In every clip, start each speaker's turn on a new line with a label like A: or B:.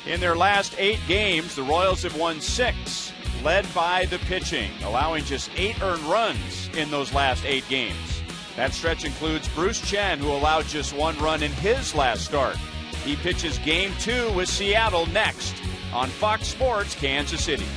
A: In their last 8 games, the Royals have won 6, led by the pitching, allowing just 8 earned runs in those last 8 games. That stretch includes Bruce Chen, who allowed just 1 run in his last start. He pitches Game 2 with Seattle next on Fox Sports Kansas City.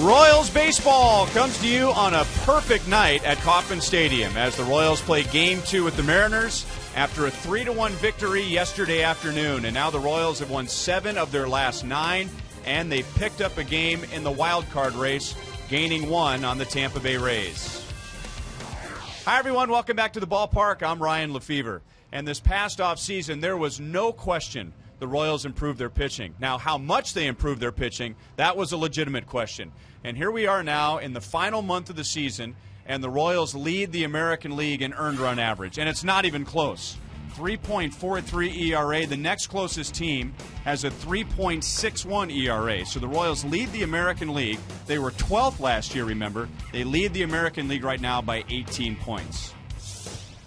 A: Royals baseball comes to you on a perfect night at Kauffman Stadium as the Royals play Game 2 with the Mariners after a 3-1 victory yesterday afternoon. And now the Royals have won 7 of their last 9, and they picked up a game in the wild card race, gaining 1 on the Tampa Bay Rays. Hi, everyone. Welcome back to the ballpark. I'm Ryan Lefevre. And this past offseason, there was no question the Royals improved their pitching. Now, how much they improved their pitching, that was a legitimate question. And here we are now in the final month of the season, and the Royals lead the American League in earned run average. And it's not even close. 3.43 ERA. The next closest team has a 3.61 ERA. So the Royals lead the American League. They were 12th last year, remember. They lead the American League right now by 18 points.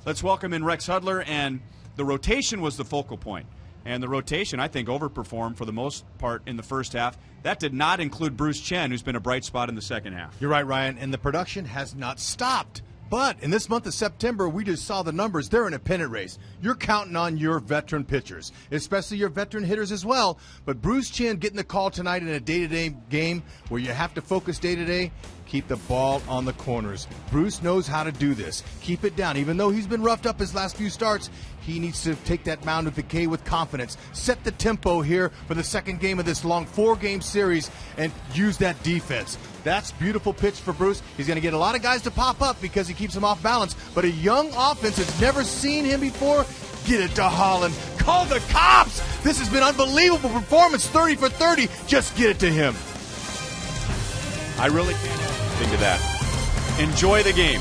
A: Let's welcome in Rex Hudler, and the rotation was the focal point. And the rotation, I think, overperformed for the most part in the first half. That did not include Bruce Chen, who's been a bright spot in the second half.
B: You're right, Ryan, and the production has not stopped. But in this month of September, we just saw the numbers. They're in a pennant race. You're counting on your veteran pitchers, especially your veteran hitters as well. But Bruce Chen getting the call tonight in a day-to-day game where you have to focus day-to-day, keep the ball on the corners. Bruce knows how to do this. Keep it down. Even though he's been roughed up his last few starts, he needs to take that mound with the K with confidence. Set the tempo here for the second game of this long 4-game series and use that defense. That's beautiful pitch for Bruce. He's going to get a lot of guys to pop up because he keeps them off balance. But a young offense that's never seen him before, get it to Holland. Call the cops. This has been unbelievable performance, 30 for 30. Just get it to him.
A: I really can't think of that. Enjoy the game.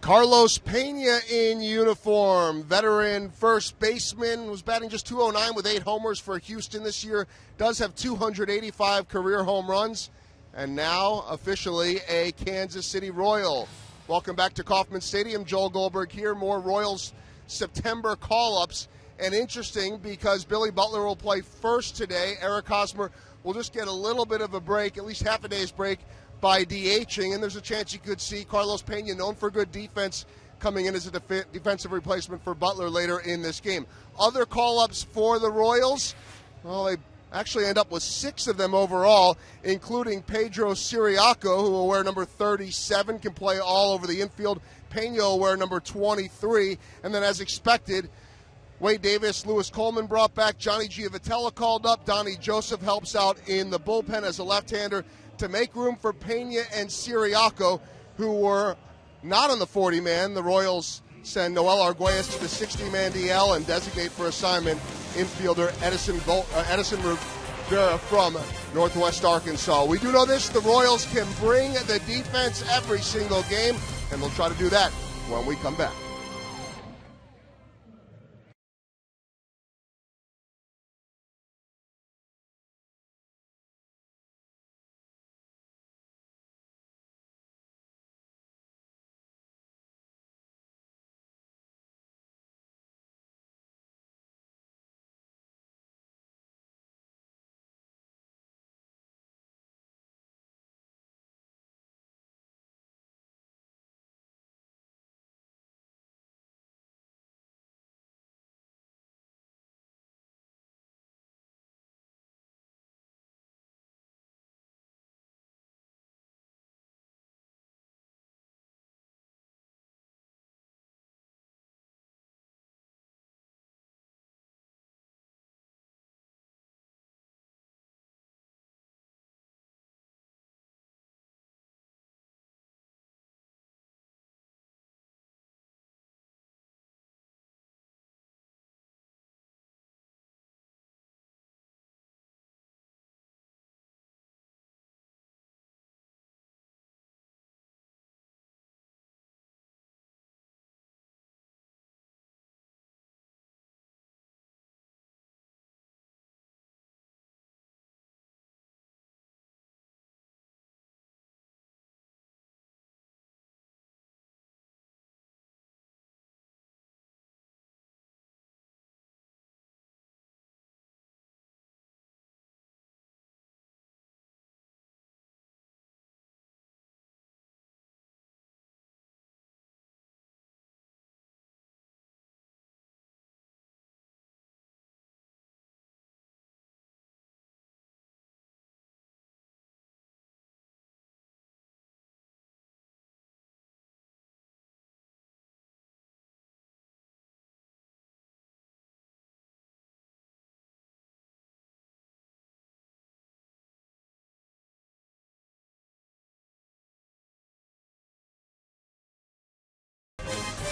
C: Carlos Pena in uniform, veteran first baseman, was batting just .209 with 8 homers for Houston this year, does have 285 career home runs, and now officially a Kansas City Royal. Welcome back to Kauffman Stadium. Joel Goldberg here. More Royals September call-ups, and interesting because Billy Butler will play first today. Eric Hosmer will just get a little bit of a break, at least half a day's break, by DHing, and there's a chance you could see Carlos Pena, known for good defense, coming in as a defensive replacement for Butler later in this game. Other call-ups for the Royals, well, they actually end up with 6 of them overall, including Pedro Siriaco, who will wear number 37, can play all over the infield. Pena will wear number 23, and then as expected, Wade Davis, Lewis Coleman brought back, Johnny Giavotella called up, Donnie Joseph helps out in the bullpen as a left-hander, to make room for Pena and Siriaco, who were not on the 40-man. The Royals send Noel Arguelles to the 60-man DL and designate for assignment infielder Edison Rivera from Northwest Arkansas. We do know this, the Royals can bring the defense every single game, and they'll try to do that when we come back.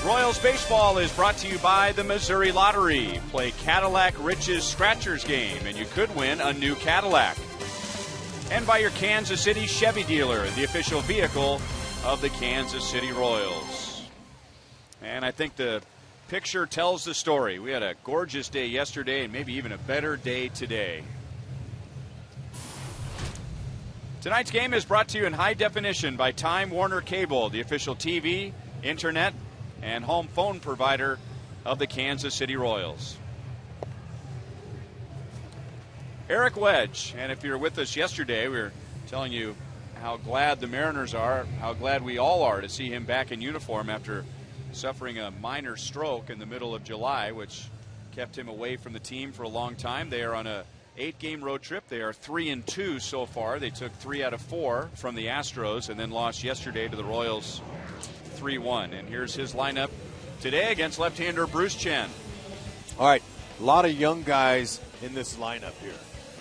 A: Royals Baseball is brought to you by the Missouri Lottery. Play Cadillac Riches Scratchers game, and you could win a new Cadillac. And by your Kansas City Chevy dealer, the official vehicle of the Kansas City Royals. And I think the picture tells the story. We had a gorgeous day yesterday and maybe even a better day today. Tonight's game is brought to you in high definition by Time Warner Cable, the official TV, internet, and home phone provider of the Kansas City Royals. Eric Wedge, and if you were with us yesterday, we were telling you how glad the Mariners are, how glad we all are to see him back in uniform after suffering a minor stroke in the middle of July, which kept him away from the team for a long time. They are on a 8-game road trip. They are 3-2 so far. They took 3 out of 4 from the Astros and then lost yesterday to the Royals 3-1. And here's his lineup today against left-hander Bruce Chen.
D: All right, a lot of young guys in this lineup here.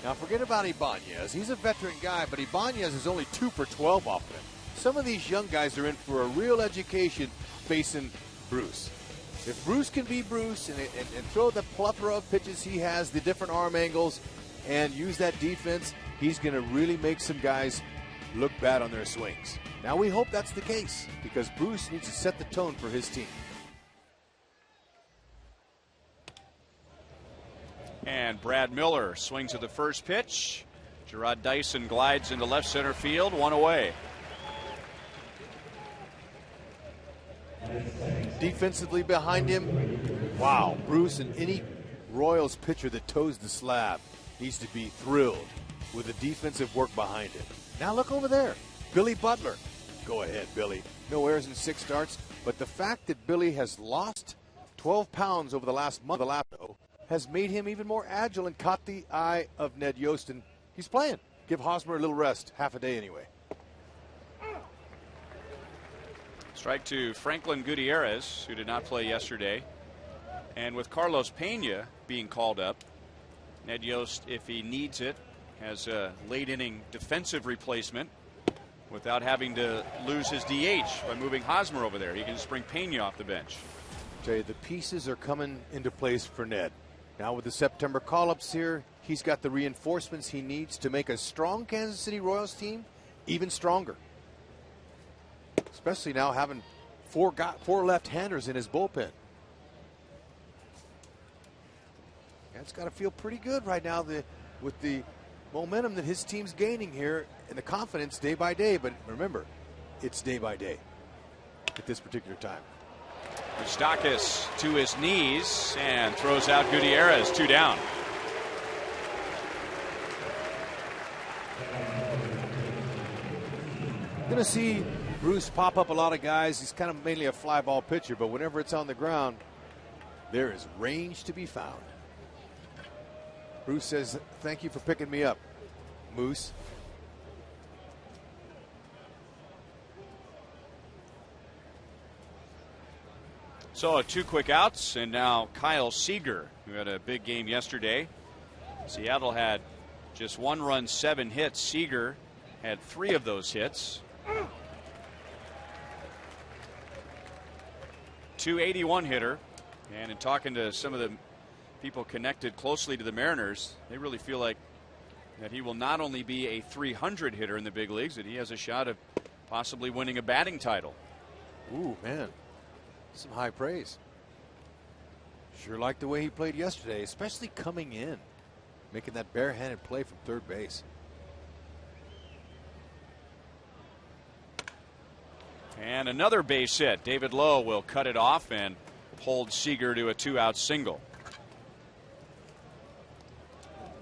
D: Now forget about Ibanez. He's a veteran guy, but Ibanez is only 2 for 12 off of him. Some of these young guys are in for a real education facing Bruce. If Bruce can be Bruce and throw the plethora of pitches he has, the different arm angles, and use that defense, he's going to really make some guys look bad on their swings. Now we hope that's the case because Bruce needs to set the tone for his team.
A: And Brad Miller swings at the first pitch. Gerard Dyson glides into left center field, one away.
D: Defensively behind him, wow, Bruce and any Royals pitcher that toes the slab needs to be thrilled with the defensive work behind him. Now look over there, Billy Butler. Go ahead, Billy. No errors in 6 starts, but the fact that Billy has lost 12 pounds over the last month has made him even more agile and caught the eye of Ned Yost, and he's playing. Give Hosmer a little rest, half a day anyway.
A: Strike to Franklin Gutierrez, who did not play yesterday. And with Carlos Pena being called up, Ned Yost, if he needs it, has a late inning defensive replacement without having to lose his DH by moving Hosmer over there. He can just bring Pena off the bench.
D: Jay, the pieces are coming into place for Ned. Now with the September call-ups here, he's got the reinforcements he needs to make a strong Kansas City Royals team even stronger. Especially now having four left-handers in his bullpen. It's got to feel pretty good right now with the momentum that his team's gaining here and the confidence day by day. But remember, it's day by day at this particular time.
A: Moustakas to his knees and throws out Gutierrez, 2 down.
D: Going to see Bruce pop up a lot of guys. He's kind of mainly a fly ball pitcher, but whenever it's on the ground, there is range to be found. Bruce says, thank you for picking me up, Moose.
A: So 2 quick outs, and now Kyle Seager, who had a big game yesterday. Seattle had just 1 run, 7 hits. Seager had 3 of those hits. 281 hitter. And in talking to some of the people connected closely to the Mariners, they really feel like that he will not only be a 300 hitter in the big leagues, that he has a shot of possibly winning a batting title.
D: Ooh, man. Some high praise. Sure like the way he played yesterday, especially coming in, making that barehanded play from third base.
A: And another base hit. David Lowe will cut it off and hold Seager to a 2-out single.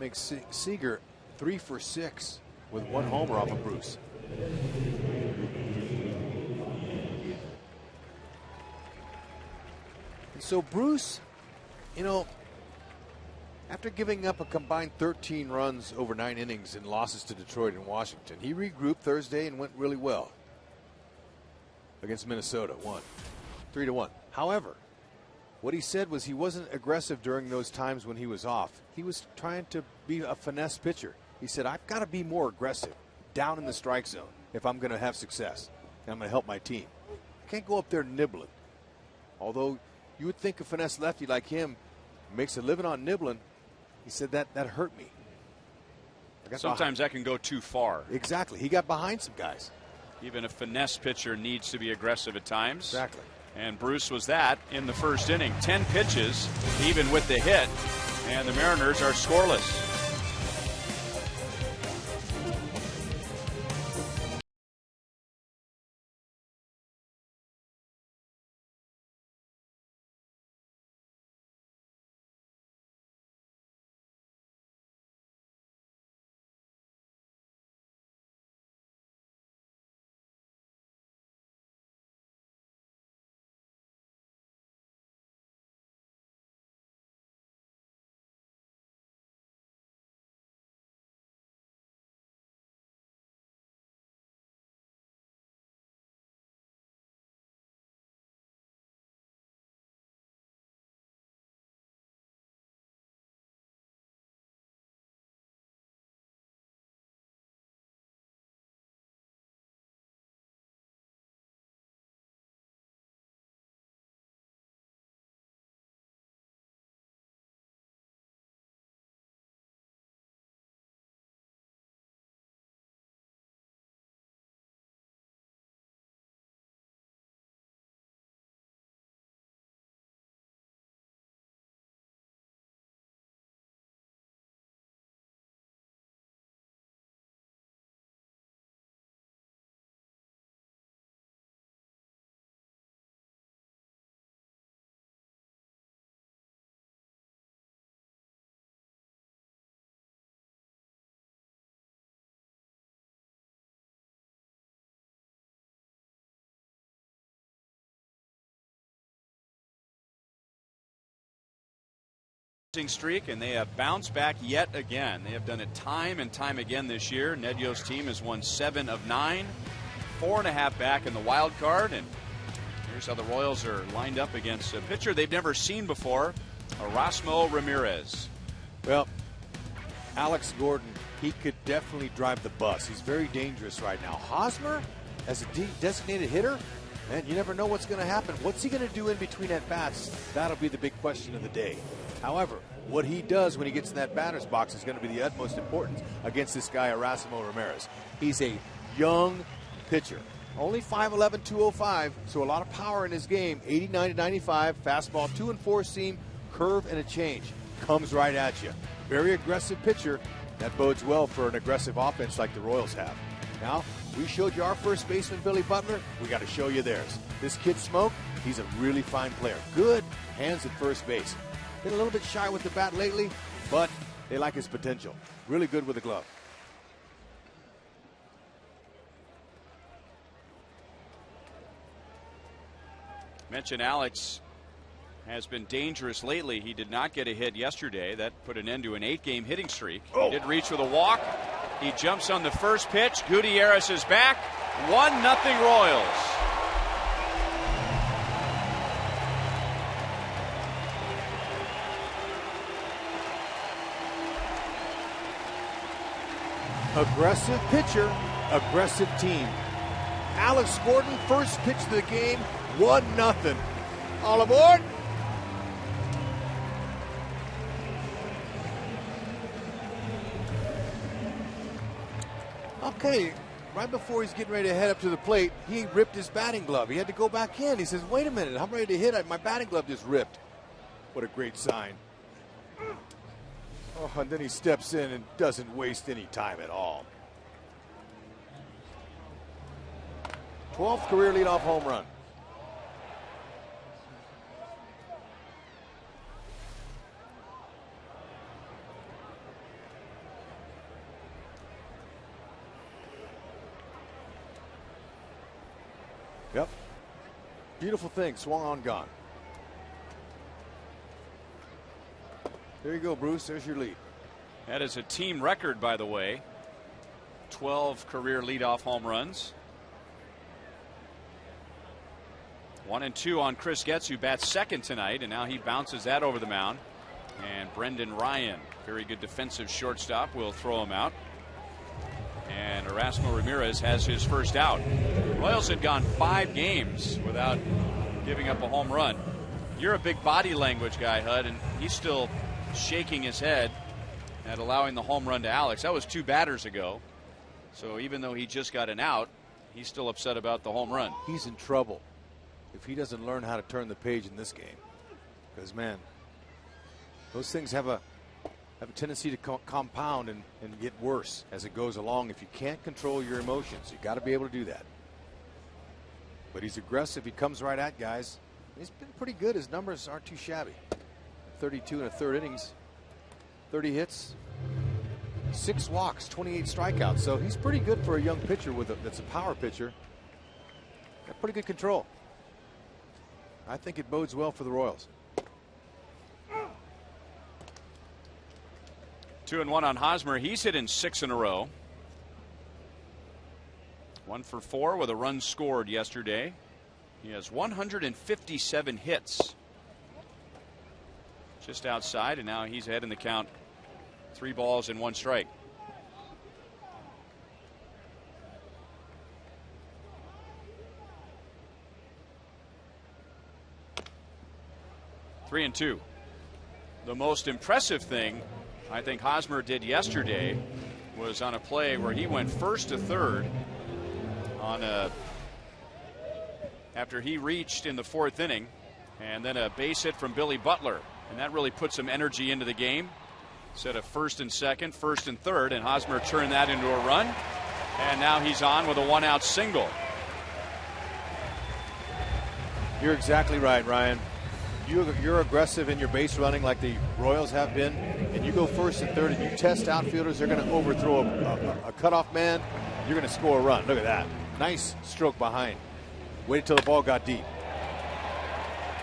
D: Makes Seager 3 for 6 with 1 homer off of Bruce. So Bruce, you know, after giving up a combined 13 runs over 9 innings in losses to Detroit and Washington, he regrouped Thursday and went really well against Minnesota. 3-1. However, what he said was he wasn't aggressive during those times when he was off. He was trying to be a finesse pitcher. He said, I've got to be more aggressive down in the strike zone if I'm going to have success. And I'm going to help my team. I can't go up there nibbling. Although you would think a finesse lefty like him makes a living on nibbling. He said that hurt me.
A: Sometimes that can go too far.
D: Exactly. He got behind some guys.
A: Even a finesse pitcher needs to be aggressive at times.
D: Exactly.
A: And Bruce was that in the first inning. 10 pitches, even with the hit, and the Mariners are scoreless. streak, and they have bounced back yet again. They have done it time and time again this year. Ned Yost's team has won 7 of 9, 4.5 back in the wild card, and here's how the Royals are lined up against a pitcher they've never seen before, Erasmo Ramirez.
D: Well, Alex Gordon, he could definitely drive the bus. He's very dangerous right now. Hosmer, as a designated hitter, man, you never know what's going to happen. What's he going to do in between at-bats? That'll be the big question of the day. However, what he does when he gets in that batter's box is going to be the utmost importance against this guy, Erasmo Ramirez. He's a young pitcher. Only 5'11", 205, so a lot of power in his game. 89 to 95, fastball, 2 and 4 seam, curve, and a change. Comes right at you. Very aggressive pitcher. That bodes well for an aggressive offense like the Royals have. Now, we showed you our first baseman, Billy Butler. We got to show you theirs. This kid, Smoke, he's a really fine player. Good hands at first base. Been a little bit shy with the bat lately, but they like his potential. Really good with the glove.
A: Mentioned Alex has been dangerous lately. He did not get a hit yesterday. That put an end to an 8-game hitting streak. He did reach with a walk. He jumps on the first pitch. Gutierrez is back. 1-0 Royals.
D: Aggressive pitcher, aggressive team. Alex Gordon, first pitch of the game, 1-0. All aboard. Okay, right before he's getting ready to head up to the plate, he ripped his batting glove. He had to go back in. He says, wait a minute, I'm ready to hit. My batting glove just ripped. What a great sign. Oh, and then he steps in and doesn't waste any time at all. 12th career leadoff home run. Yep. Beautiful thing, swung on, gone. There you go, Bruce. There's your lead.
A: That is a team record, by the way. 12 career leadoff home runs. 1 and 2 on Chris Getz, who bats second tonight, and now he bounces that over the mound. And Brendan Ryan, very good defensive shortstop, will throw him out. And Erasmo Ramirez has his first out. The Royals had gone 5 games without giving up a home run. You're a big body language guy, Hud, and he's still shaking his head at allowing the home run to Alex. That was 2 batters ago. So even though he just got an out, he's still upset about the home run.
D: He's in trouble if he doesn't learn how to turn the page in this game. Because, man, those things have a tendency to compound and get worse as it goes along if you can't control your emotions. You got to be able to do that. But he's aggressive. He comes right at guys. He's been pretty good. His numbers aren't too shabby. 32 and a third innings, 30 hits, 6 walks, 28 strikeouts. So he's pretty good for a young pitcher that's a power pitcher. Got pretty good control. I think it bodes well for the Royals.
A: 2-1 on Hosmer. He's hit in 6 in a row. 1 for 4 with a run scored yesterday. He has 157 hits. Just outside, and now he's ahead in the count. 3 balls and 1 strike. Three and 2. The most impressive thing I think Hosmer did yesterday was on a play where he went first to third on after he reached in the 4th inning, and then a base hit from Billy Butler. And that really put some energy into the game. Instead of first and second, first and third, and Hosmer turned that into a run. And now he's on with a 1-out single.
D: You're exactly right, Ryan. You're aggressive in your base running like the Royals have been, and you go first and third, and you test outfielders. They're going to overthrow a cutoff man. You're going to score a run. Look at that. Nice stroke behind. Waited till the ball got deep.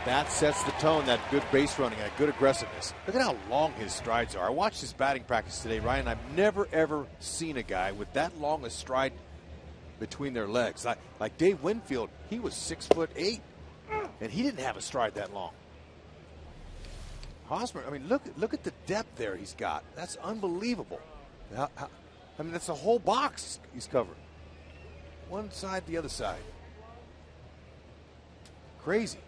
D: That sets the tone, that good base running, that good aggressiveness. Look at how long his strides are. I watched his batting practice today, Ryan. I've never, ever seen a guy with that long a stride between their legs. Like Dave Winfield, he was 6'8", and he didn't have a stride that long. Hosmer, I mean, look at the depth there he's got. That's unbelievable. I mean, that's a whole box he's covered. One side, the other side. Crazy.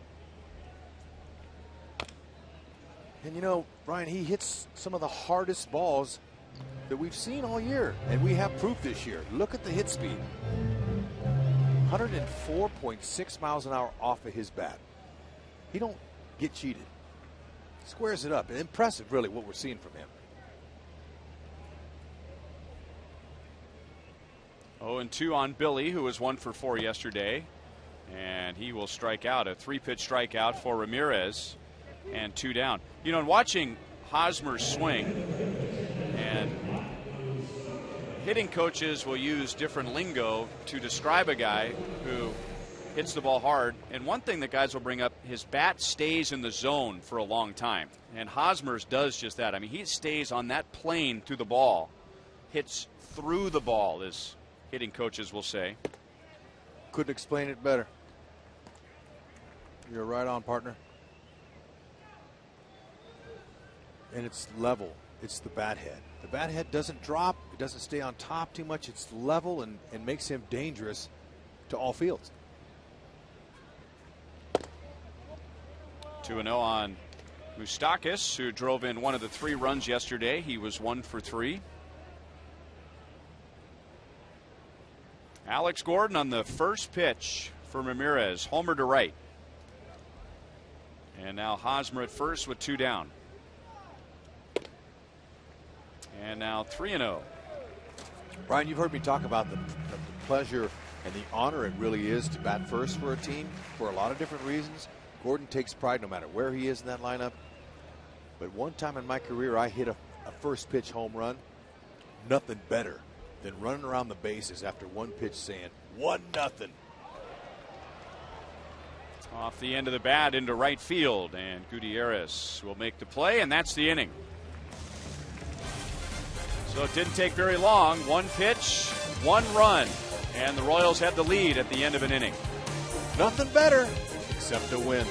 D: And you know, Brian, he hits some of the hardest balls that we've seen all year, and we have proof this year. Look at the hit speed. 104.6 miles an hour off of his bat. He don't get cheated. Squares it up. Impressive, really, what we're seeing from him.
A: 0-2 on Billy, who was 1 for 4 yesterday. And he will strike out. A 3-pitch strikeout for Ramirez. And 2 down. You know, in watching Hosmer swing, and hitting coaches will use different lingo to describe a guy who hits the ball hard. And one thing that guys will bring up, his bat stays in the zone for a long time. And Hosmer's does just that. I mean, he stays on that plane through the ball, hits through the ball, as hitting coaches will say.
D: Couldn't explain it better. You're right on, partner. And it's level. It's the bat head. The bat head doesn't drop. It doesn't stay on top too much. It's level and makes him dangerous to all fields.
A: 2-0 on Moustakas, who drove in one of the 3 runs yesterday. He was 1 for 3. Alex Gordon on the first pitch for Ramirez. Homer to right. And now Hosmer at first with 2 down. And now 3-0.
D: Brian, you've heard me talk about the pleasure and the honor it really is to bat first for a team for a lot of different reasons. Gordon takes pride no matter where he is in that lineup. But one time in my career, I hit a first pitch home run. Nothing better than running around the bases after one pitch saying 1-0.
A: Off the end of the bat into right field, and Gutierrez will make the play, and that's the inning. So it didn't take very long. 1 pitch, 1 run, and the Royals had the lead at the end of an inning.
D: Nothing better except a win.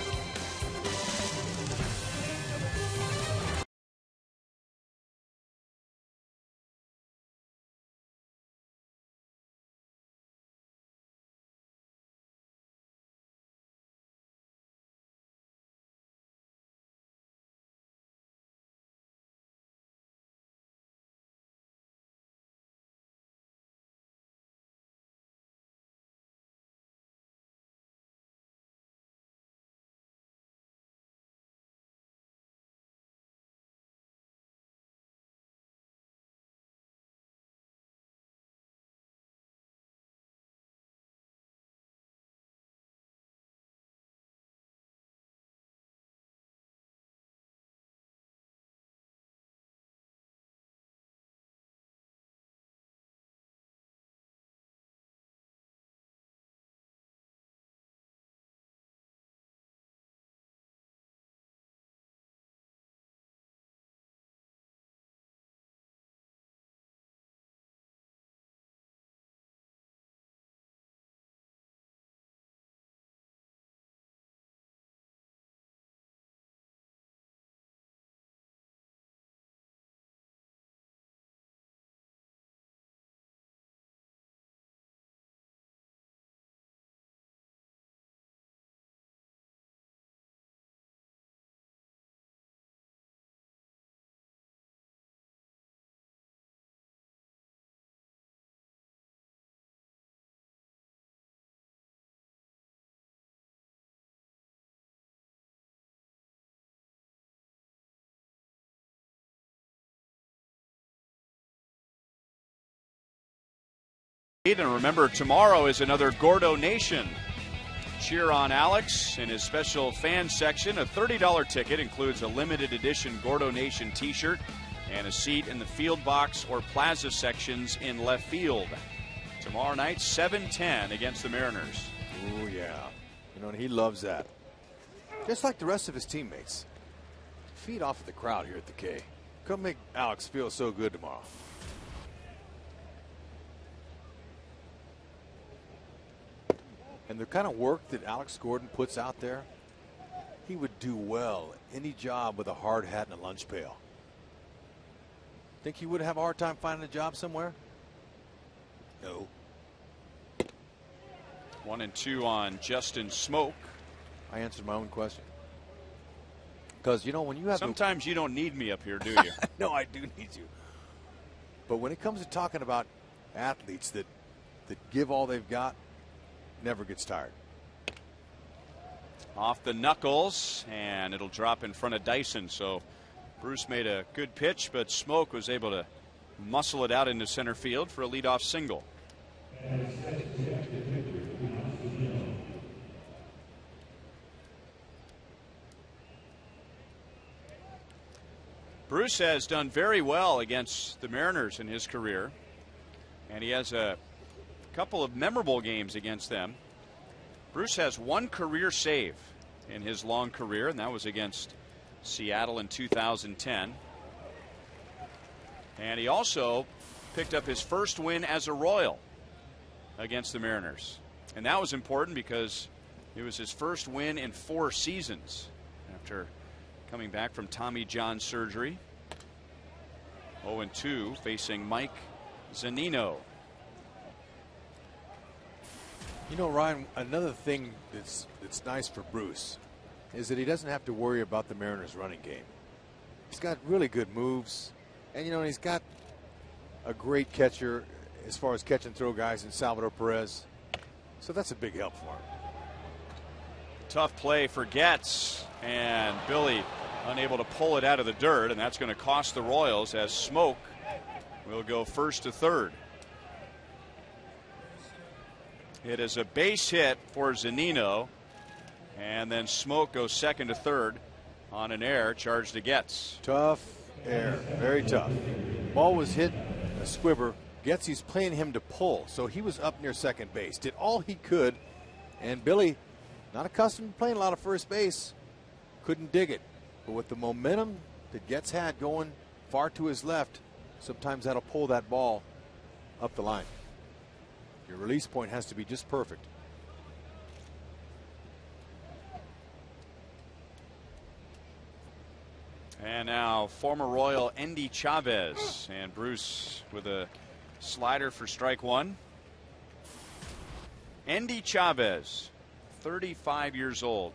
A: And remember, tomorrow is another Gordo Nation. Cheer on Alex in his special fan section. A $30 ticket includes a limited edition Gordo Nation t-shirt and a seat in the field box or plaza sections in left field. Tomorrow night, 7:10 against the Mariners.
D: Oh, yeah. You know, he loves that. just like the rest of his teammates. Feed off of the crowd here at the K. Come make Alex feel so good tomorrow. And the kind of work that Alex Gordon puts out there, he would do well any job with a hard hat and a lunch pail. Think he would have a hard time finding a job somewhere? No.
A: 1-2 on Justin Smoak.
D: I answered my own question. Because, you know, when you have...
A: Sometimes you don't need me up here, do you?
D: No, I do need you. But when it comes to talking about athletes that give all they've got, never gets tired.
A: Off the knuckles, and it'll drop in front of Dyson. So Bruce made a good pitch, but Smoak was able to muscle it out into center field for a leadoff single. Bruce has done very well against the Mariners in his career, and he has a couple of memorable games against them. Bruce has one career save in his long career, and that was against Seattle in 2010. And he also picked up his first win as a Royal against the Mariners. And that was important because it was his first win in 4 seasons after coming back from Tommy John surgery. 0-2 facing Mike Zunino.
D: You know, Ryan, another thing that's nice for Bruce is that he doesn't have to worry about the Mariners' running game. He's got really good moves, and you know, he's got a great catcher as far as catch and throw guys in Salvador Perez. So that's a big help for him.
A: Tough play for Getz, and Billy unable to pull it out of the dirt, and that's going to cost the Royals as Smoak will go first to third. It is a base hit for Zunino, and then Smoak goes second to third on an error charged to Getz.
D: Tough error, very tough. Ball was hit a squibber. Getsy's playing him to pull, so he was up near second base. Did all he could, and Billy, not accustomed to playing a lot of first base, couldn't dig it. But with the momentum that Getz had going far to his left, sometimes that'll pull that ball up the line. Your release point has to be just perfect.
A: And now former Royal Endy Chavez, and Bruce with a slider for strike one. Endy Chavez, 35 years old.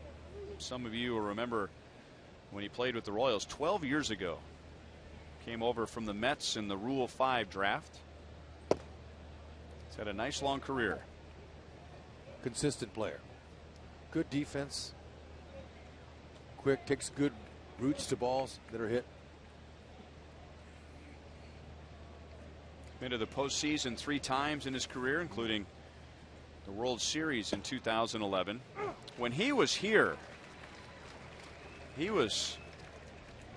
A: Some of you will remember when he played with the Royals 12 years ago. Came over from the Mets in the Rule 5 draft. He's had a nice long career.
D: Consistent player. Good defense. Quick, takes good roots to balls that are hit.
A: Been to the postseason 3 times in his career, including the World Series in 2011. When he was here, he was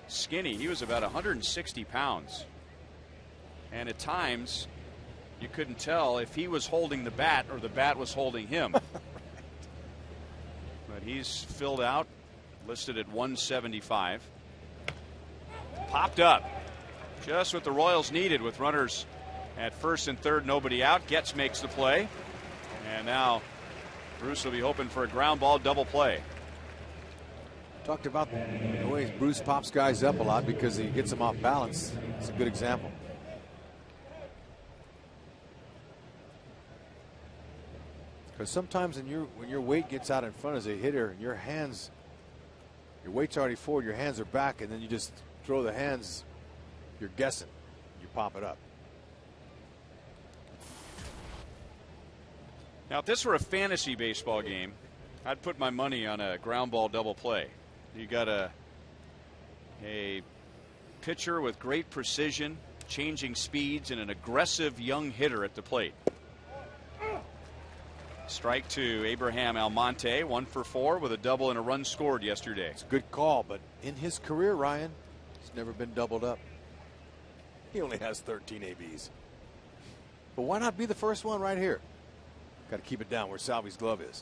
A: skinny. He was about 160 pounds. And at times, you couldn't tell if he was holding the bat or the bat was holding him. But he's filled out, listed at 175. Popped up. Just what the Royals needed with runners at first and third, nobody out. Getz makes the play. And now Bruce will be hoping for a ground ball double play.
D: Talked about the way Bruce pops guys up a lot because he gets them off balance. It's a good example. Because sometimes when your weight gets out in front as a hitter, and your weight's already forward, your hands are back, and then you just throw the hands, you're guessing. You pop it up.
A: Now, if this were a fantasy baseball game, I'd put my money on a ground ball double play. You got a pitcher with great precision, changing speeds, and an aggressive young hitter at the plate. Strike to Abraham Almonte, 1 for 4 with a double and a run scored yesterday.
D: It's a good call, but in his career, Ryan, he's never been doubled up. He only has 13 ABs. But why not be the first one right here? Got to keep it down where Salvi's glove is.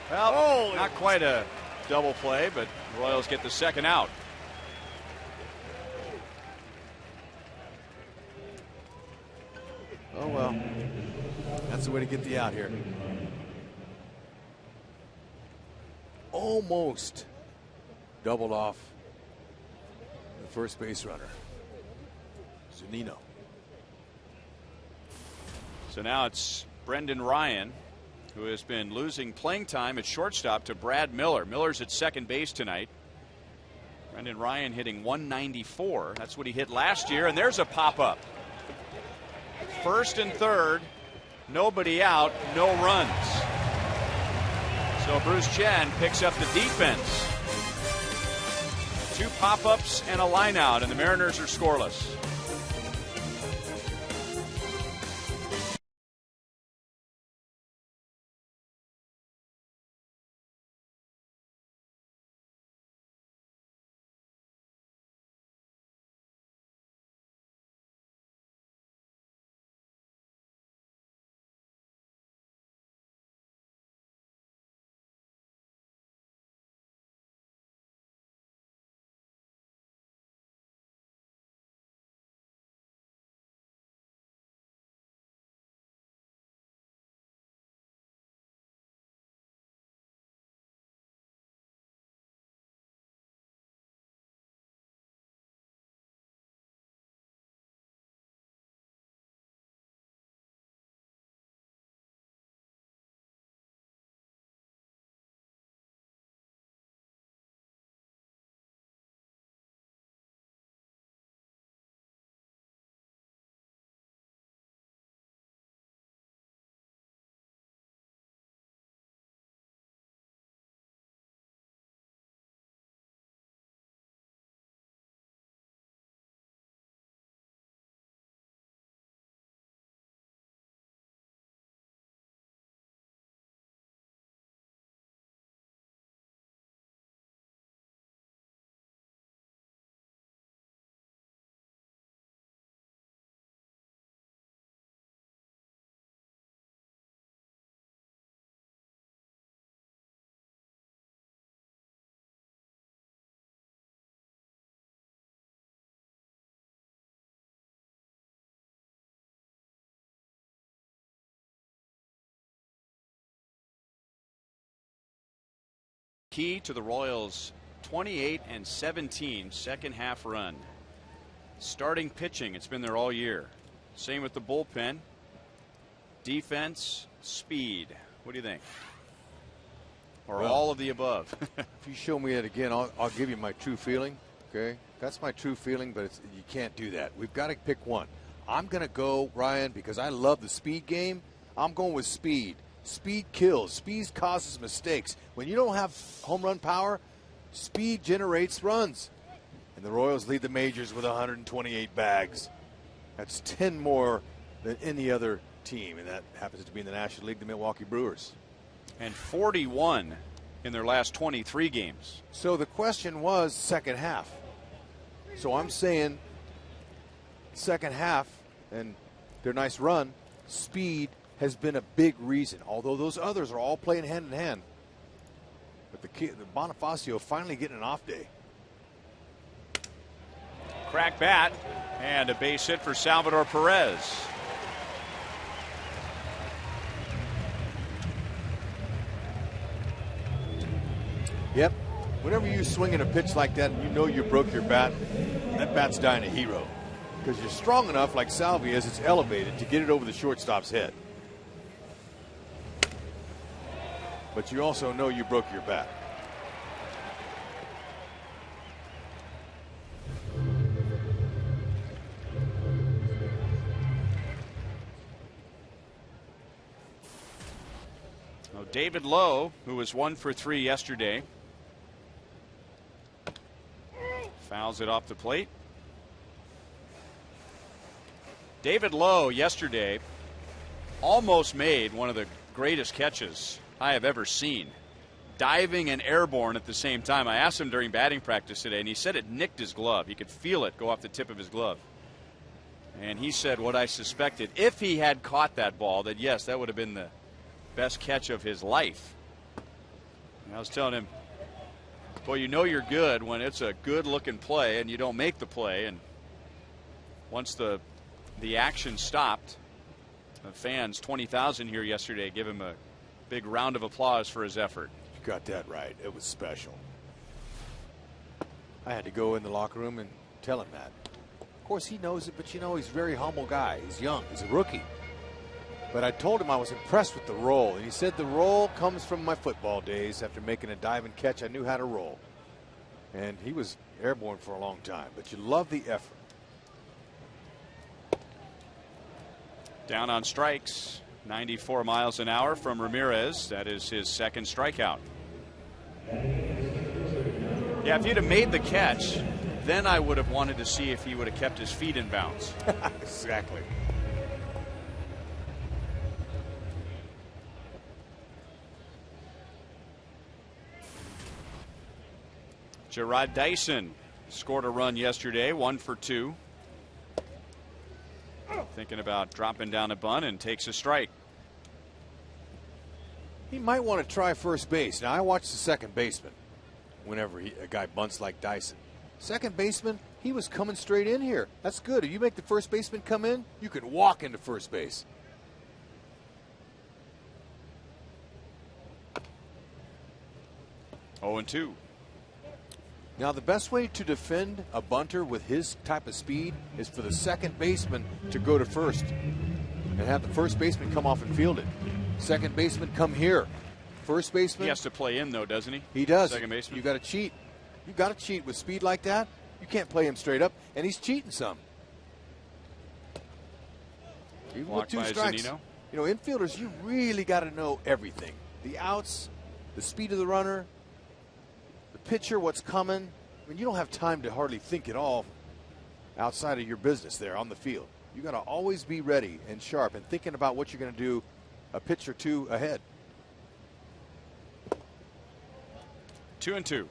A: Well, not quite a double play, but the Royals get the second out.
D: Oh, well, that's the way to get the out here. Almost doubled off the first base runner, Zunino.
A: So now it's Brendan Ryan, who has been losing playing time at shortstop to Brad Miller. Miller's at second base tonight. Brendan Ryan hitting 194. That's what he hit last year, and there's a pop-up. First and third, nobody out, no runs. So Bruce Chen picks up the defense. 2 pop-ups and a line out, and the Mariners are scoreless. Key to the Royals' 28-17 second half run. Starting pitching, it's been there all year. Same with the bullpen. Defense, speed. What do you think? Or
D: Well,
A: all of the above?
D: If you show me it again, I'll give you my true feeling. Okay, that's my true feeling, but you can't do that. We've got to pick one. I'm going to go, Ryan, because I love the speed game. I'm going with speed. Speed kills. Speed causes mistakes. When you don't have home run power, speed generates runs. And the Royals lead the majors with 128 bags. That's 10 more than any other team, and that happens to be in the National League, the Milwaukee Brewers.
A: And 41 in their last 23 games.
D: So the question was second half. So I'm saying second half and their nice run, speed has been a big reason, although those others are all playing hand in hand. But the Bonifacio finally getting an off day.
A: Crack bat and a base hit for Salvador Perez.
D: Yep. Whenever you swing in a pitch like that and you know you broke your bat, that bat's dying a hero. Because you're strong enough, like Salvi is, it's elevated to get it over the shortstop's head. But you also know you broke your bat.
A: David Lowe, who was 1 for 3 yesterday, fouls it off the plate. David Lowe yesterday almost made one of the greatest catches I have ever seen. Diving and airborne at the same time. I asked him during batting practice today, and he said it nicked his glove. He could feel it go off the tip of his glove. And he said what I suspected. If he had caught that ball, that yes, that would have been the best catch of his life. I was telling him, boy, you know you're good when it's a good-looking play and you don't make the play. And once the action stopped, the fans, 20,000 here yesterday, give him a big round of applause for his effort.
D: You got that right. It was special. I had to go in the locker room and tell him that. Of course, he knows it, but you know, he's a very humble guy. He's young. He's a rookie. But I told him I was impressed with the roll. And he said the roll comes from my football days. After making a dive and catch, I knew how to roll. And he was airborne for a long time. But you love the effort.
A: Down on strikes, 94 miles an hour from Ramirez. That is his second strikeout. Yeah, if he'd have made the catch, then I would have wanted to see if he would have kept his feet in bounds.
D: Exactly.
A: Gerard Dyson scored a run yesterday, 1 for 2. Thinking about dropping down a bunt and takes a strike.
D: He might want to try first base. Now, I watch the second baseman whenever a guy bunts like Dyson. Second baseman, he was coming straight in here. That's good. If you make the first baseman come in, you can walk into first base.
A: Oh, and 2.
D: Now, the best way to defend a bunter with his type of speed is for the second baseman to go to first and have the first baseman come off and field it. Second baseman come here. First baseman.
A: He has to play in, though, doesn't he?
D: He does.
A: Second baseman.
D: You got to cheat. You got to cheat with speed like that. You can't play him straight up, and he's cheating some. Even with 2 strikes.
A: Zunino.
D: You know, infielders, you really got to know everything. The outs, the speed of the runner, the pitcher, what's coming. I mean, you don't have time to hardly think at all outside of your business there on the field. You got to always be ready and sharp and thinking about what you're going to do a pitch or two ahead.
A: 2 and 2.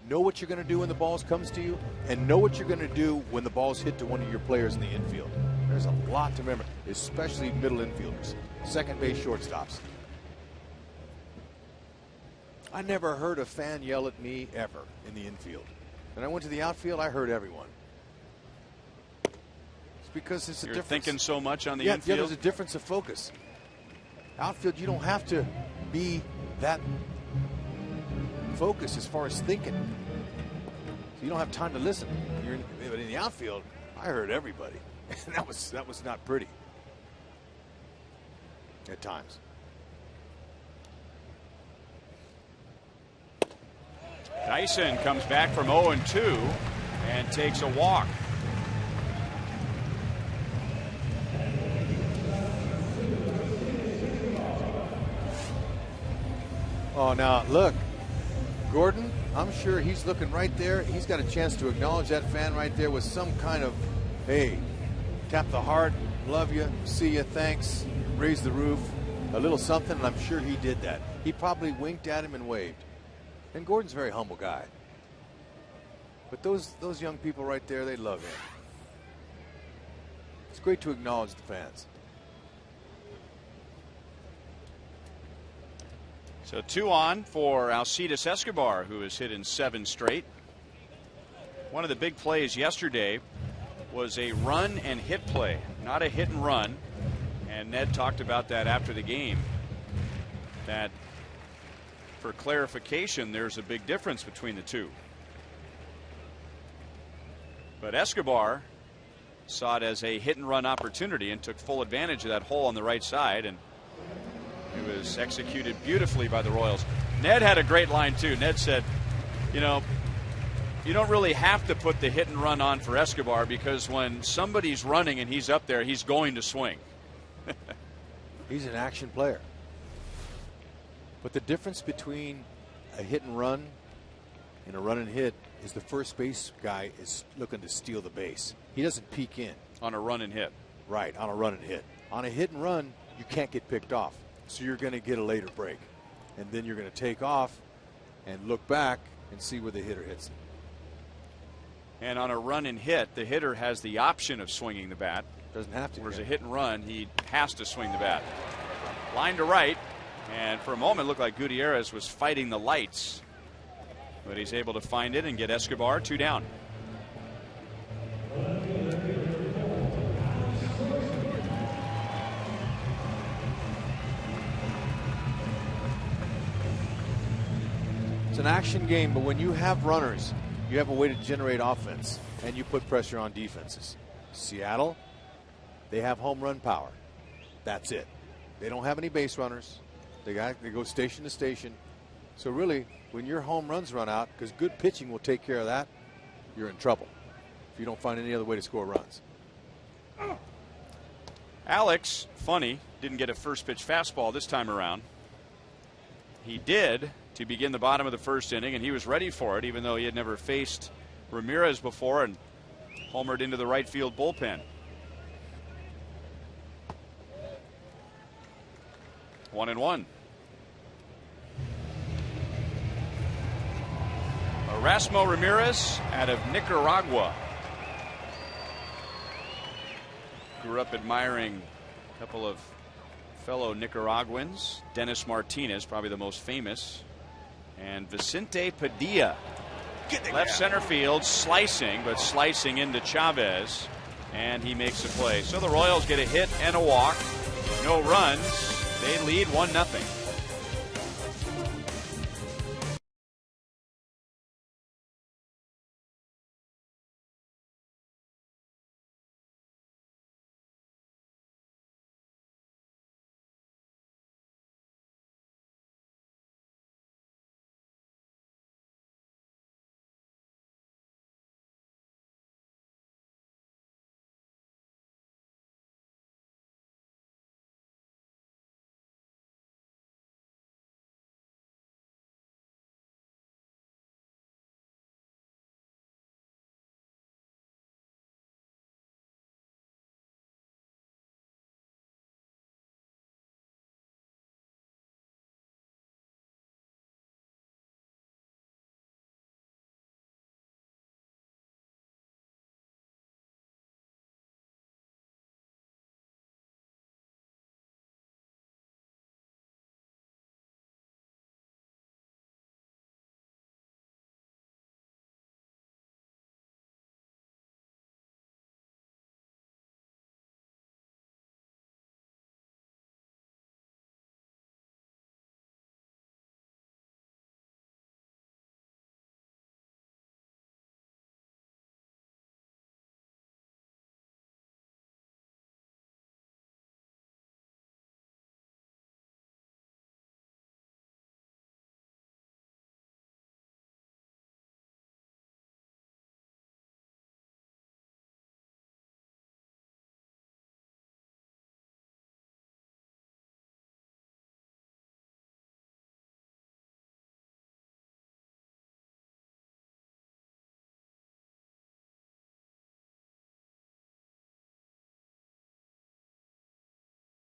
D: Know what you're going to do when the ball comes to you, and know what you're going to do when the ball's hit to one of your players in the infield. There's a lot to remember, especially middle infielders, second base shortstops. I never heard a fan yell at me ever in the infield. When I went to the outfield, I heard everyone. It's because it's a
A: You're
D: difference.
A: thinking so much on the
D: Yeah,
A: infield.
D: there's a difference of focus. Outfield, you don't have to be that focused as far as thinking. So you don't have time to listen. But in the outfield, I heard everybody. And that was not pretty at times.
A: Dyson comes back from 0 and 2 and takes a walk.
D: Oh, now look, Gordon, I'm sure he's looking right there. He's got a chance to acknowledge that fan right there with some kind of, hey, tap the heart, love you, see you, thanks, raise the roof, a little something, and I'm sure he did that. He probably winked at him and waved. And Gordon's a very humble guy. But those young people right there, they love him. It's great to acknowledge the fans.
A: So 2 on for Alcides Escobar, who has hit in 7 straight. One of the big plays yesterday was a run and hit play, not a hit and run. And Ned talked about that after the game, that for clarification, there's a big difference between the two. But Escobar saw it as a hit and run opportunity and took full advantage of that hole on the right side, and it was executed beautifully by the Royals. Ned had a great line too. Ned said, you know, you don't really have to put the hit and run on for Escobar, because when somebody's running and he's up there, he's going to swing.
D: He's an action player. But the difference between a hit and run and a run and hit is the first base guy is looking to steal the base. He doesn't peek in.
A: On a run and hit.
D: Right, on a run and hit. On a hit and run, you can't get picked off. So you're going to get a later break. And then you're going to take off and look back and see where the hitter hits.
A: And on a run and hit, the hitter has the option of swinging the bat.
D: Doesn't have to.
A: Whereas a hit and run, he has to swing the bat. Line to right. And for a moment, it looked like Gutierrez was fighting the lights. But he's able to find it and get Escobar 2 down.
D: It's an action game, but when you have runners, you have a way to generate offense, and you put pressure on defenses. Seattle, they have home run power. That's it. They don't have any base runners. They go station to station. So really, when your home runs run out, because good pitching will take care of that, you're in trouble if you don't find any other way to score runs.
A: Alex, funny, didn't get a first pitch fastball this time around. He did to begin the bottom of the first inning, and he was ready for it, even though he had never faced Ramirez before and homered into the right field bullpen. 1-1. Erasmo Ramirez out of Nicaragua. Grew up admiring a couple of fellow Nicaraguans. Dennis Martinez, probably the most famous, and Vicente Padilla. Left center field, slicing, but slicing into Chavez, and he makes a play. So the Royals get a hit and a walk. No runs. They lead 1-0.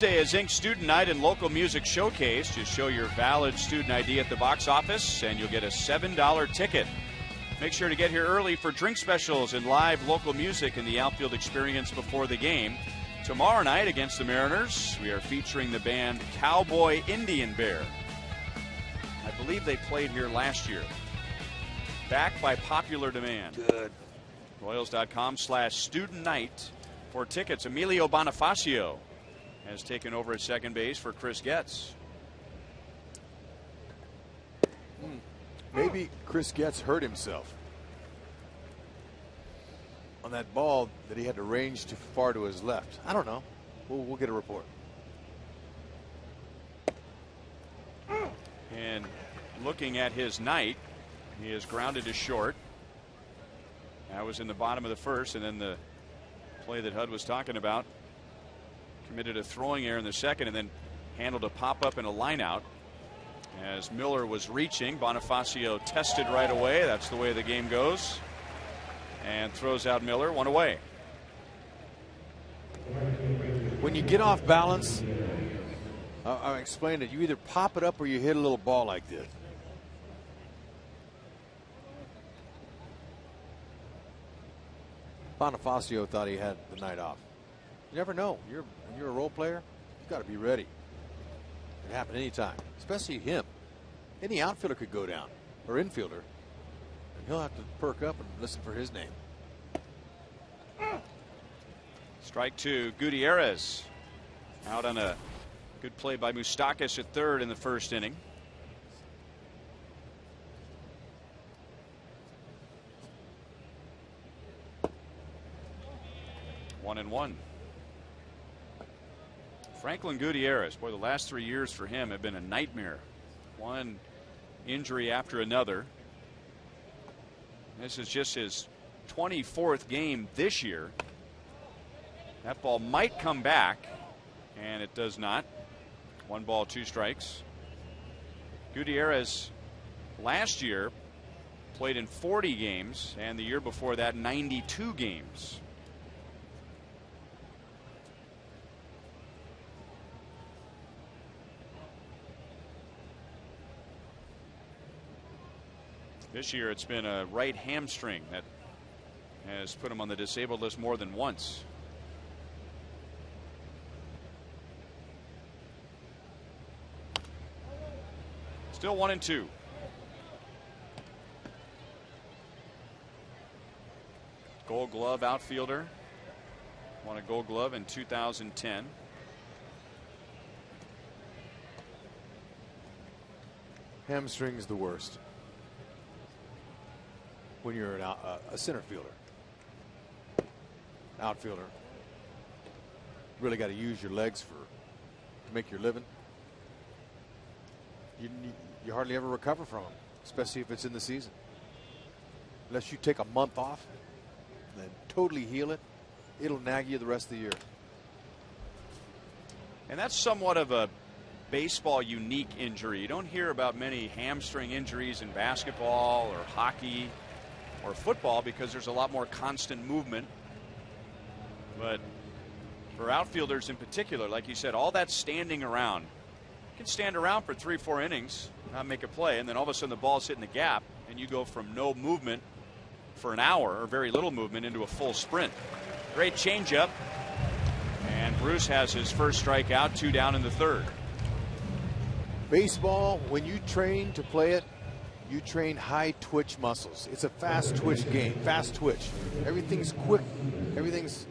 A: Today is Inc. Student Night and Local Music Showcase. Just show your valid student ID at the box office and you'll get a $7 ticket. Make sure to get here early for drink specials and live local music in the outfield experience before the game. Tomorrow night against the Mariners, we are featuring the band Cowboy Indian Bear. I believe they played here last year. Back by popular demand.
D: Good.
A: Royals.com/student night for tickets. Emilio Bonifacio has taken over at second base for Chris Getz.
D: Maybe Chris Getz hurt himself on that ball that he had to range too far to his left. I don't know. We'll get a report.
A: And looking at his night, he is grounded to short. That was in the bottom of the first, and then the play that Hud was talking about. Committed a throwing error in the second and then handled a pop-up and a line-out. As Miller was reaching, Bonifacio tested right away. That's the way the game goes. And throws out Miller, one away.
D: When you get off balance, I explained it, you either pop it up or you hit a little ball like this. Bonifacio thought he had the night off. You never know. When you're a role player, you got to be ready. It can happen anytime, especially him. Any outfielder could go down, or infielder, and he'll have to perk up and listen for his name.
A: Strike two, Gutierrez out on a good play by Moustakas at third in the first inning. One and one. Franklin Gutierrez, boy, the last 3 years for him have been a nightmare. One injury after another. This is just his 24th game this year. That ball might come back, and it does not. 1 ball, 2 strikes. Gutierrez last year played in 40 games, and the year before that 92 games. This year it's been a right hamstring that has put him on the disabled list more than once. Still 1 and 2. Gold Glove outfielder. Won a Gold Glove in 2010.
D: Hamstring's the worst when you're a center fielder. Outfielder. Really got to use your legs to make your living. You hardly ever recover from them, especially if it's in the season. Unless you take a month off and then totally heal it, it'll nag you the rest of the year.
A: And that's somewhat of a baseball unique injury. You don't hear about many hamstring injuries in basketball or hockey or football because there's a lot more constant movement. But for outfielders in particular, like you said, all that standing around. You can stand around for 3-4 innings, not make a play, and then all of a sudden the ball's hitting the gap, and you go from no movement for an hour or very little movement into a full sprint. Great changeup, and Bruce has his first strikeout, 2 down in the third.
D: Baseball, when you train to play it, you train high twitch muscles. It's a fast twitch game, fast twitch. Everything's quick. Everything's,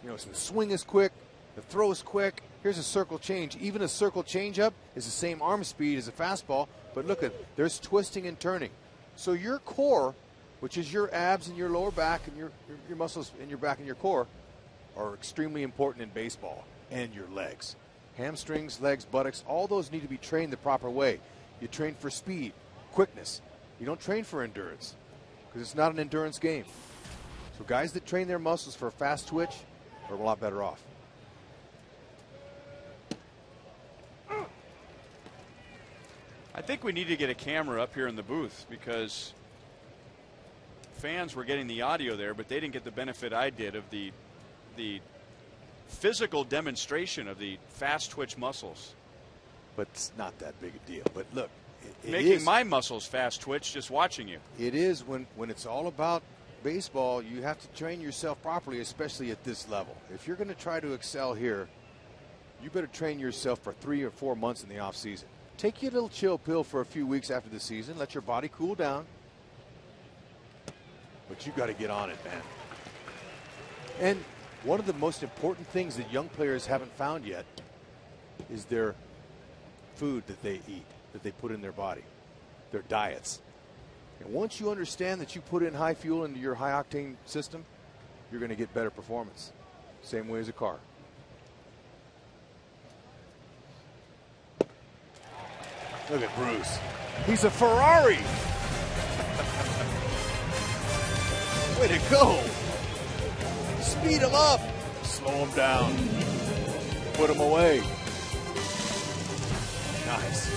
D: the swing is quick, the throw is quick. Here's a circle change. Even a circle changeup is the same arm speed as a fastball, but look there's twisting and turning. So your core, which is your abs and your lower back and your muscles in your back and your core, are extremely important in baseball, and your legs. Hamstrings, legs, buttocks, all those need to be trained the proper way. You train for speed, quickness. You don't train for endurance because it's not an endurance game. So guys that train their muscles for a fast twitch are a lot better off.
A: I think we need to get a camera up here in the booth because fans were getting the audio there, but they didn't get the benefit I did of the physical demonstration of the fast twitch muscles.
D: But it's not that big a deal. But look,
A: making my muscles fast twitch just watching you.
D: It is when it's all about baseball. You have to train yourself properly, especially at this level. If you're going to try to excel here, you better train yourself for 3 or 4 months in the off season. Take your little chill pill for a few weeks after the season. Let your body cool down. But you got to get on it, man. And one of the most important things that young players haven't found yet is their food that they eat, that they put in their body, their diets. And once you understand that you put in high fuel into your high octane system, you're going to get better performance. Same way as a car. Look at Bruce. He's a Ferrari. Way to go. Speed him up. Slow him down. Put him away. Nice.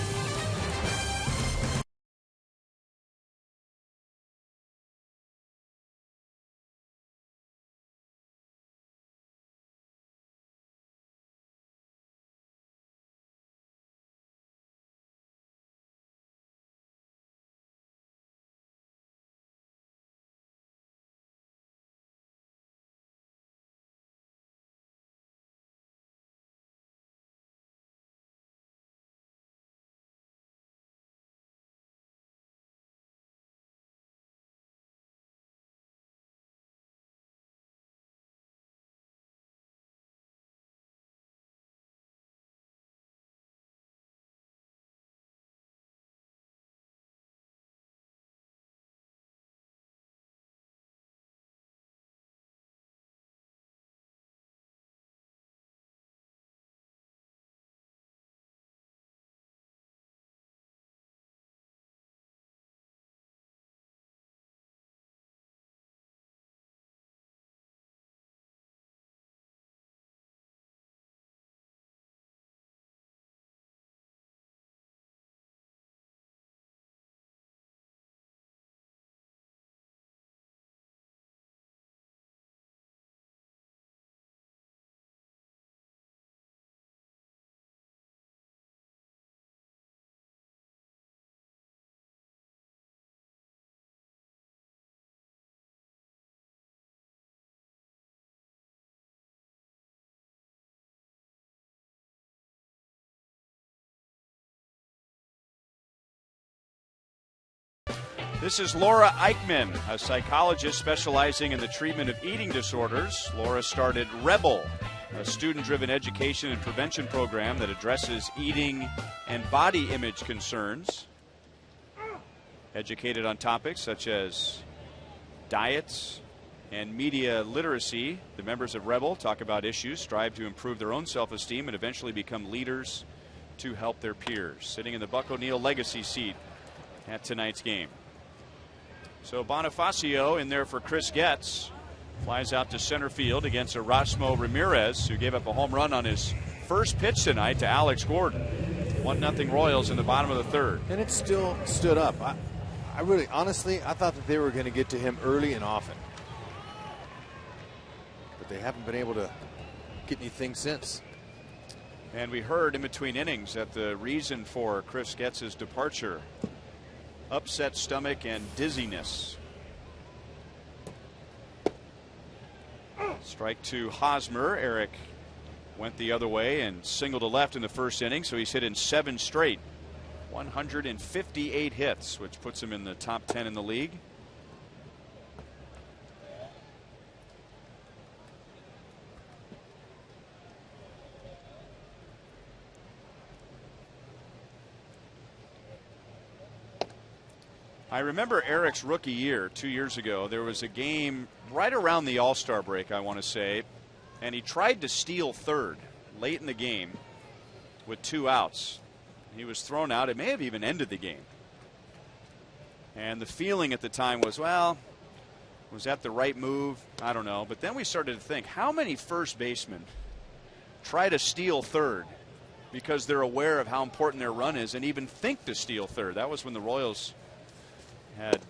A: This is Laura Eichmann, a psychologist specializing in the treatment of eating disorders. Laura started Rebel, a student-driven education and prevention program that addresses eating and body image concerns. Educated on topics such as diets and media literacy, the members of Rebel talk about issues, strive to improve their own self-esteem, and eventually become leaders to help their peers. Sitting in the Buck O'Neil legacy seat at tonight's game. So Bonifacio in there for Chris Getz. Flies out to center field against Erasmo Ramirez, who gave up a home run on his first pitch tonight to Alex Gordon. 1-0 Royals in the bottom of the third.
D: And it still stood up. I really, honestly, I thought that they were going to get to him early and often. But they haven't been able to get anything since.
A: And we heard in between innings that the reason for Chris Getz's departure, upset stomach and dizziness. Strike to Hosmer. Eric went the other way and singled to left in the first inning, so he's hit in 7 straight. 158 hits, which puts him in the top 10 in the league. I remember Eric's rookie year 2 years ago. There was a game right around the All-Star break, I want to say, and he tried to steal third late in the game with 2 outs. He was thrown out. It may have even ended the game. And the feeling at the time was, well, was that the right move? I don't know. But then we started to think, how many first basemen try to steal third because they're aware of how important their run is and even think to steal third? That was when the Royals had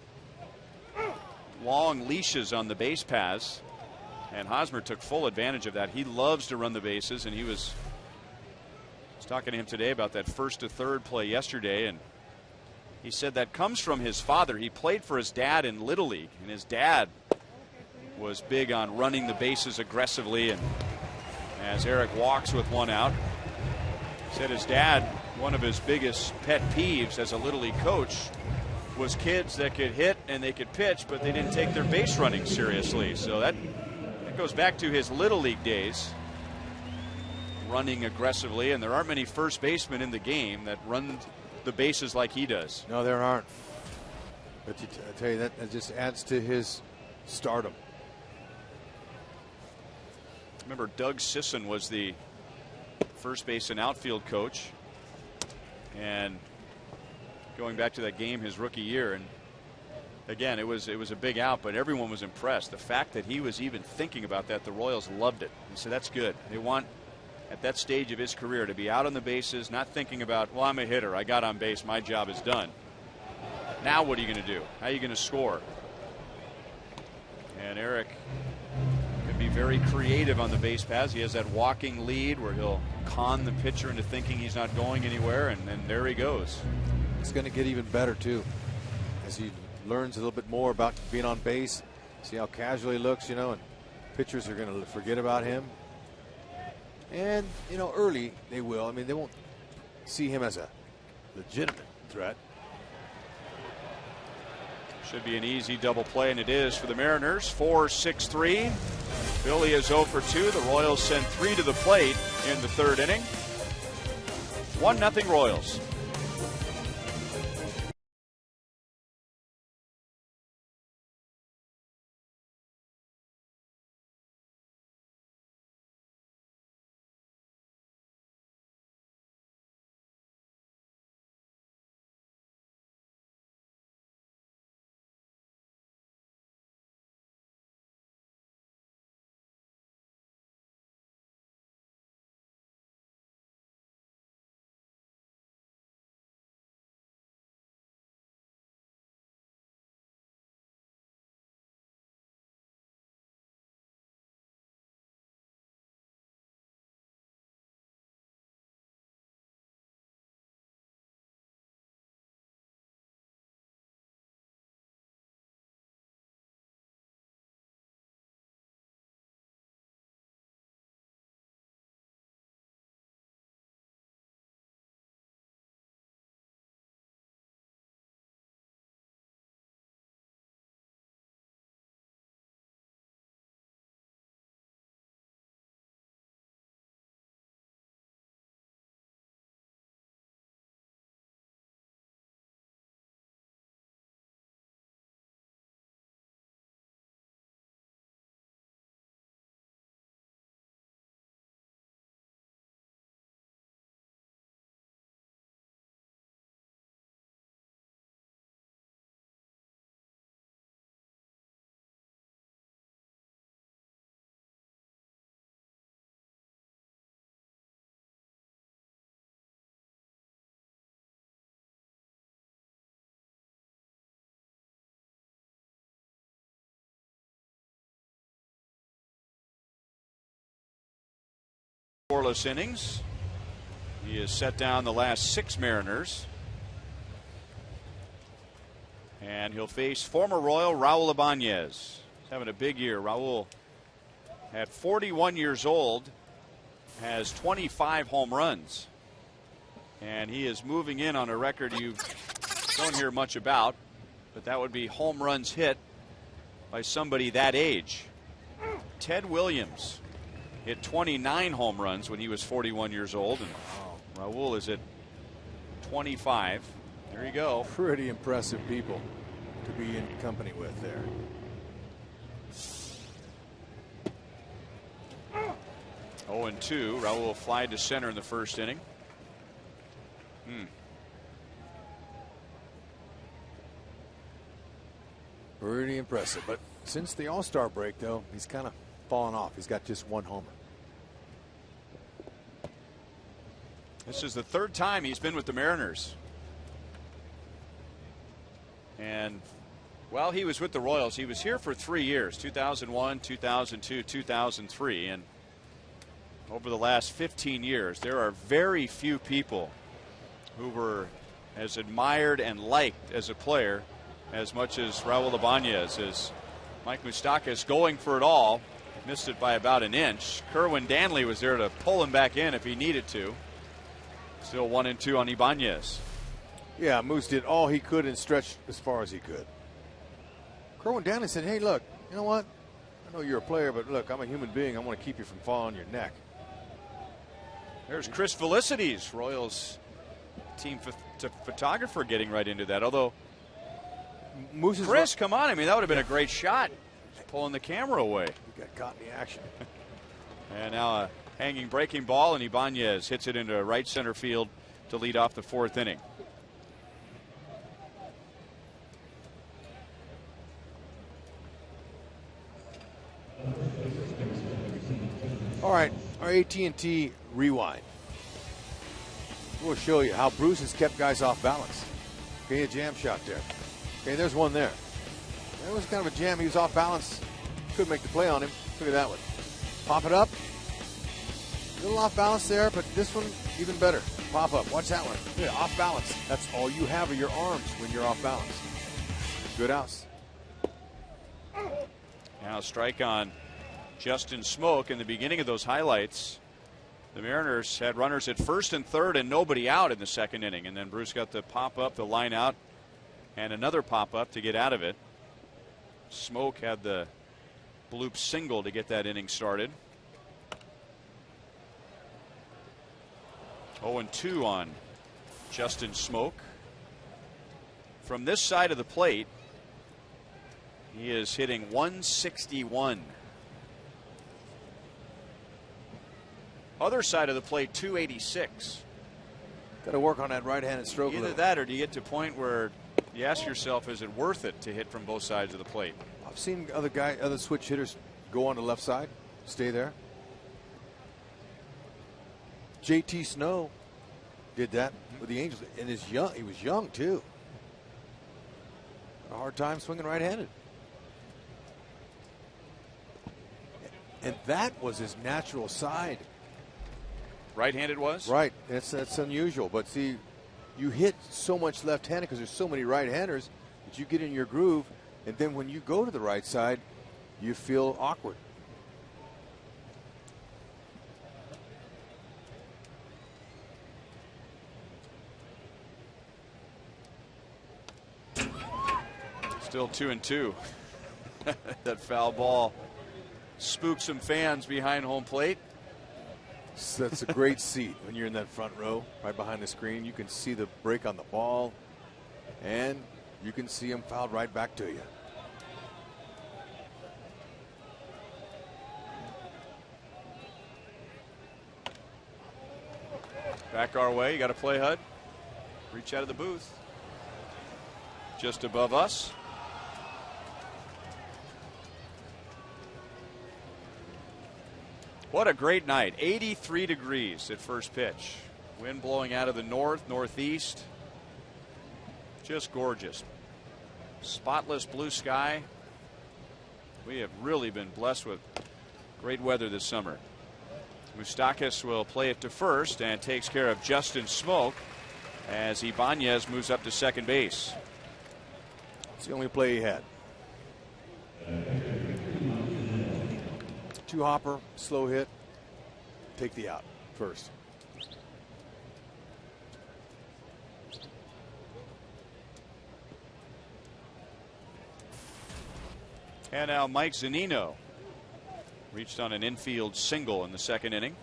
A: long leashes on the base paths, and Hosmer took full advantage of that. He loves to run the bases, and I was talking to him today about that first to third play yesterday, and he said that comes from his father. He played for his dad in Little League, and his dad was big on running the bases aggressively. And as Eric walks with 1 out, said his dad, one of his biggest pet peeves as a Little League coach was kids that could hit and they could pitch, but they didn't take their base running seriously. So that goes back to his Little League days, running aggressively, and there aren't many first basemen in the game that run the bases like he does.
D: No, there aren't. But I tell you, that just adds to his stardom.
A: Remember, Doug Sisson was the first base and outfield coach, and going back to that game his rookie year, and again it was a big out, but everyone was impressed. The fact that he was even thinking about that, the Royals loved it. And so that's good. They want, at that stage of his career, to be out on the bases, not thinking about, well, I'm a hitter, I got on base, my job is done. Now what are you going to do? How are you going to score? And Eric can be very creative on the base paths. He has that walking lead where he'll con the pitcher into thinking he's not going anywhere, and then there he goes.
D: It's going to get even better, too, as he learns a little bit more about being on base. See how casual he looks, you know, and pitchers are going to forget about him. And, you know, early they will. I mean, they won't see him as a legitimate threat.
A: Should be an easy double play, and it is for the Mariners. 4-6-3. Billy is 0 for 2. The Royals send 3 to the plate in the third inning. 1-0 Royals. Scoreless innings. He has set down the last 6 Mariners. And he'll face former Royal Raul Ibanez. He's having a big year. Raul, at 41 years old, has 25 home runs. And he is moving in on a record you don't hear much about, but that would be home runs hit by somebody that age. Ted Williams hit 29 home runs when he was 41 years old, and Raul is at 25. There you go.
D: Pretty impressive people to be in company with there.
A: Oh, and 2. Raul fly to center in the first inning.
D: Pretty impressive. But since the All-Star break, though, he's kind of fallen off. He's got just 1 homer.
A: This is the 3rd time he's been with the Mariners. And while he was with the Royals, he was here for 3 years, 2001, 2002, 2003. And over the last 15 years, there are very few people who were as admired and liked as a player as much as Raul Ibanez. As Mike Moustakas going for it all, missed it by about an inch. Kerwin Danley was there to pull him back in if he needed to. Still 1-2 on Ibanez.
D: Yeah, Moose did all he could and stretched as far as he could. Kerwin Danley said, hey, look, you know what? I know you're a player, but look, I'm a human being. I want to keep you from falling on your neck.
A: There's Chris Felicities, Royals team photographer, getting right into that. Although, Chris, come on. I mean, that would have been a great shot. Just pulling the camera away.
D: He got caught in the action.
A: And now a hanging breaking ball, and Ibanez hits it into right center field to lead off the 4th inning.
D: All right, our AT&T rewind. We'll show you how Bruce has kept guys off balance. Okay, a jam shot there. Okay, there's one there. That was kind of a jam. He was off balance. Couldn't make the play on him. Look at that one. Pop it up. A little off balance there, but this one even better. Pop up. Watch that one. Yeah, off balance. That's all you have are your arms when you're off balance. Good house.
A: Now a strike on Justin Smoke. In the beginning of those highlights, the Mariners had runners at 1st and 3rd and nobody out in the 2nd inning. And then Bruce got the pop up, the line out, and another pop up to get out of it. Smoke had the bloop single to get that inning started. 0-2 on Justin Smoke. From this side of the plate, he is hitting 161. Other side of the plate, 286.
D: Got to work on that right-handed stroke.
A: Either that, or do you get to a point where you ask yourself, is it worth it to hit from both sides of the plate?
D: I've seen other switch hitters go on the left side, stay there. JT Snow did that with the Angels, and he was young too. A hard time swinging right-handed. And that was his natural side.
A: Right-handed was?
D: Right. That's unusual. But see, you hit so much left-handed because there's so many right-handers that you get in your groove, and then when you go to the right side, you feel awkward.
A: Still 2-2. That foul ball spooked some fans behind home plate.
D: So that's a great seat when you're in that front row, right behind the screen. You can see the break on the ball, and you can see him fouled right back to you.
A: Back our way. You got to play, HUD. Reach out of the booth. Just above us. What a great night. 83 degrees at first pitch. Wind blowing out of the north, northeast. Just gorgeous. Spotless blue sky. We have really been blessed with great weather this summer. Moustakas will play it to first and takes care of Justin Smoke as Ibanez moves up to second base.
D: It's the only play he had. Two hopper, slow hit, take the out first.
A: And now Mike Zunino reached on an infield single in the second inning.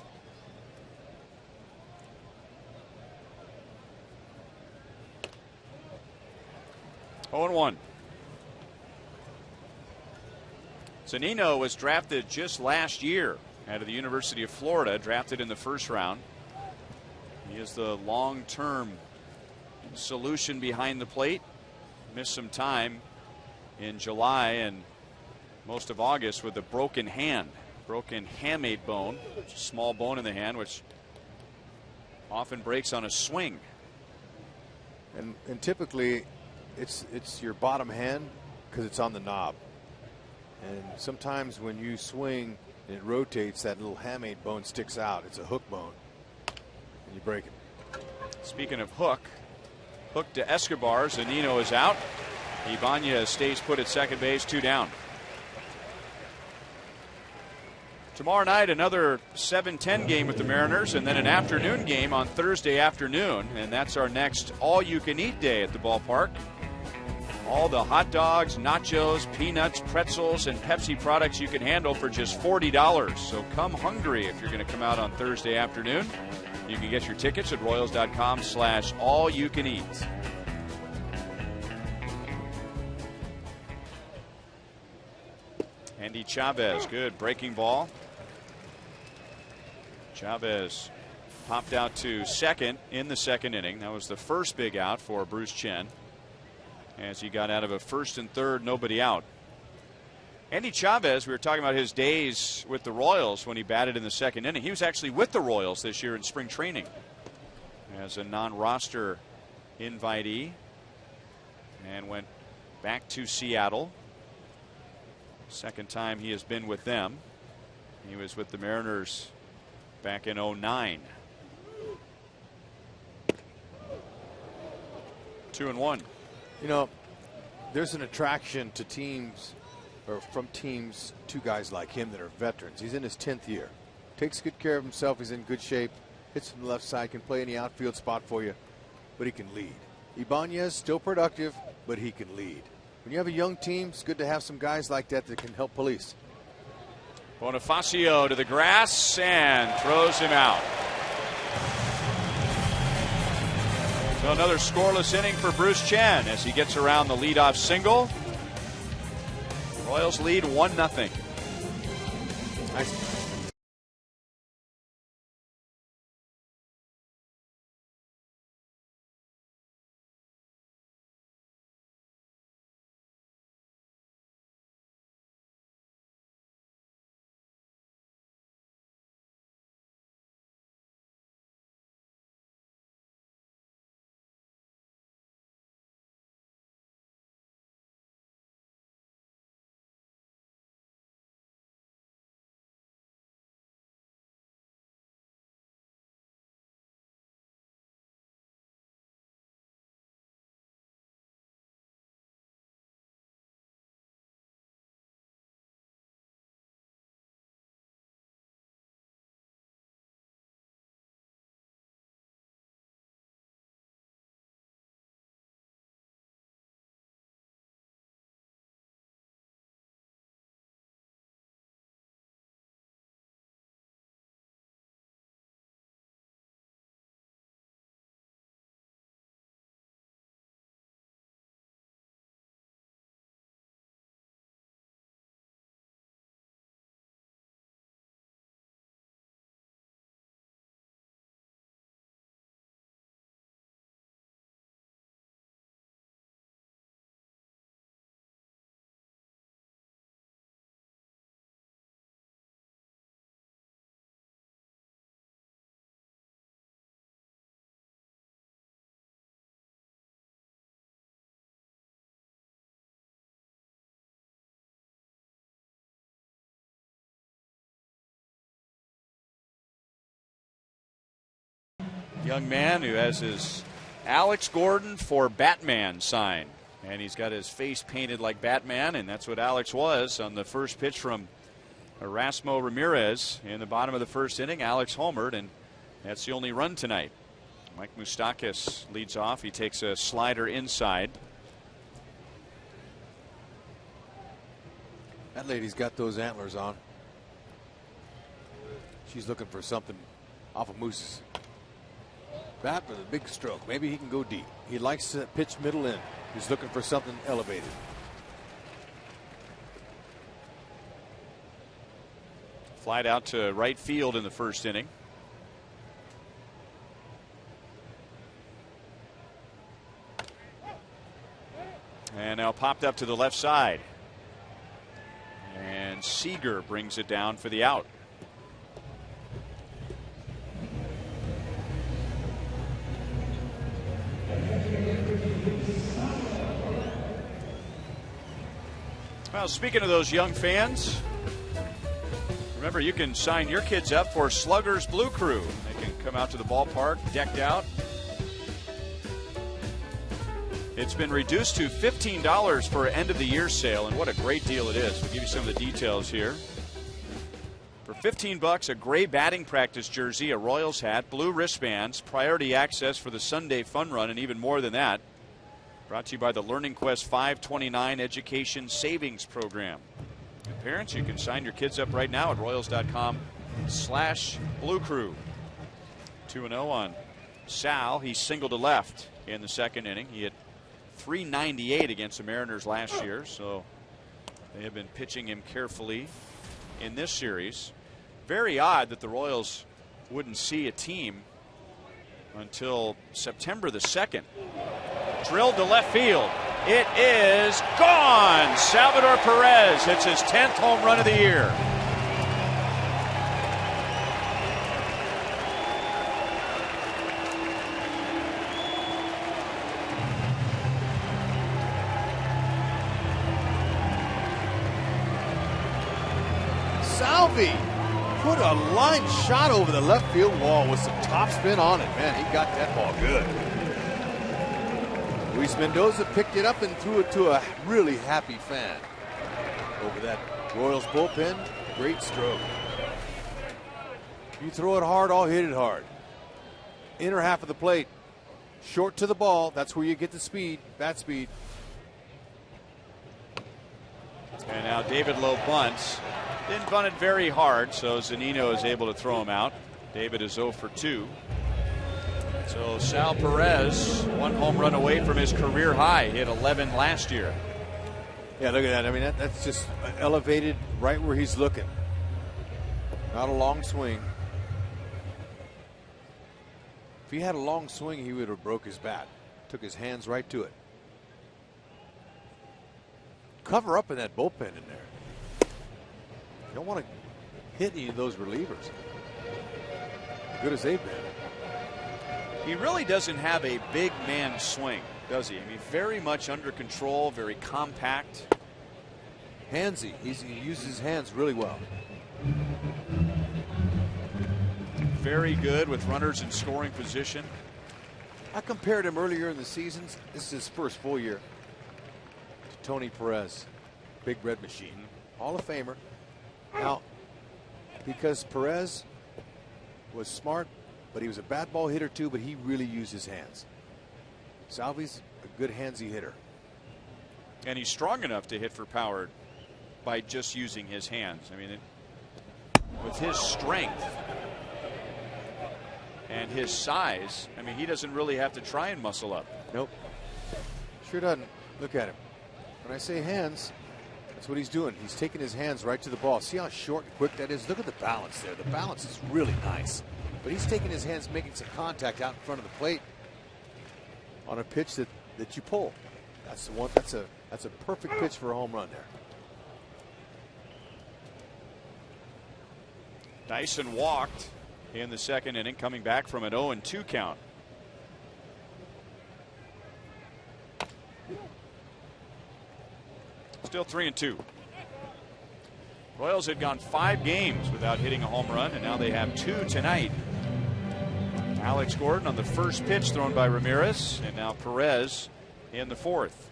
A: Oh and 1. Zunino was drafted just last year out of the University of Florida, drafted in the first round. He is the long-term solution behind the plate. Missed some time in July and most of August with a broken hamate bone, a small bone in the hand, which often breaks on a swing.
D: And typically, it's your bottom hand because it's on the knob. And sometimes when you swing and it rotates, that little hamate bone sticks out. It's a hook bone, and you break it.
A: Speaking of hook to Escobar. Zunino is out. Ibanez stays put at second base, 2 down. Tomorrow night, another 7:10 game with the Mariners, and then an afternoon game on Thursday afternoon. And that's our next all-you-can-eat day at the ballpark. All the hot dogs, nachos, peanuts, pretzels, and Pepsi products you can handle for just $40. So come hungry if you're going to come out on Thursday afternoon. You can get your tickets at Royals.com/all-you-can-eat. Andy Chavez, good breaking ball. Chavez popped out to second in the second inning. That was the first big out for Bruce Chen as he got out of a first and third, nobody out. Andy Chavez, we were talking about his days with the Royals when he batted in the second inning. He was actually with the Royals this year in spring training as a non-roster invitee and went back to Seattle. Second time he has been with them. He was with the Mariners back in 2009. 2-1.
D: You know, there's an attraction to teams, or from teams, to guys like him that are veterans. He's in his 10th year. Takes good care of himself. He's in good shape. Hits from the left side. Can play in the outfield spot for you. But he can lead. Ibanez, still productive, but he can lead. When you have a young team, it's good to have some guys like that that can help police.
A: Bonifacio to the grass and throws him out. So another scoreless inning for Bruce Chen as he gets around the leadoff single. Royals lead 1-0.
D: Nice.
A: young man who has his Alex Gordon for Batman sign. And he's got his face painted like Batman, and that's what Alex was on the first pitch from Erasmo Ramirez in the bottom of the first inning. Alex homered, and that's the only run tonight. Mike Moustakas leads off. He takes a slider inside.
D: That lady's got those antlers on. She's looking for something off of Moose's bat with a big stroke. Maybe he can go deep. He likes to pitch middle in. He's looking for something elevated.
A: Flied out to right field in the first inning. And now popped up to the left side. And Seager brings it down for the out. Well, speaking of those young fans, remember you can sign your kids up for Sluggers Blue Crew. They can come out to the ballpark decked out. It's been reduced to $15 for an end-of-the-year sale, and what a great deal it is. We'll give you some of the details here. For $15, a gray batting practice jersey, a Royals hat, blue wristbands, priority access for the Sunday Fun Run, and even more than that. Brought to you by the Learning Quest 529 Education Savings Program. And parents, you can sign your kids up right now at Royals.com/Blue Crew. 2-0 on Sal. He singled to left in the second inning. He hit .398 against the Mariners last year, so they have been pitching him carefully in this series. Very odd that the Royals wouldn't see a team until September the 2nd. Drilled to left field. It is gone. Salvador Perez hits his 10th home run of the year.
D: Salvi put a line shot over the left field wall with some topspin on it. Man, he got that ball good. Luis Mendoza picked it up and threw it to a really happy fan. Over that Royals bullpen, great stroke. You throw it hard, I'll hit it hard. Inner half of the plate, short to the ball. That's where you get the speed, bat speed.
A: And now David Lowe bunts. Didn't bunt it very hard, so Zunino is able to throw him out. David is 0 for 2. So Sal Perez, one home run away from his career high. Hit 11 last year.
D: Yeah, look at that. I mean, that's just elevated right where he's looking. Not a long swing. If he had a long swing, he would have broke his bat. Took his hands right to it. Cover up in that bullpen in there. You don't want to hit any of those relievers. Good as they've been.
A: He really doesn't have a big man swing, does he? I mean, very much under control, very compact.
D: Handsy. He uses his hands really well.
A: Very good with runners in scoring position.
D: I compared him earlier in the season. This is his first full year. To Tony Perez. Big Red Machine. Hall of Famer. Now, because Perez was smart, but he was a bat ball hitter too, but he really used his hands. Salvi's a good handsy hitter.
A: And he's strong enough to hit for power by just using his hands. I mean, with his strength and his size, I mean, he doesn't really have to try and muscle up.
D: Nope. Sure doesn't. Look at him. When I say hands, that's what he's doing. He's taking his hands right to the ball. See how short and quick that is? Look at the balance there. The balance is really nice. But he's taking his hands, making some contact out in front of the plate on a pitch that you pull. That's the one. That's a perfect pitch for a home run there.
A: Dyson walked in the second inning, coming back from an 0-2 count. Still 3-2. Royals had gone 5 games without hitting a home run, and now they have 2 tonight. Alex Gordon on the first pitch thrown by Ramirez, and now Perez in the fourth.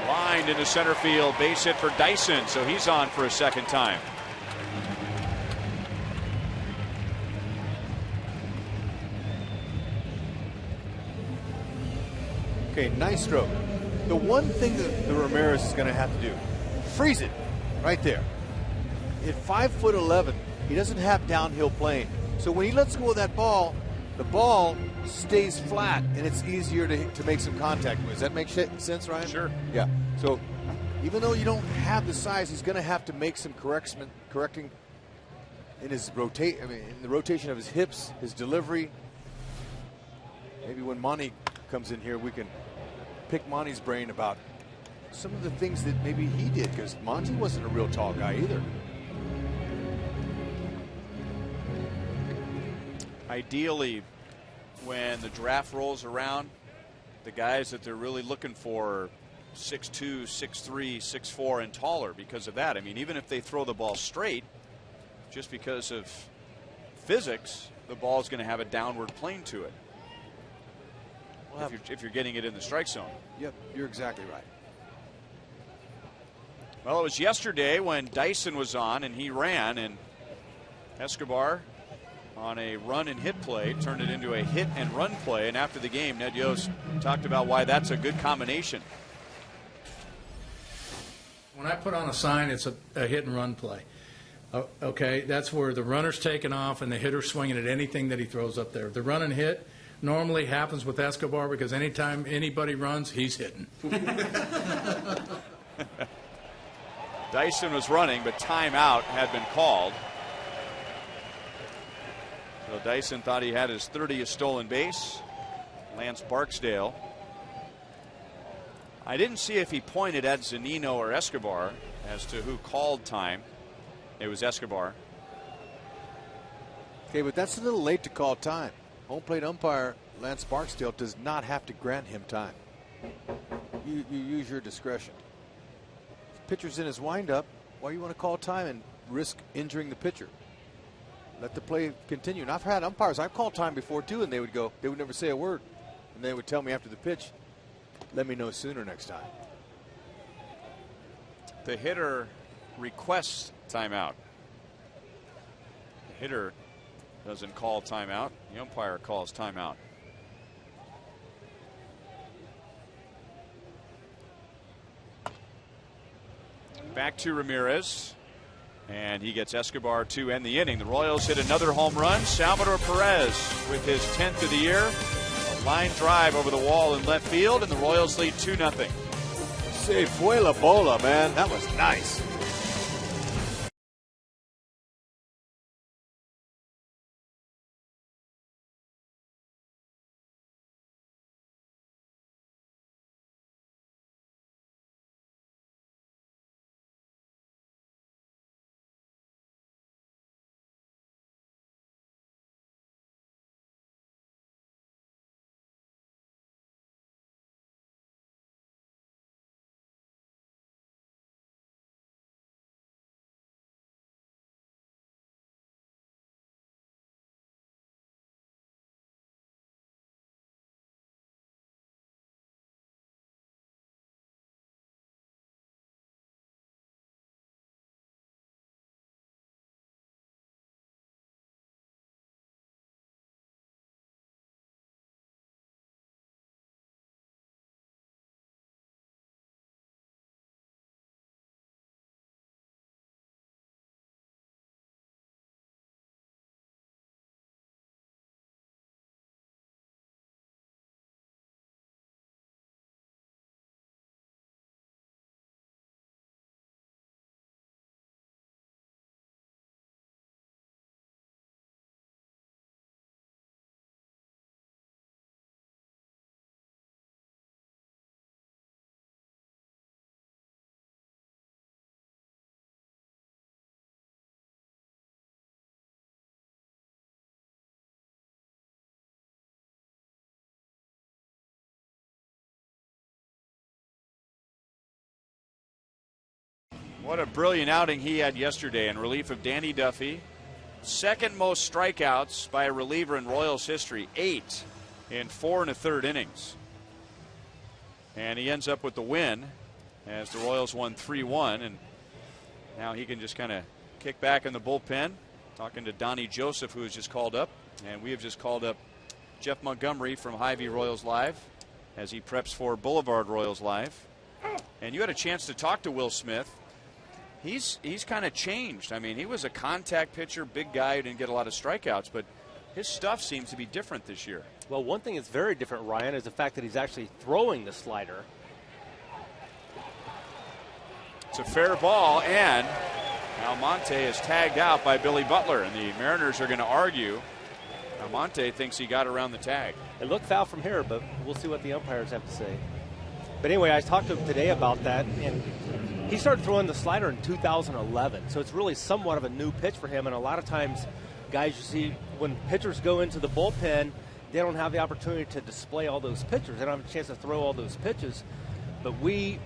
A: Lined into center field, base hit for Dyson, so he's on for a second time.
D: Okay, nice stroke. The one thing that the Ramirez is going to have to do, freeze it right there. At 5'11", he doesn't have downhill plane. So when he lets go of that ball, the ball stays flat and it's easier to make some contact with. Does that make sense, Ryan?
A: Sure.
D: Yeah. So even though you don't have the size, he's going to have to make some correcting in his in the rotation of his hips, his delivery. Maybe when Monty comes in here, we can pick Monty's brain about some of the things that maybe he did, because Monty wasn't a real tall guy either.
A: Ideally, when the draft rolls around, the guys that they're really looking for are 6'2", 6'3", 6'4", and taller because of that. I mean, even if they throw the ball straight, just because of physics, the ball is going to have a downward plane to it. If you're getting it in the strike zone.
D: Yep, you're exactly right.
A: Well, it was yesterday when Dyson was on and he ran, and Escobar on a run and hit play turned it into a hit and run play. And after the game, Ned Yost talked about why that's a good combination.
E: When I put on a sign, it's a hit and run play. Okay, that's where the runner's taking off and the hitter's swinging at anything that he throws up there. The run and hit normally happens with Escobar because anytime anybody runs, he's hitting.
A: Dyson was running, but timeout had been called. So Dyson thought he had his 30th stolen base. Lance Barksdale. I didn't see if he pointed at Zunino or Escobar as to who called time. It was Escobar.
D: Okay, but that's a little late to call time. Home plate umpire Lance Barksdale does not have to grant him time. You use your discretion. If the pitcher's in his windup, why do you want to call time and risk injuring the pitcher? Let the play continue. And I've had umpires, I've called time before too, and they would never say a word. And they would tell me after the pitch, let me know sooner next time.
A: The hitter requests timeout. The hitter doesn't call timeout. The umpire calls timeout. Back to Ramirez. And he gets Escobar to end the inning. The Royals hit another home run. Salvador Perez with his 10th of the year. A line drive over the wall in left field, and the Royals lead 2-0.
D: Se fue la bola, man. That was nice.
A: What a brilliant outing he had yesterday in relief of Danny Duffy. Second most strikeouts by a reliever in Royals history, 8 in 4 1/3 innings. And he ends up with the win as the Royals won 3-1. And now he can just kind of kick back in the bullpen. Talking to Donnie Joseph, who was just called up. And we have just called up Jeff Montgomery from Hy-Vee Royals Live as he preps for Boulevard Royals Live. And you had a chance to talk to Will Smith. He's kind of changed. I mean, he was a contact pitcher, big guy who didn't get a lot of strikeouts, but his stuff seems to be different this year.
F: Well, one thing that's very different, Ryan, is the fact that he's actually throwing the slider.
A: It's a fair ball, and Almonte is tagged out by Billy Butler, and the Mariners are going to argue. Almonte thinks he got around the tag.
F: It looked foul from here, but we'll see what the umpires have to say. But anyway, I talked to him today about that, and he started throwing the slider in 2011, so it's really somewhat of a new pitch for him. And a lot of times, guys, you see, when pitchers go into the bullpen, they don't have the opportunity to display all those pitches. They don't have a chance to throw all those pitches. But we,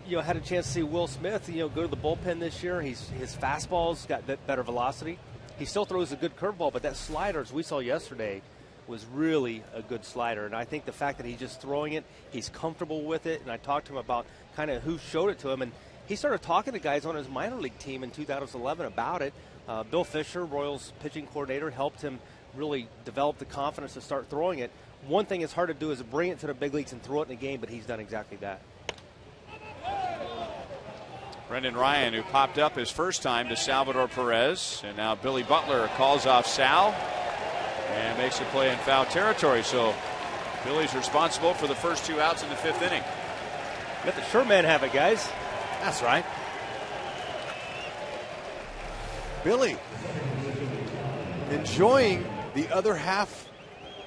F: had a chance to see Will Smith, go to the bullpen this year. His fastball's got better velocity. He still throws a good curveball, but that slider, as we saw yesterday, was really a good slider. And I think the fact that he's just throwing it, he's comfortable with it. And I talked to him about kind of who showed it to him. And he started talking to guys on his minor league team in 2011 about it. Bill Fisher, Royals pitching coordinator, helped him really develop the confidence to start throwing it. One thing it's hard to do is bring it to the big leagues and throw it in a game, but he's done exactly that.
A: Brendan Ryan, who popped up his first time to Salvador Perez, and now Billy Butler calls off Sal and makes a play in foul territory. So Billy's responsible for the first 2 outs in the 5th inning.
F: Let the Sherman have it, guys.
D: That's right. Billy enjoying the other half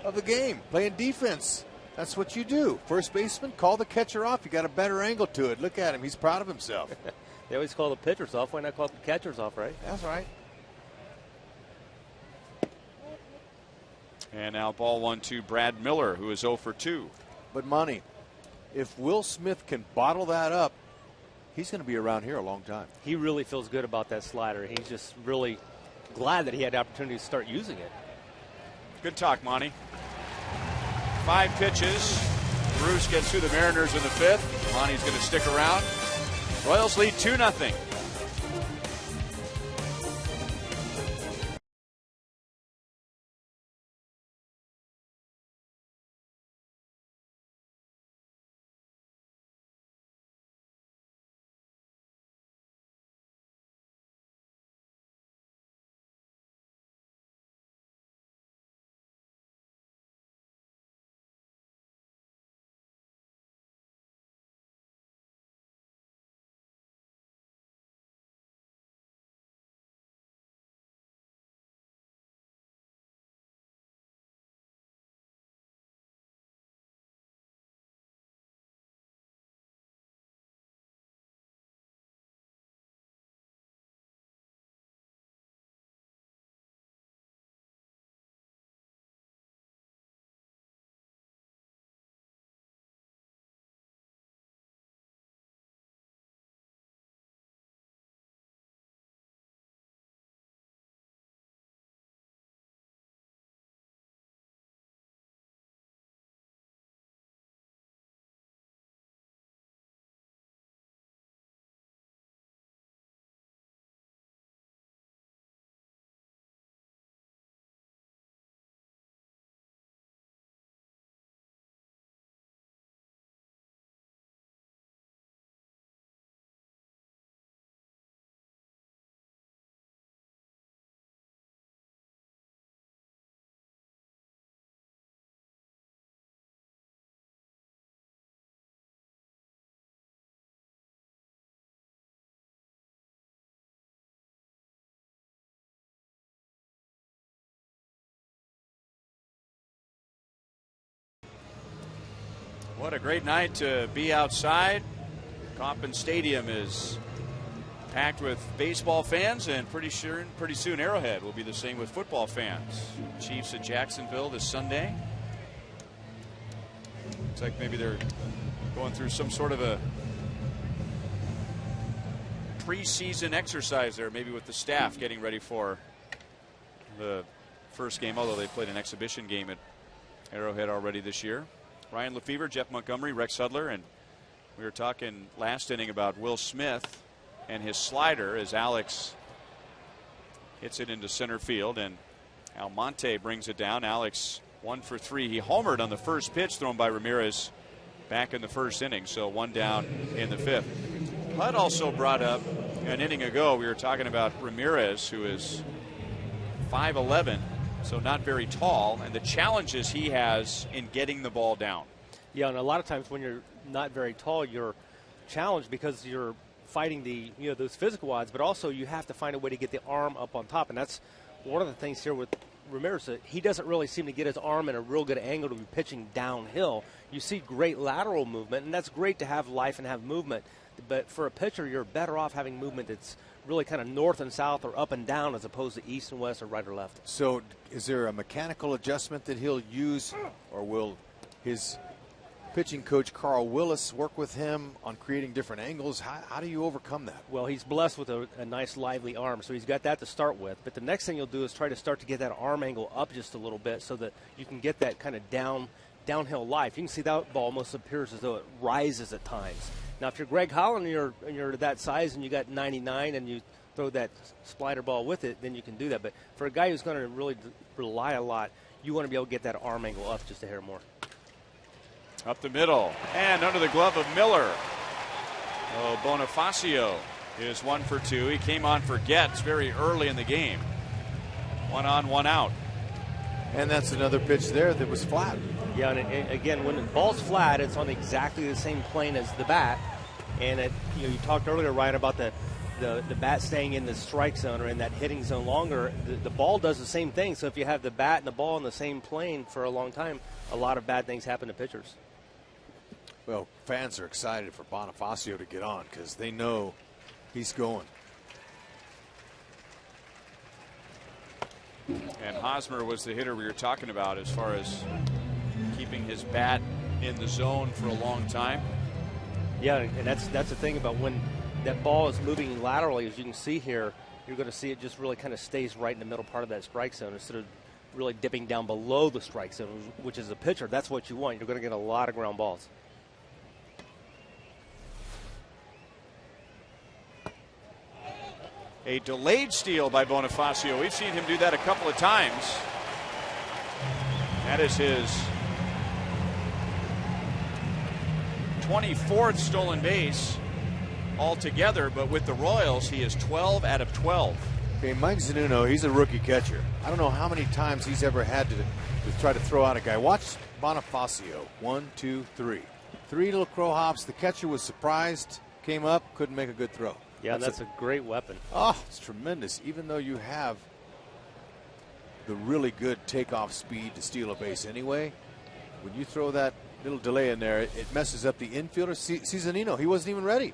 D: of the game, playing defense. That's what you do. First baseman, call the catcher off. You got a better angle to it. Look at him. He's proud of himself.
F: They always call the pitchers off. Why not call the catchers off, right?
D: That's right.
A: And now ball 1-2, Brad Miller, who is 0 for 2.
D: But, Monty, if Will Smith can bottle that up, he's going to be around here a long time.
F: He really feels good about that slider. He's just really glad that he had the opportunity to start using it.
A: Good talk, Monty. 5 pitches. Bruce gets through the Mariners in the 5th. Monty's going to stick around. Royals lead 2-0. What a great night to be outside. Kauffman Stadium is packed with baseball fans, and pretty soon Arrowhead will be the same with football fans. Chiefs at Jacksonville this Sunday. Looks like maybe they're going through some sort of a preseason exercise there, maybe with the staff getting ready for the first game, although they played an exhibition game at Arrowhead already this year. Ryan Lefebvre, Jeff Montgomery, Rex Hudler, and we were talking last inning about Will Smith and his slider as Alex hits it into center field, and Almonte brings it down. Alex 1 for 3. He homered on the first pitch thrown by Ramirez back in the first inning, so 1 down in the 5th. Hud also brought up an inning ago, we were talking about Ramirez, who is 5'11", so not very tall, and the challenges he has in getting the ball down.
F: Yeah, and a lot of times when you're not very tall, you're challenged because you're fighting the those physical odds, but also you have to find a way to get the arm up on top, and that's one of the things here with Ramirez. He doesn't really seem to get his arm in a real good angle to be pitching downhill. You see great lateral movement, and that's great to have life and have movement, but for a pitcher, you're better off having movement that's really kind of north and south or up and down as opposed to east and west or right or left.
D: So is there a mechanical adjustment that he'll use, or will his pitching coach Carl Willis work with him on creating different angles? How do you overcome that?
F: Well, he's blessed with a nice lively arm, so he's got that to start with. But the next thing you'll do is try to start to get that arm angle up just a little bit so that you can get that kind of downhill life. You can see that ball almost appears as though it rises at times. Now, if you're Greg Holland and you're that size and you got 99 and you throw that slider ball with it, then you can do that. But for a guy who's going to really rely a lot, you want to be able to get that arm angle up just a hair more.
A: Up the middle and under the glove of Miller. Oh, Bonifacio is 1 for 2. He came on for Getz very early in the game. 1 on, 1 out.
D: And that's another pitch there that was flat.
F: Yeah, and again, when the ball's flat, it's on exactly the same plane as the bat. And you talked earlier, Ryan, about the bat staying in the strike zone or in that hitting zone longer. The ball does the same thing. So if you have the bat and the ball in the same plane for a long time, a lot of bad things happen to pitchers.
D: Well, fans are excited for Bonifacio to get on because they know he's going.
A: And Hosmer was the hitter we were talking about as far as keeping his bat in the zone for a long time.
F: Yeah, and that's the thing about when that ball is moving laterally, as you can see here, you're going to see it just really kind of stays right in the middle part of that strike zone instead of really dipping down below the strike zone, which is a pitcher. That's what you want. You're going to get a lot of ground balls.
A: A delayed steal by Bonifacio. We've seen him do that a couple of times. That is his 24th stolen base altogether, but with the Royals, he is 12 out of 12.
D: Okay, Mike Zunino, he's a rookie catcher. I don't know how many times he's ever had to try to throw out a guy. Watch Bonifacio. 1, 2, 3. 3 little crow hops. The catcher was surprised, came up, couldn't make a good throw.
F: Yeah, that's a great weapon.
D: Oh, it's tremendous. Even though you have the really good takeoff speed to steal a base anyway, when you throw that little delay in there, it messes up the infielder. Zunino, he wasn't even ready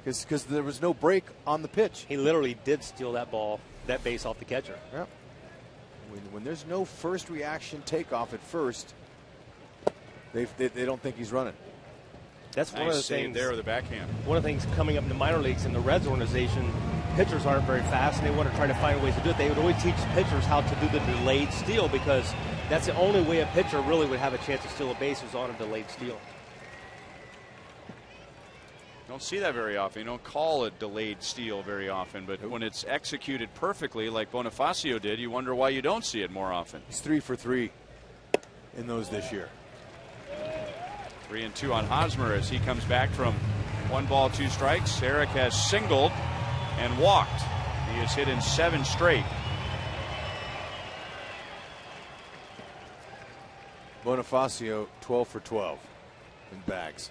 D: because there was no break on the pitch.
F: He literally did steal that base off the catcher.
D: Yep. When there's no first reaction takeoff at first, they don't think he's running.
F: That's one of the things
A: there with the backhand.
F: One of the things coming up in the minor leagues in the Reds organization, pitchers aren't very fast, and they want to try to find ways to do it. They would always teach pitchers how to do the delayed steal because that's the only way a pitcher really would have a chance to steal a base is on a delayed steal.
A: Don't see that very often. You don't call it delayed steal very often, but when it's executed perfectly like Bonifacio did, you wonder why you don't see it more often.
D: He's 3 for 3 in those this year.
A: 3 and 2 on Hosmer as he comes back from 1 ball, 2 strikes. Eric has singled and walked. He has hit in 7 straight.
D: Bonifacio 12 for 12 in bags.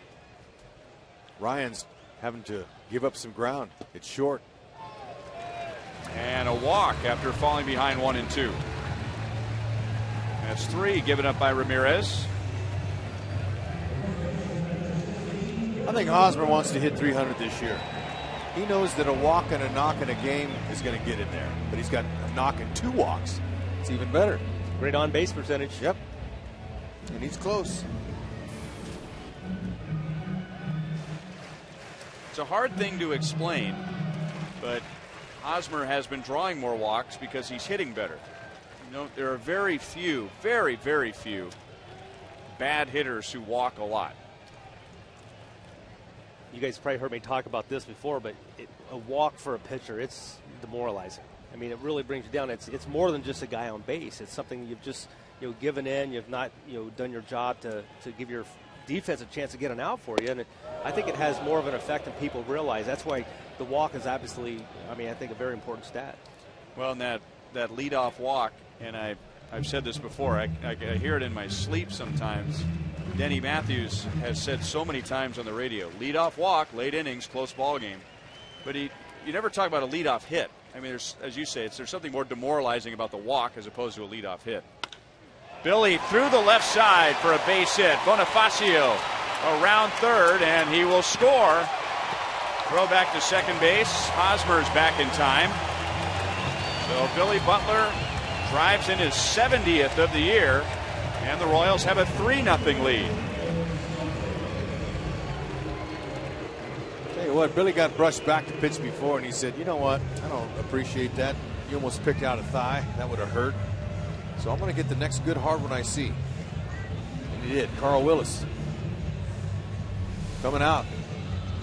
D: Ryan's having to give up some ground. It's short.
A: And a walk after falling behind 1 and 2. That's 3 given up by Ramirez.
D: I think Hosmer wants to hit 300 this year. He knows that a walk and a knock in a game is going to get in there, but he's got a knock and 2 walks. It's even better.
F: Great on base percentage.
D: Yep. And he's close.
A: It's a hard thing to explain but Hosmer has been drawing more walks because he's hitting better. You know, there are very few, very, very few bad hitters who walk a lot.
F: You guys probably heard me talk about this before, but a walk for a pitcher, it's demoralizing. I mean, it really brings you down. It's more than just a guy on base. It's something you've just given in. You've not done your job to give your defense a chance to get an out for you. And I think it has more of an effect than people realize. That's why the walk is obviously, I think, a very important stat.
A: Well, and that leadoff walk, and I've said this before, I hear it in my sleep sometimes. Denny Matthews has said so many times on the radio, leadoff walk, late innings, close ball game. But you never talk about a leadoff hit. I mean, as you say, there's something more demoralizing about the walk as opposed to a leadoff hit. Billy through the left side for a base hit. Bonifacio around third, and he will score. Throw back to second base. Hosmer's back in time. So Billy Butler drives in his 70th of the year, and the Royals have a 3-0 lead.
D: Tell you what, Billy got brushed back to pitch before, and he said, you know what, I don't appreciate that. You almost picked out a thigh. That would have hurt. So I'm going to get the next good hard one I see. And he did. Carl Willis coming out.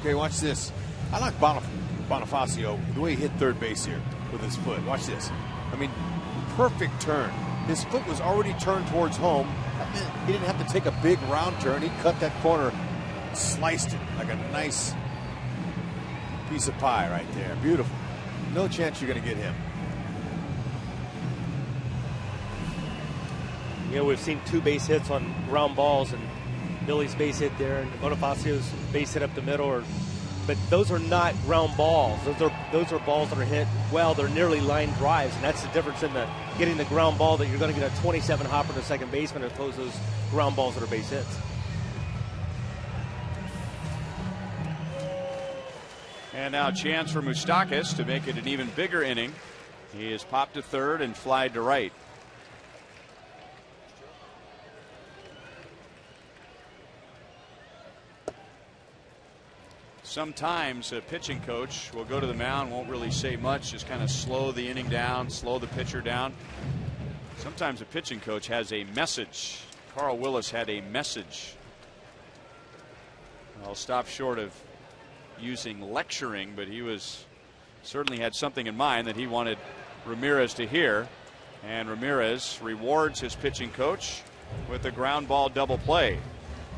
D: Okay, watch this. I like Bonifacio, the way he hit third base here with his foot. Watch this. I mean, perfect turn. His foot was already turned towards home. He didn't have to take a big round turn. He cut that corner, sliced it like a nice piece of pie right there. Beautiful. No chance you're going to get him.
F: We've seen 2 base hits on ground balls, and Billy's base hit there, and Bonifacio's base hit up the middle. But those are not ground balls. Those are balls that are hit well. They're nearly line drives, and that's the difference in getting the ground ball that you're going to get a 27 hopper to second baseman as opposed to those ground balls that are base hits.
A: And now a chance for Moustakas to make it an even bigger inning. He is popped to third and flied to right. Sometimes a pitching coach will go to the mound, won't really say much, just kind of slow the inning down, slow the pitcher down. Sometimes a pitching coach has a message. Carl Willis had a message. I'll stop short of using lecturing, but he certainly had something in mind that he wanted Ramirez to hear. And Ramirez rewards his pitching coach with a ground ball double play.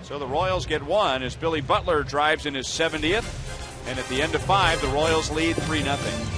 A: So the Royals get one as Billy Butler drives in his 70th. And at the end of 5, the Royals lead 3-0.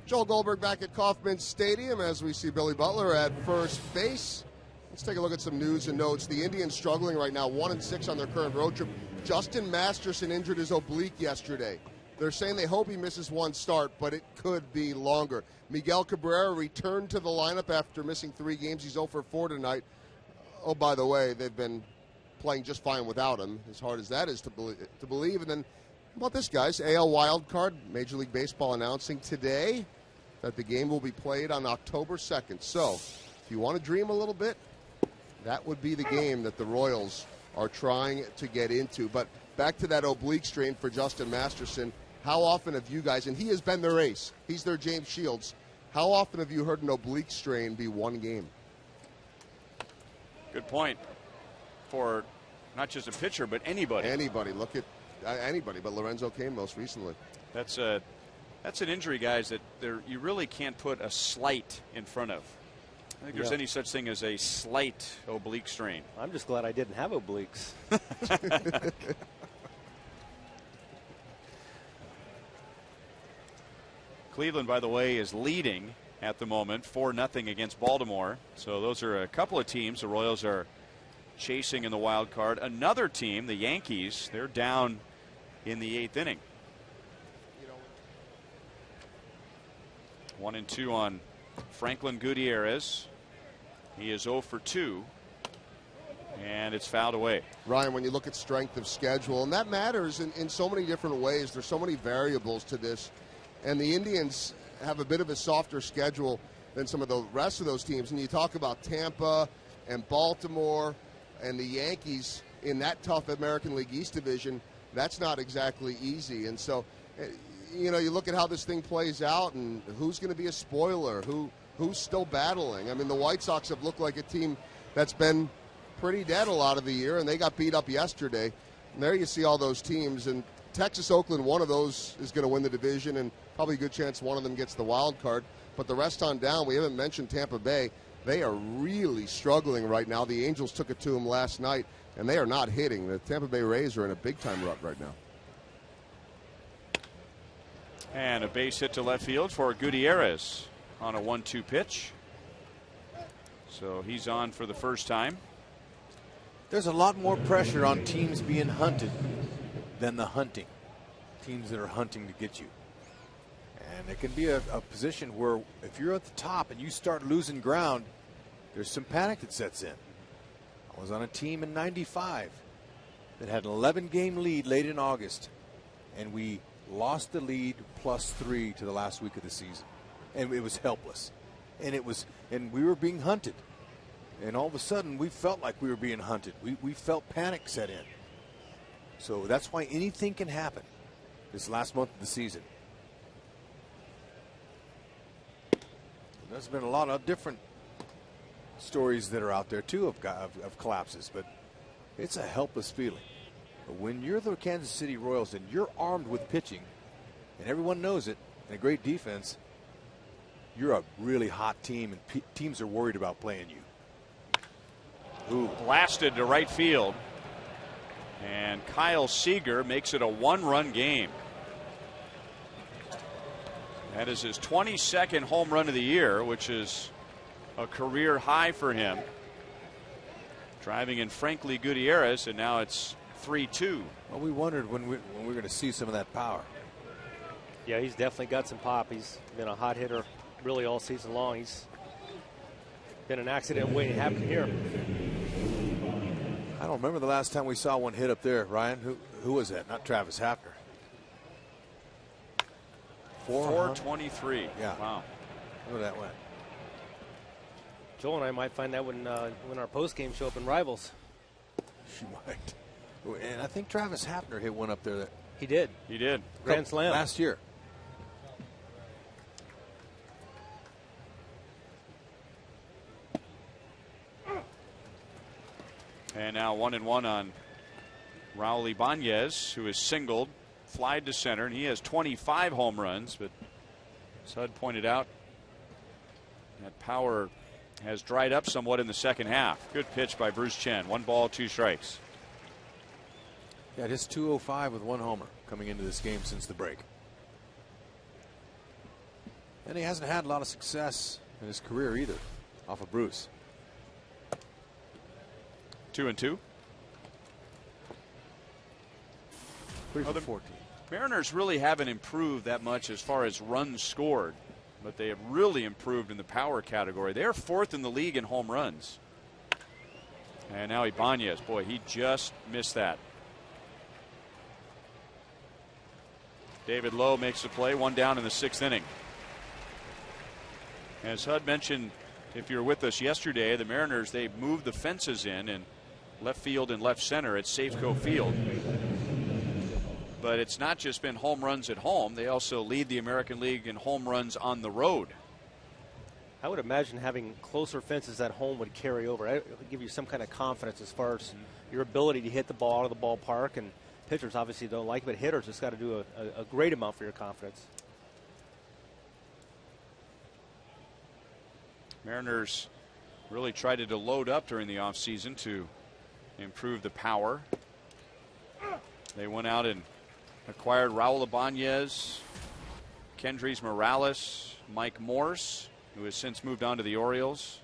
C: Joel Goldberg back at Kauffman Stadium as we see Billy Butler at first base. Let's take a look at some news and notes. The Indians struggling right now, 1-6 on their current road trip. Justin Masterson injured his oblique yesterday. They're saying they hope he misses one start, but it could be longer. Miguel Cabrera returned to the lineup after missing 3 games. He's 0 for 4 tonight. Oh, by the way, they've been playing just fine without him, as hard as that is to believe. And then, how about this, guys? AL wild card, Major League Baseball announcing today that the game will be played on October 2nd. So, if you want to dream a little bit, that would be the game that the Royals are trying to get into. But back to that oblique strain for Justin Masterson. How often have you guys, and he has been their ace, he's their James Shields, how often have you heard an oblique strain be 1 game?
A: Good point for not just a pitcher, but anybody.
C: Anybody. Look at anybody, but Lorenzo Cain most recently.
A: That's an injury, guys, that you really can't put a slight in front of. I think there's any such thing as a slight oblique strain.
F: I'm just glad I didn't have obliques.
A: Cleveland, by the way, is leading at the moment 4-0 against Baltimore. So those are a couple of teams the Royals are chasing in the wild card. Another team, the Yankees, they're down in the 8th inning. 1-2 on Franklin Gutierrez. He is 0 for 2. And it's fouled away.
C: Ryan, when you look at strength of schedule, and that matters in so many different ways. There's so many variables to this. And the Indians have a bit of a softer schedule than some of the rest of those teams. And you talk about Tampa and Baltimore and the Yankees in that tough American League East division. That's not exactly easy. And so, you look at how this thing plays out and who's going to be a spoiler, who's still battling. I mean, the White Sox have looked like a team that's been pretty dead a lot of the year, and they got beat up yesterday. And there you see all those teams. And Texas, Oakland, one of those is going to win the division, and probably a good chance one of them gets the wild card. But the rest on down, we haven't mentioned Tampa Bay. They are really struggling right now. The Angels took it to them last night, and they are not hitting. The Tampa Bay Rays are in a big-time rut right now.
A: And a base hit to left field for Gutierrez on a 1-2 pitch. So he's on for the first time.
D: There's a lot more pressure on teams being hunted than the hunting. Teams that are hunting to get you. And it can be a position where if you're at the top and you start losing ground, there's some panic that sets in. I was on a team in '95 that had an 11-game lead late in August, and we lost the lead +3 to the last week of the season. And it was helpless. And we were being hunted. And all of a sudden, we felt like we were being hunted. We felt panic set in. So that's why anything can happen this last month of the season. There's been a lot of different stories that are out there, too, of collapses. But it's a helpless feeling. But when you're the Kansas City Royals and you're armed with pitching, and everyone knows it, and a great defense, you're a really hot team, and teams are worried about playing you.
A: Ooh, blasted to right field. And Kyle Seager makes it a 1-run game. That is his 22nd home run of the year, which is a career high for him. Driving in Franklin Gutierrez, and now it's 3-2.
D: Well, we wondered when we were going to see some of that power.
F: Yeah, he's definitely got some pop. He's been a hot hitter really all season long. He's been an accident waiting to happen here.
D: I don't remember the last time we saw one hit up there, Ryan. Who was that? Not Travis Hafner.
A: 423.
D: Yeah.
A: Wow.
D: Where that went.
F: Joel and I might find that when our post-game show up in Rivals.
D: She might. And I think Travis Hafner hit one up there.
F: He did.
A: He did.
F: Grand Slam.
D: Last year.
A: And now 1-1 on Raul Ibanez, who is singled, flied to center, and he has 25 home runs. But as Hud pointed out, that power has dried up somewhat in the second half. Good pitch by Bruce Chen. 1 ball, 2 strikes.
D: Yeah, just 205 with 1 homer coming into this game since the break. And he hasn't had a lot of success in his career either off of Bruce.
A: 2-2.
D: 3 for 14.
A: Mariners really haven't improved that much as far as runs scored, but they have really improved in the power category. They're 4th in the league in home runs. And now Ibanez, boy, he just missed that. David Lowe makes the play, 1 down in the 6th inning. As Hud mentioned, if you were with us yesterday, the Mariners, they moved the fences in left field and left center at Safeco Field. But it's not just been home runs at home. They also lead the American League in home runs on the road.
F: I would imagine having closer fences at home would carry over. It would give you some kind of confidence as far as your ability to hit the ball out of the ballpark. And pitchers obviously don't like it, but hitters just got to do a great amount for your confidence.
A: Mariners really tried to load up during the offseason to improve the power. They went out and acquired Raul Ibanez, Kendrys Morales, Mike Morse, who has since moved on to the Orioles.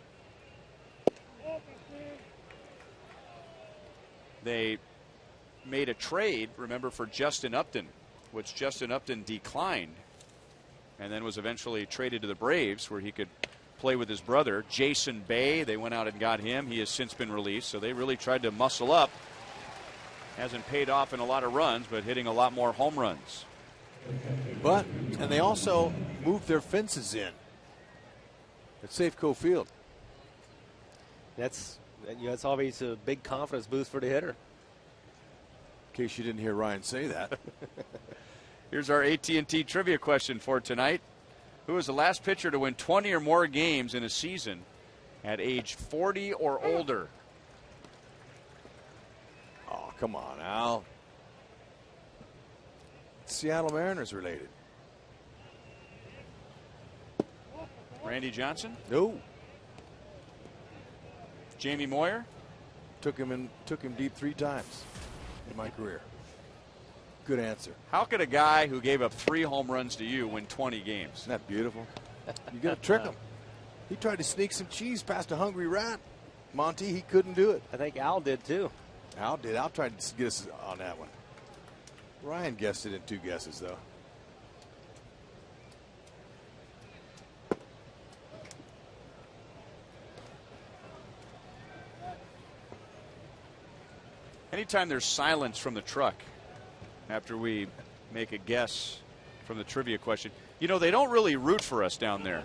A: They made a trade, remember, for Justin Upton, which Justin Upton declined and then was eventually traded to the Braves, where he could play with his brother. Jason Bay, they went out and got him. He has since been released, so they really tried to muscle up. Hasn't paid off in a lot of runs, but hitting a lot more home runs.
D: And they also moved their fences in at Safeco Field.
F: That's always a big confidence boost for the hitter.
D: In case you didn't hear Ryan say that.
A: Here's our AT&T trivia question for tonight. Who was the last pitcher to win 20 or more games in a season at age 40 or older?
D: Oh, come on, Al. Seattle Mariners related.
A: Randy Johnson?
D: No.
A: Jamie Moyer?
D: Took him deep 3 times in my career. Good answer.
A: How could a guy who gave up 3 home runs to you win 20 games?
D: Isn't that beautiful? You got to trick him. He tried to sneak some cheese past a hungry rat. Monty, he couldn't do it.
F: I think Al did too.
D: Al did. Al tried to get us on that one. Ryan guessed it in 2 guesses, though.
A: Anytime there's silence from the truck after we make a guess from the trivia question, you know, they don't really root for us down there.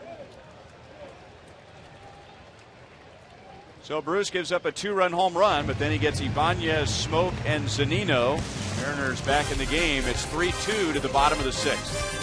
A: So Bruce gives up a 2-run home run, but then he gets Ibanez, Smoke, and Zunino. Mariners back in the game. It's 3-2 to the bottom of the 6th.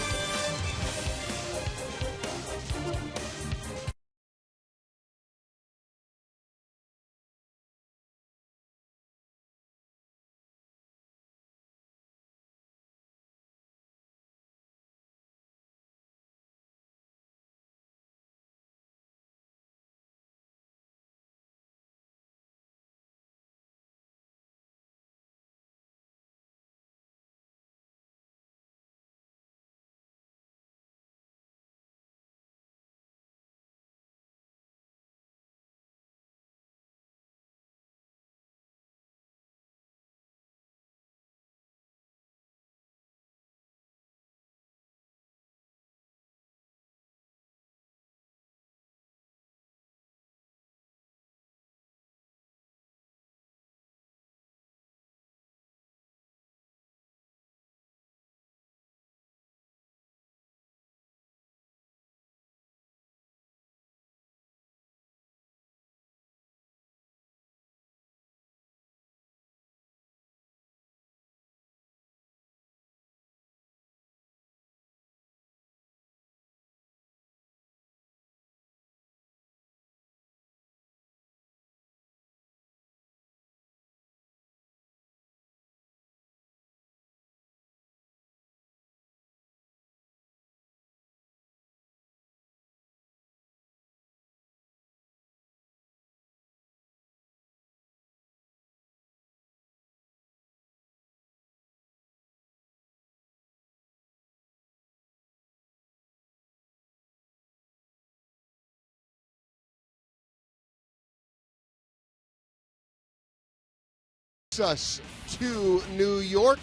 C: Us to New York.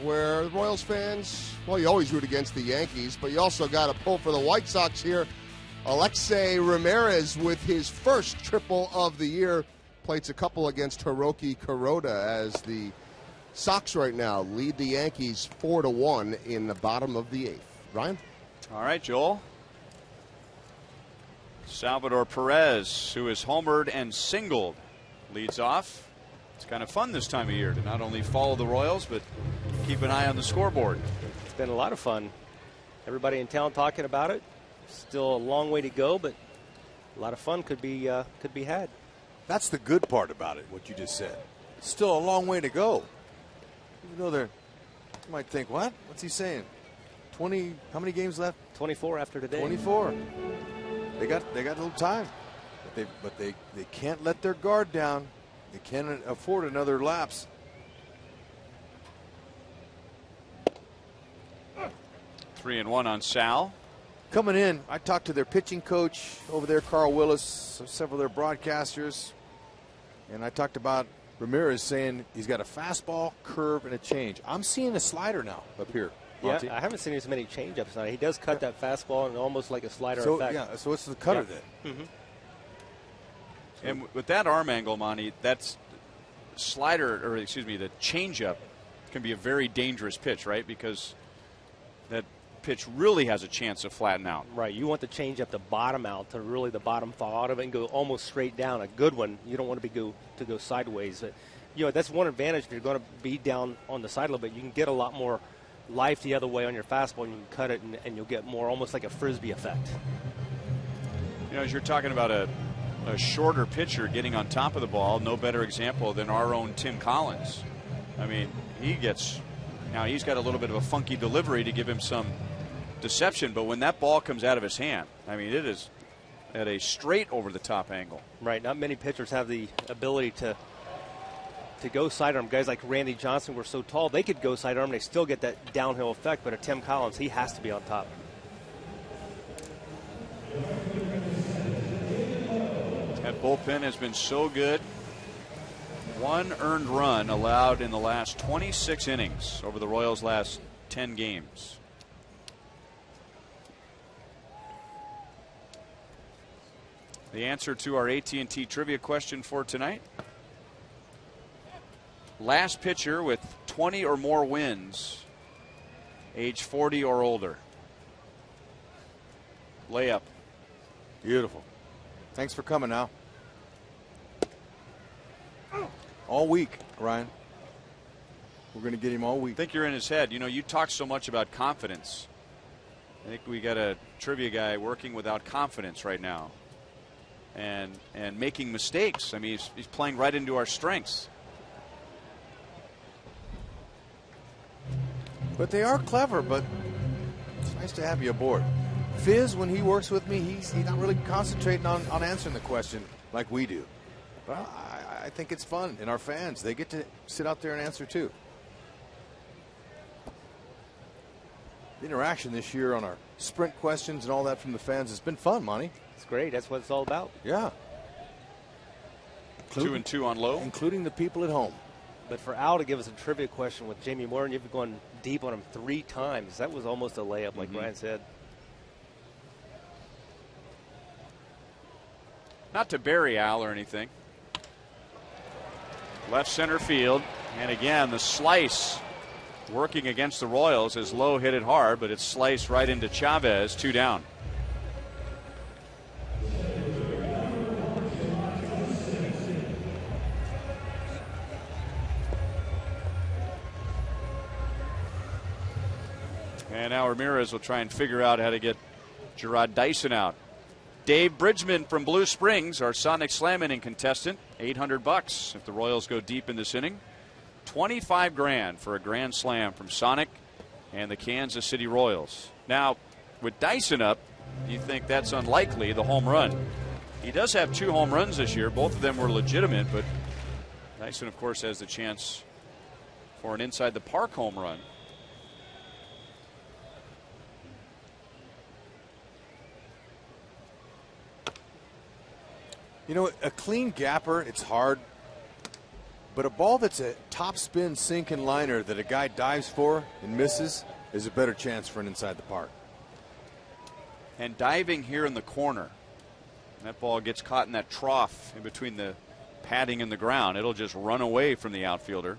C: where the Royals fans, well, you always root against the Yankees, but you also got to pull for the White Sox here. Alexei Ramirez with his first triple of the year. Plates a couple against Hiroki Kuroda as the Sox right now lead the Yankees 4-1 in the bottom of the 8th. Ryan?
A: All right, Joel. Salvador Perez, who is homered and singled, leads off. It's kind of fun this time of year to not only follow the Royals, but keep an eye on the scoreboard.
F: It's been a lot of fun. Everybody in town talking about it. Still a long way to go, but a lot of fun could be had.
D: That's the good part about it, what you just said. It's still a long way to go. Even though you might think, what? What's he saying? 20, how many games left?
F: 24 after today.
D: 24. They got a little time. But they can't let their guard down. They can't afford another lapse.
A: 3-1 on Sal.
D: Coming in, I talked to their pitching coach over there, Carl Willis, several of their broadcasters, and I talked about Ramirez saying he's got a fastball, curve, and a change. I'm seeing a slider now up here. Monty.
F: Yeah, I haven't seen as many changeups now. He does cut that fastball and almost like a slider effect.
D: Yeah, so it's the cutter then.
F: Mm-hmm.
A: And with that arm angle, Monty, that's the changeup can be a very dangerous pitch, right? Because that pitch really has a chance to flatten out.
F: Right. You want the changeup to bottom out, to really the bottom fall out of it and go almost straight down. A good one, you don't want to go sideways. But, that's one advantage. If you're going to be down on the side a little bit, you can get a lot more life the other way on your fastball, and you can cut it, and you'll get more almost like a frisbee effect.
A: As you're talking about a shorter pitcher getting on top of the ball, no better example than our own Tim Collins. I mean, he's got a little bit of a funky delivery to give him some deception, but when that ball comes out of his hand, I mean, it is at a straight over the top angle.
F: Right. Not many pitchers have the ability to go sidearm. Guys like Randy Johnson were so tall, they could go sidearm, they still get that downhill effect, but a Tim Collins, he has to be on top.
A: That bullpen has been so good. 1 earned run allowed in the last 26 innings over the Royals' last 10 games. The answer to our AT&T trivia question for tonight: last pitcher with 20 or more wins, age 40 or older. Layup.
D: Beautiful. Thanks for coming now. All week, Ryan. We're going to get him all week.
A: I think you're in his head. You talk so much about confidence. I think we got a trivia guy working without confidence right now. And making mistakes. I mean, he's playing right into our strengths.
D: But they are clever, but it's nice to have you aboard. Fizz, when he works with me, he's not really concentrating on answering the question like we do. But I think it's fun, and our fans, they get to sit out there and answer too. The interaction this year on our sprint questions and all that from the fans has been fun, Monty.
F: It's great. That's what it's all about.
D: Yeah.
A: 2-2 on Lowe.
D: Including the people at home.
F: But for Al to give us a trivia question with Jamie Moore, and you've been going deep on him 3 times, that was almost a layup, like Ryan said.
A: Not to bury Al or anything. Left center field. And again, the slice working against the Royals as Lowe hit it hard, but it's sliced right into Chavez. 2 down. And now Ramirez will try and figure out how to get Gerard Dyson out. Dave Bridgman from Blue Springs, our Sonic Slam inning contestant, $800 if the Royals go deep in this inning. $25,000 for a grand slam from Sonic and the Kansas City Royals. Now, with Dyson up, you think that's unlikely, the home run. He does have 2 home runs this year. Both of them were legitimate, but Dyson, of course, has the chance for an inside the park home run.
D: A clean gapper, it's hard, But a ball that's a top spin sinking liner that a guy dives for and misses is a better chance for an inside the park.
A: And diving here in the corner. That ball gets caught in that trough in between the padding and the ground. It'll just run away from the outfielder.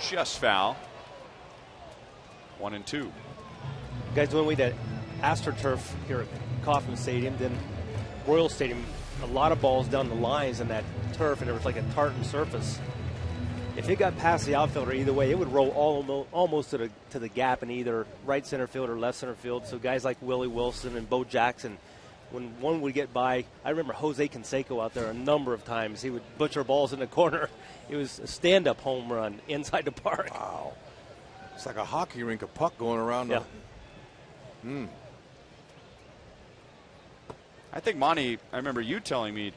A: Just foul. 1-2.
F: Guys, when we did AstroTurf here at Kauffman Stadium, then Royal Stadium, a lot of balls down the lines in that turf, and it was like a tartan surface. If it got past the outfielder either way, it would roll almost to the gap in either right center field or left center field. So guys like Willie Wilson and Bo Jackson, when one would get by, I remember Jose Canseco out there a number of times. He would butcher balls in the corner. It was a stand-up home run inside the park.
D: Wow. It's like a hockey rink, a puck going around.
F: Yeah.
A: I think, Monty, I remember you telling me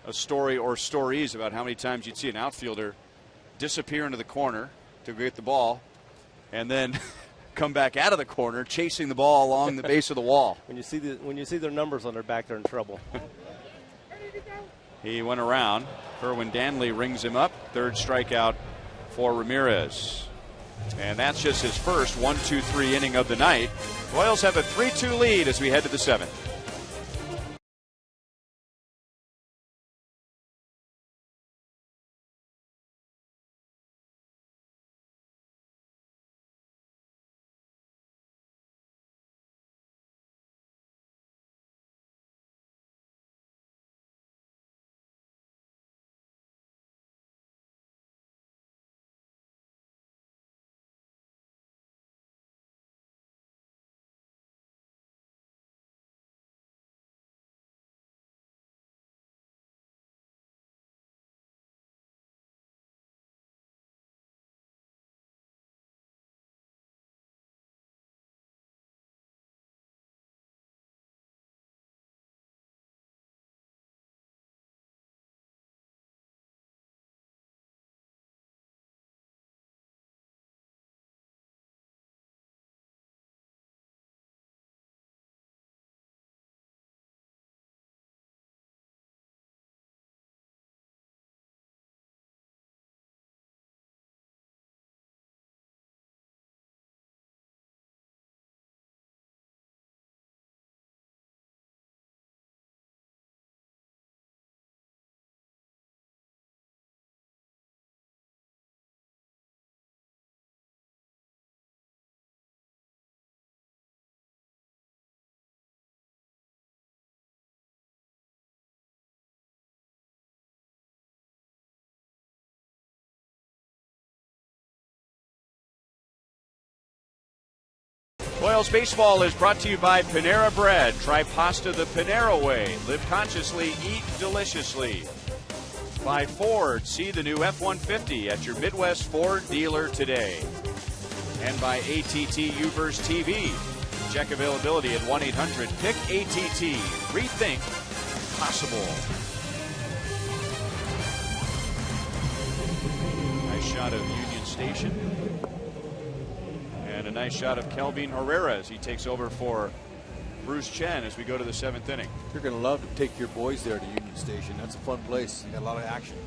A: a story or stories about how many times you'd see an outfielder disappear into the corner to get the ball and then come back out of the corner chasing the ball along the base of the wall.
F: When you see their numbers on their back, they're in trouble.
A: He went around. Kerwin Danley rings him up. Third strikeout for Ramirez. And that's just his first 1-2-3 inning of the night. Royals have a 3-2 lead as we head to the seventh. Royals baseball is brought to you by Panera Bread. Try pasta the Panera way. Live consciously, eat deliciously. By Ford. See the new F-150 at your Midwest Ford dealer today. And by ATT Uverse TV. Check availability at 1-800-PICK-ATT. Rethink possible. Nice shot of Union Station. And a nice shot of Kelvin Herrera as he takes over for Bruce Chen as we go to the seventh inning.
D: You're going to love to take your boys there to Union Station. That's a fun place. You got a lot of action.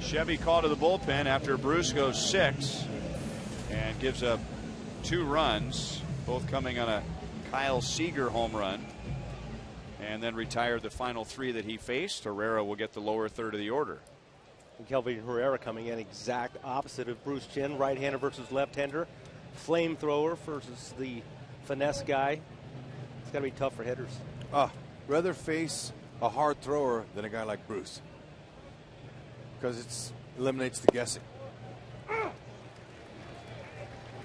A: Chevy called to the bullpen after Bruce goes 6 and gives up 2 runs, both coming on a Kyle Seager home run, and then retired the final 3 that he faced. Herrera will get the lower third of the order.
F: And Kelvin Herrera coming in exact opposite of Bruce Chen, right-hander versus left-hander, flamethrower versus the finesse guy. It's got to be tough for hitters.
D: Rather face a hard thrower than a guy like Bruce, because it eliminates the guessing.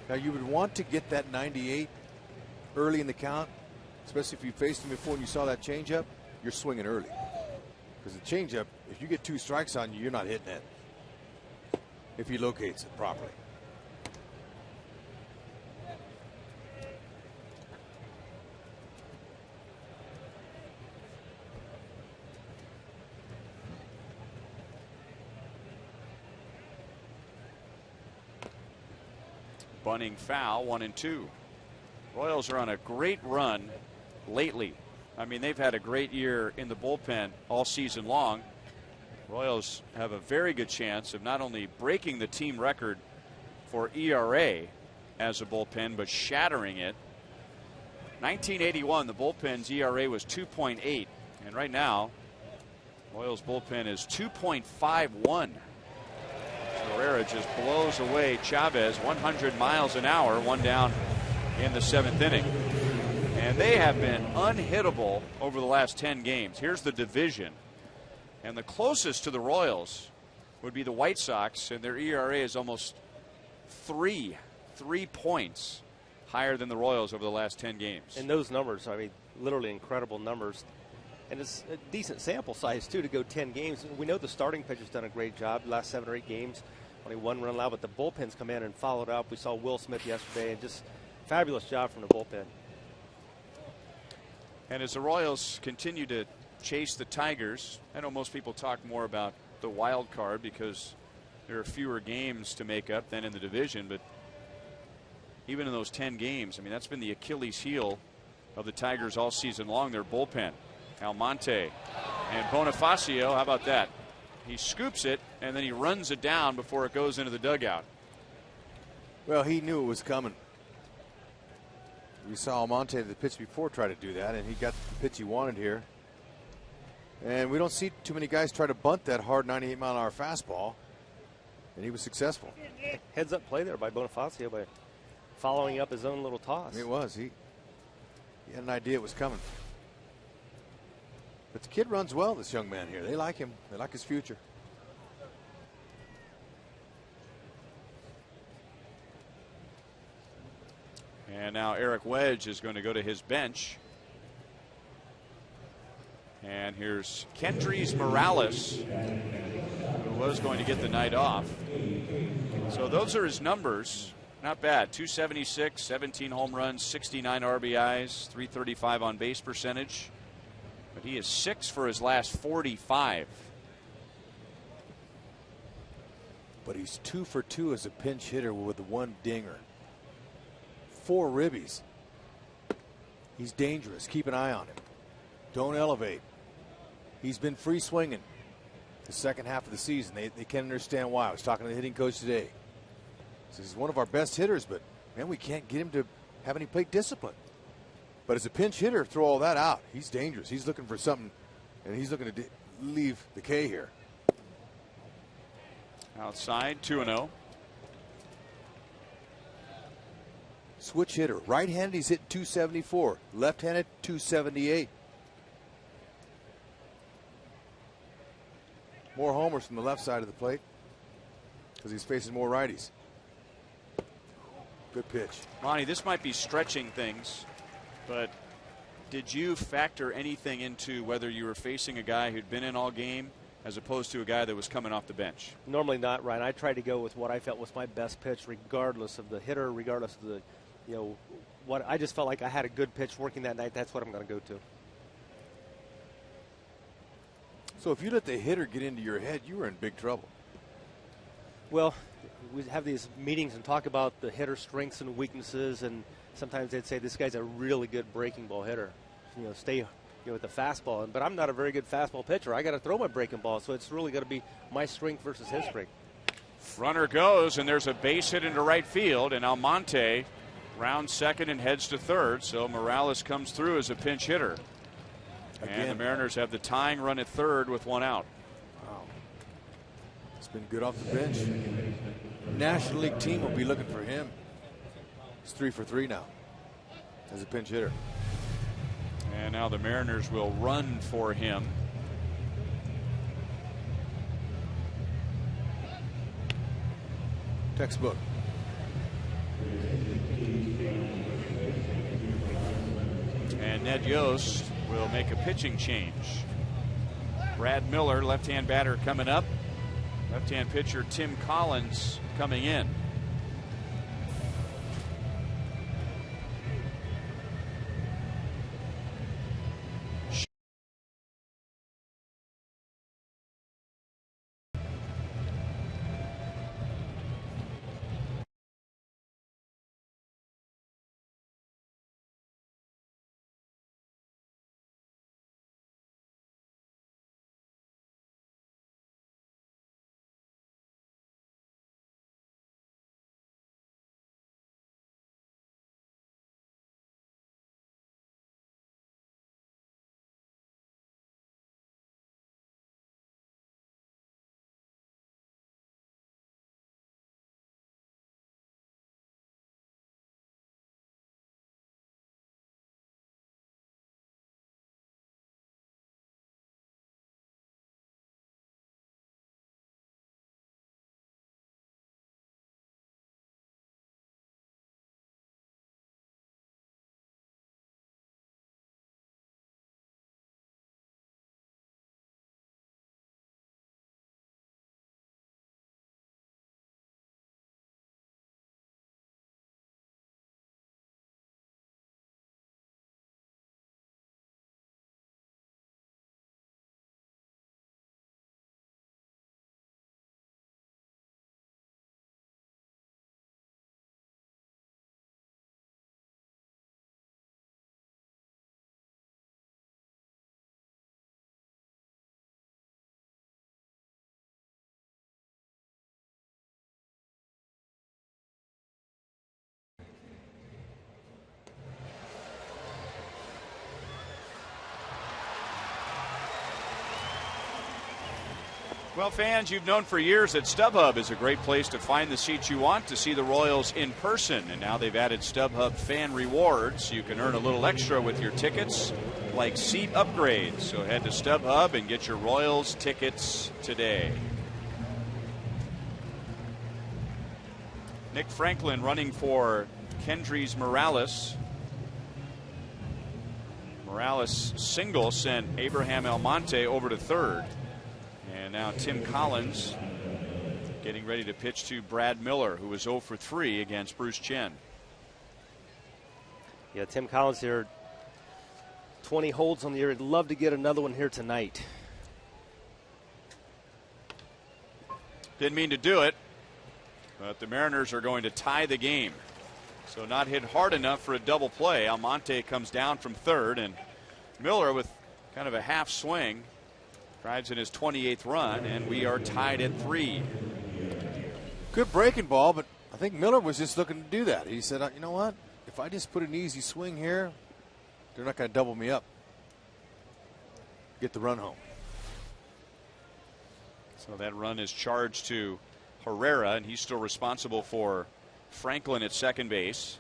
D: Now you would want to get that 98 early in the count, especially if you faced him before and you saw that changeup. You're swinging early. Because the changeup, if you get 2 strikes on you, you're not hitting it if he locates it properly.
A: Bunning foul, 1-2. Royals are on a great run lately. I mean, they've had a great year in the bullpen all season long. Royals have a very good chance of not only breaking the team record for ERA as a bullpen, but shattering it. 1981, the bullpen's ERA was 2.8, and right now, Royals bullpen is 2.51. Herrera just blows away Chavez 100 miles an hour, one down in the 7th inning. And they have been unhittable over the last 10 games. Here's the division. And the closest to the Royals would be the White Sox, and their ERA is almost 3 points higher than the Royals over the last 10 games.
F: And those numbers, I mean, literally incredible numbers. And it's a decent sample size, too, to go 10 games. We know the starting pitcher's done a great job the last 7 or 8 games. Only 1 run allowed, but the bullpen's come in and followed up. We saw Will Smith yesterday, and just fabulous job from the bullpen.
A: And as the Royals continue to chase the Tigers, I know most people talk more about the wild card because there are fewer games to make up than in the division, but even in those 10 games, I mean, that's been the Achilles heel of the Tigers all season long, their bullpen. Almonte and Bonifacio, how about that? He scoops it and then he runs it down before it goes into the dugout.
D: Well, he knew it was coming. We saw Almonte the pitch before try to do that, and he got the pitch he wanted here. And we don't see too many guys try to bunt that hard 98-mile-an-hour fastball, and he was successful.
F: Heads up play there by Bonifacio by following up his own little toss.
D: It was. He had an idea it was coming. But the kid runs well, this young man here. They like him. They like his future.
A: And now Eric Wedge is going to go to his bench. And here's Kendrys Morales, who was going to get the night off. So those are his numbers. Not bad. 276, 17 home runs, 69 RBIs, 335 on base percentage. But he is 6 for his last 45.
D: But he's 2 for 2 as a pinch hitter with 1 dinger. 4 ribbies. He's dangerous. Keep an eye on him. Don't elevate. He's been free swinging the second half of the season. They can't understand why. I was talking to the hitting coach today. So he's one of our best hitters, but man, we can't get him to have any plate discipline. But as a pinch hitter, throw all that out. He's dangerous. He's looking for something, and he's looking to leave the K here.
A: Outside, 2-0.
D: Switch hitter. Right-handed, he's hitting 274. Left-handed, 278. More homers from the left side of the plate because he's facing more righties. Good pitch.
A: Monty, this might be stretching things, but did you factor anything into whether you were facing a guy who'd been in all game as opposed to a guy that was coming off the bench?
F: Normally not, Ryan. I tried to go with what I felt was my best pitch, regardless of the hitter, regardless of the, what I just felt like I had a good pitch working that night. That's what I'm going to go to.
D: So if you let the hitter get into your head, you were in big trouble.
F: Well, we have these meetings and talk about the hitter's strengths and weaknesses, and sometimes they'd say this guy's a really good breaking ball hitter. Stay with the fastball. But I'm not a very good fastball pitcher. I got to throw my breaking ball, so it's really going to be my strength versus his strength.
A: Runner goes, and there's a base hit into right field, and Almonte rounds second and heads to third. So Morales comes through as a pinch hitter.
D: Again.
A: And the Mariners have the tying run at third with 1 out.
D: Wow. It's been good off the bench. National League team will be looking for him. He's 3 for 3 now as a pinch hitter.
A: And now the Mariners will run for him.
D: Textbook.
A: And Ned Yost will make a pitching change. Brad Miller, left-hand batter, coming up. Left-hand pitcher Tim Collins coming in. Well, fans, you've known for years that StubHub is a great place to find the seats you want to see the Royals in person. And now they've added StubHub fan rewards. You can earn a little extra with your tickets, like seat upgrades. So head to StubHub and get your Royals tickets today. Nick Franklin running for Kendrys Morales. Morales' single sent Abraham Almonte over to third. And now Tim Collins getting ready to pitch to Brad Miller, who was 0 for 3 against Bruce Chen.
F: Yeah, Tim Collins here, 20 holds on the year. I'd love to get another one here tonight.
A: Didn't mean to do it, but the Mariners are going to tie the game. So not hit hard enough for a double play. Almonte comes down from third, and Miller with kind of a half swing drives in his 28th run, and we are tied at 3.
D: Good breaking ball, but I think Miller was just looking to do that. He said, you know what? If I just put an easy swing here, they're not going to double me up. Get the run home.
A: So that run is charged to Herrera, and he's still responsible for Franklin at second base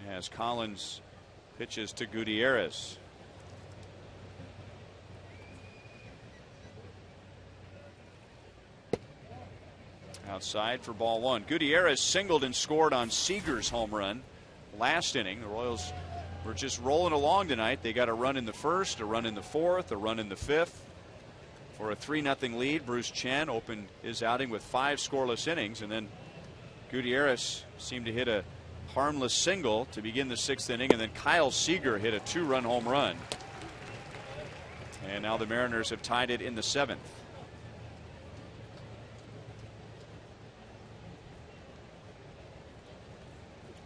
A: as Collins pitches to Gutierrez. Outside for ball one. Gutierrez singled and scored on Seager's home run last inning. The Royals were just rolling along tonight. They got a run in the first, a run in the fourth, a run in the fifth. For a 3-0 lead, Bruce Chen opened his outing with 5 scoreless innings, and then Gutierrez seemed to hit a harmless single to begin the 6th inning, and then Kyle Seager hit a 2-run home run. And now the Mariners have tied it in the 7th.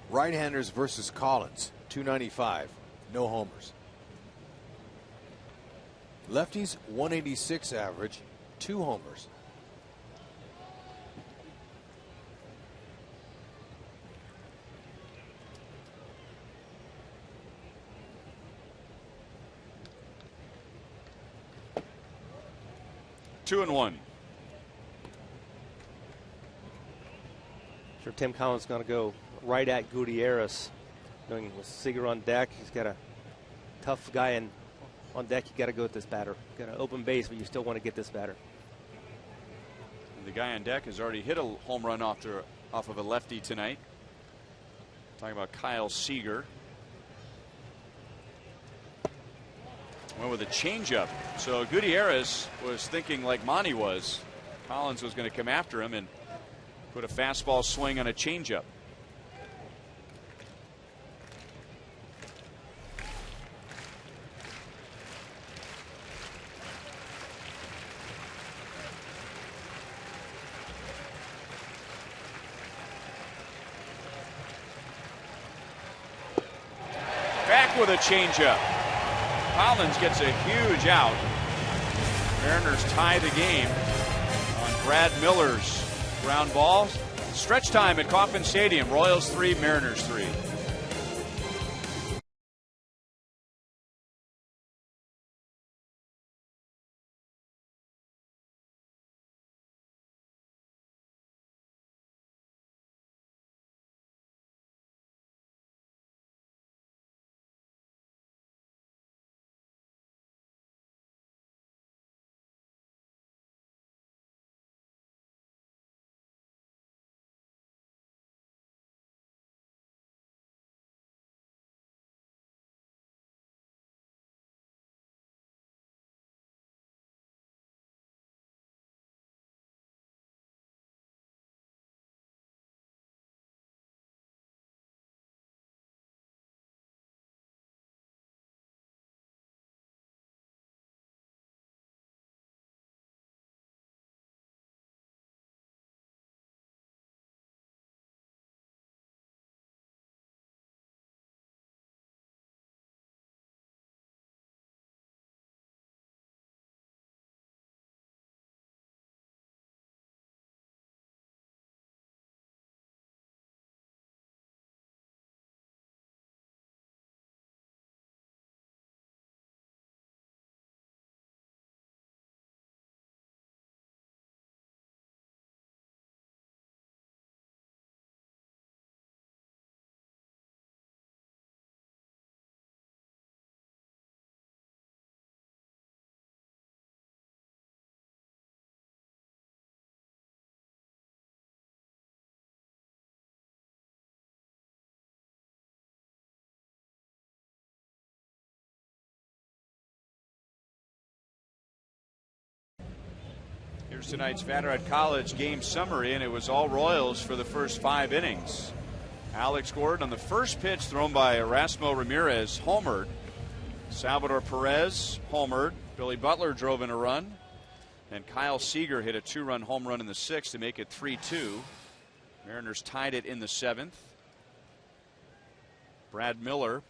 D: Right-handers versus Collins, 295, no homers. Lefties, 186 average, 2 homers.
A: Two and one.
F: Sure, Tim Collins going to go right at Gutierrez. Knowing with Seager on deck, he's got a tough guy on deck. You got to go with this batter. Got an open base, but you still want to get this batter.
A: And the guy on deck has already hit a home run off of a lefty tonight. Talking about Kyle Seager. Went with a changeup. So Gutierrez was thinking like Monty was. Collins was going to come after him and put a fastball swing on a changeup. Back with a changeup. Collins gets a huge out. Mariners tie the game on Brad Miller's ground ball. Stretch time at Kauffman Stadium. Royals 3, Mariners 3. Here's tonight's Vatterhead College game summary, and it was all Royals for the first 5 innings. Alex Gordon on the first pitch thrown by Erasmo Ramirez homered. Salvador Perez homered. Billy Butler drove in a run. And Kyle Seager hit a 2-run home run in the 6th to make it 3-2. Mariners tied it in the 7th. Brad Miller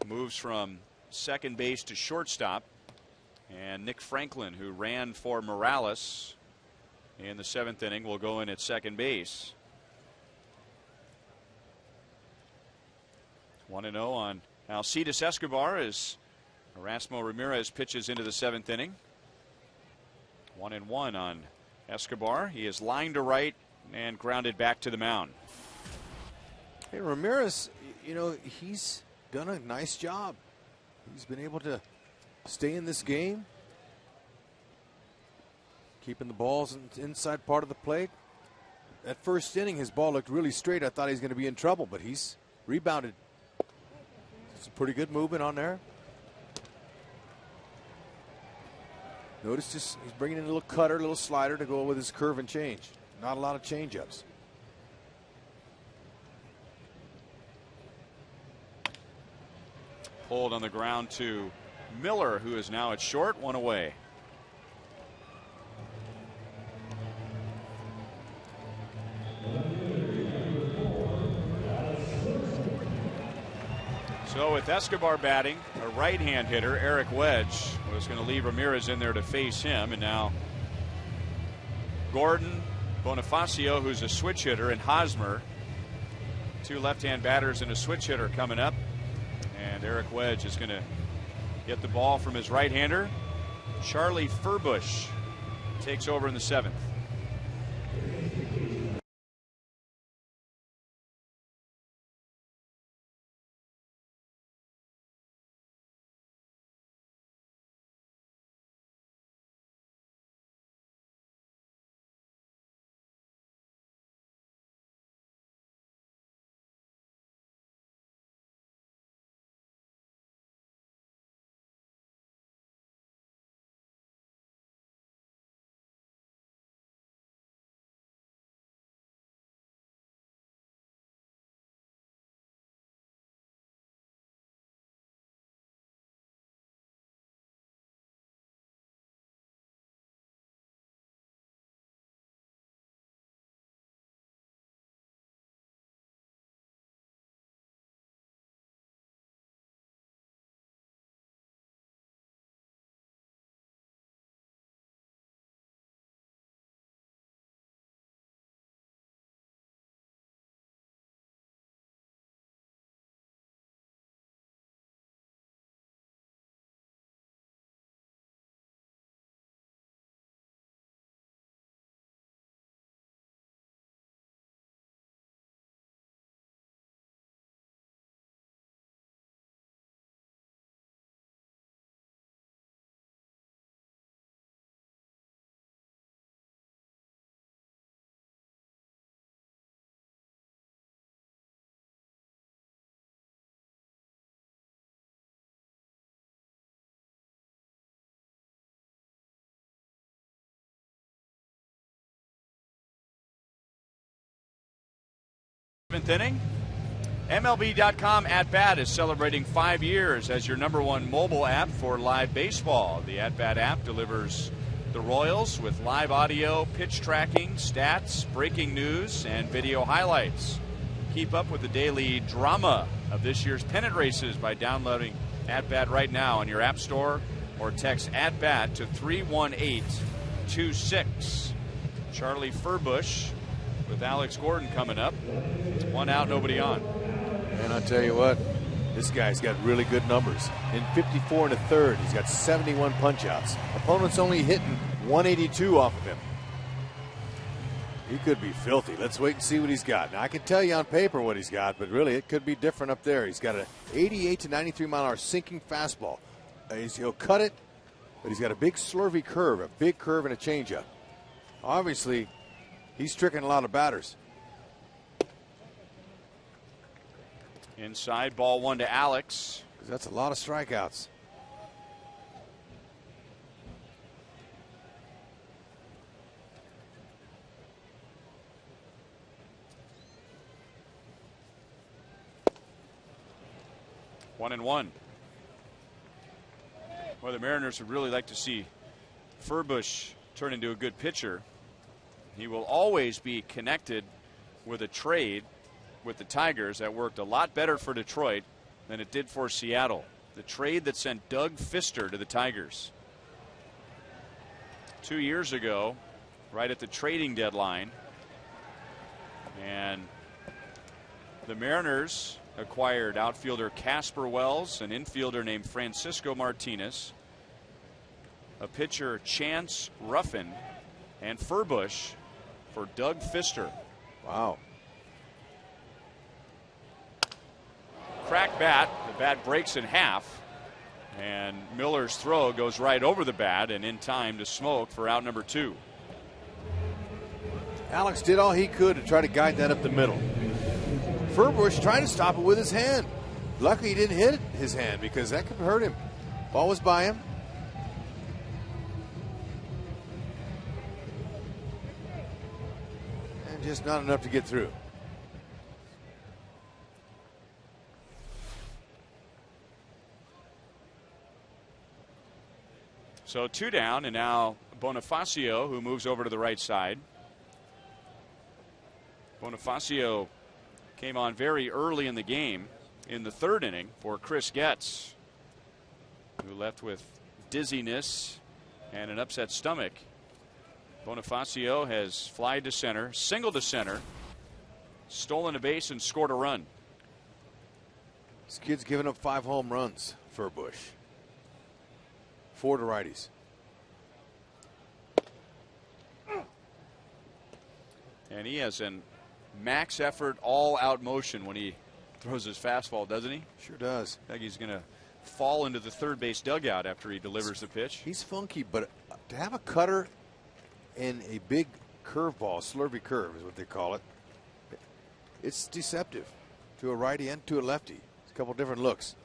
A: moves from second base to shortstop. And Nick Franklin, who ran for Morales in the 7th inning, will go in at second base. 1-0 on Alcides Escobar as Erasmo Ramirez pitches into the 7th inning. 1-1 on Escobar. He is lined to right and grounded back to the mound.
D: Hey, Ramirez, you know, he's done a nice job. He's been able to stay in this game, keeping the balls inside part of the plate. That first inning, his ball looked really straight. I thought he was going to be in trouble, but he's rebounded. It's a pretty good movement on there. Notice just he's bringing in a little cutter, a little slider to go with his curve and change. Not a lot of change-ups.
A: Pulled on the ground to Miller, who is now at short, 1 away. So with Escobar batting, a right-hand hitter, Eric Wedge, was going to leave Ramirez in there to face him. And now Gordon, Bonifacio, who's a switch hitter, and Hosmer, 2 left-hand batters and a switch hitter coming up. And Eric Wedge is going to get the ball from his right-hander. Charlie Furbush takes over in the 7th. Seventh inning. MLB.com At Bat is celebrating 5 years as your #1 mobile app for live baseball. The At Bat app delivers the Royals with live audio, pitch tracking, stats, breaking news, and video highlights. Keep up with the daily drama of this year's pennant races by downloading At Bat right now on your app store or text At Bat to 31826. Charlie Furbush with Alex Gordon coming up. 1 out, nobody on.
D: And I'll tell you what, this guy's got really good numbers. In 54 1/3, he's got 71 punch-outs. Opponents only hitting 182 off of him. He could be filthy. Let's wait and see what he's got. Now, I can tell you on paper what he's got, but really it could be different up there. He's got an 88 to 93 mile an hour sinking fastball. He'll cut it, but he's got a big slurvy curve, a big curve and a changeup. Obviously, he's tricking a lot of batters.
A: Inside, ball 1 to Alex.
D: That's a lot of strikeouts.
A: 1-1. Well, the Mariners would really like to see Furbush turn into a good pitcher. He will always be connected with a trade with the Tigers that worked a lot better for Detroit than it did for Seattle. The trade that sent Doug Fister to the Tigers 2 years ago, right at the trading deadline. And the Mariners acquired outfielder Casper Wells, an infielder named Francisco Martinez, a pitcher Chance Ruffin, and Furbush for Doug Fister.
D: Wow.
A: Crack bat. The bat breaks in half, and Miller's throw goes right over the bat and in time to smoke for out number 2.
D: Alex did all he could to try to guide that up the middle. Furbush tried to stop it with his hand. Luckily, he didn't hit his hand because that could hurt him. Ball was by him. And just not enough to get through.
A: So 2 down, and now Bonifacio, who moves over to the right side. Bonifacio came on very early in the game in the 3rd inning for Chris Getz, who left with dizziness and an upset stomach. Bonifacio has flied to center, singled to center, stolen a base, and scored a run.
D: This kid's given up 5 home runs, Furbush. 4 to righties.
A: And he has an max effort, all out motion when he throws his fastball, doesn't he?
D: Sure does.
A: I think he's going to fall into the third base dugout after he delivers the pitch.
D: He's funky, but to have a cutter and a big curveball, slurvy curve is what they call it, it's deceptive to a righty and to a lefty. It's a couple different looks.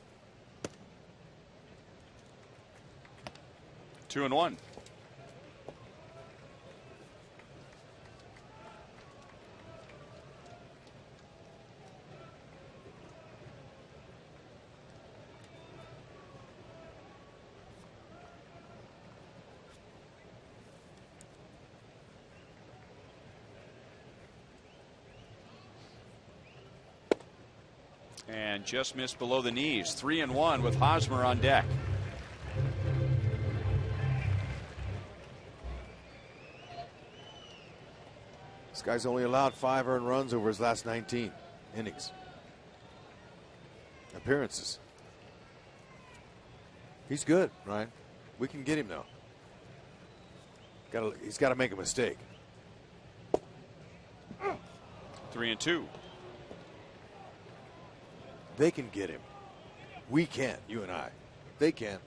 A: 2-1. And just missed below the knees. 3-1 with Hosmer on deck.
D: This guy's only allowed 5 earned runs over his last 19 innings. Appearances. He's good, right? We can get him though. He's got to make a mistake.
A: 3-2.
D: They can get him. We can, you and I. They can.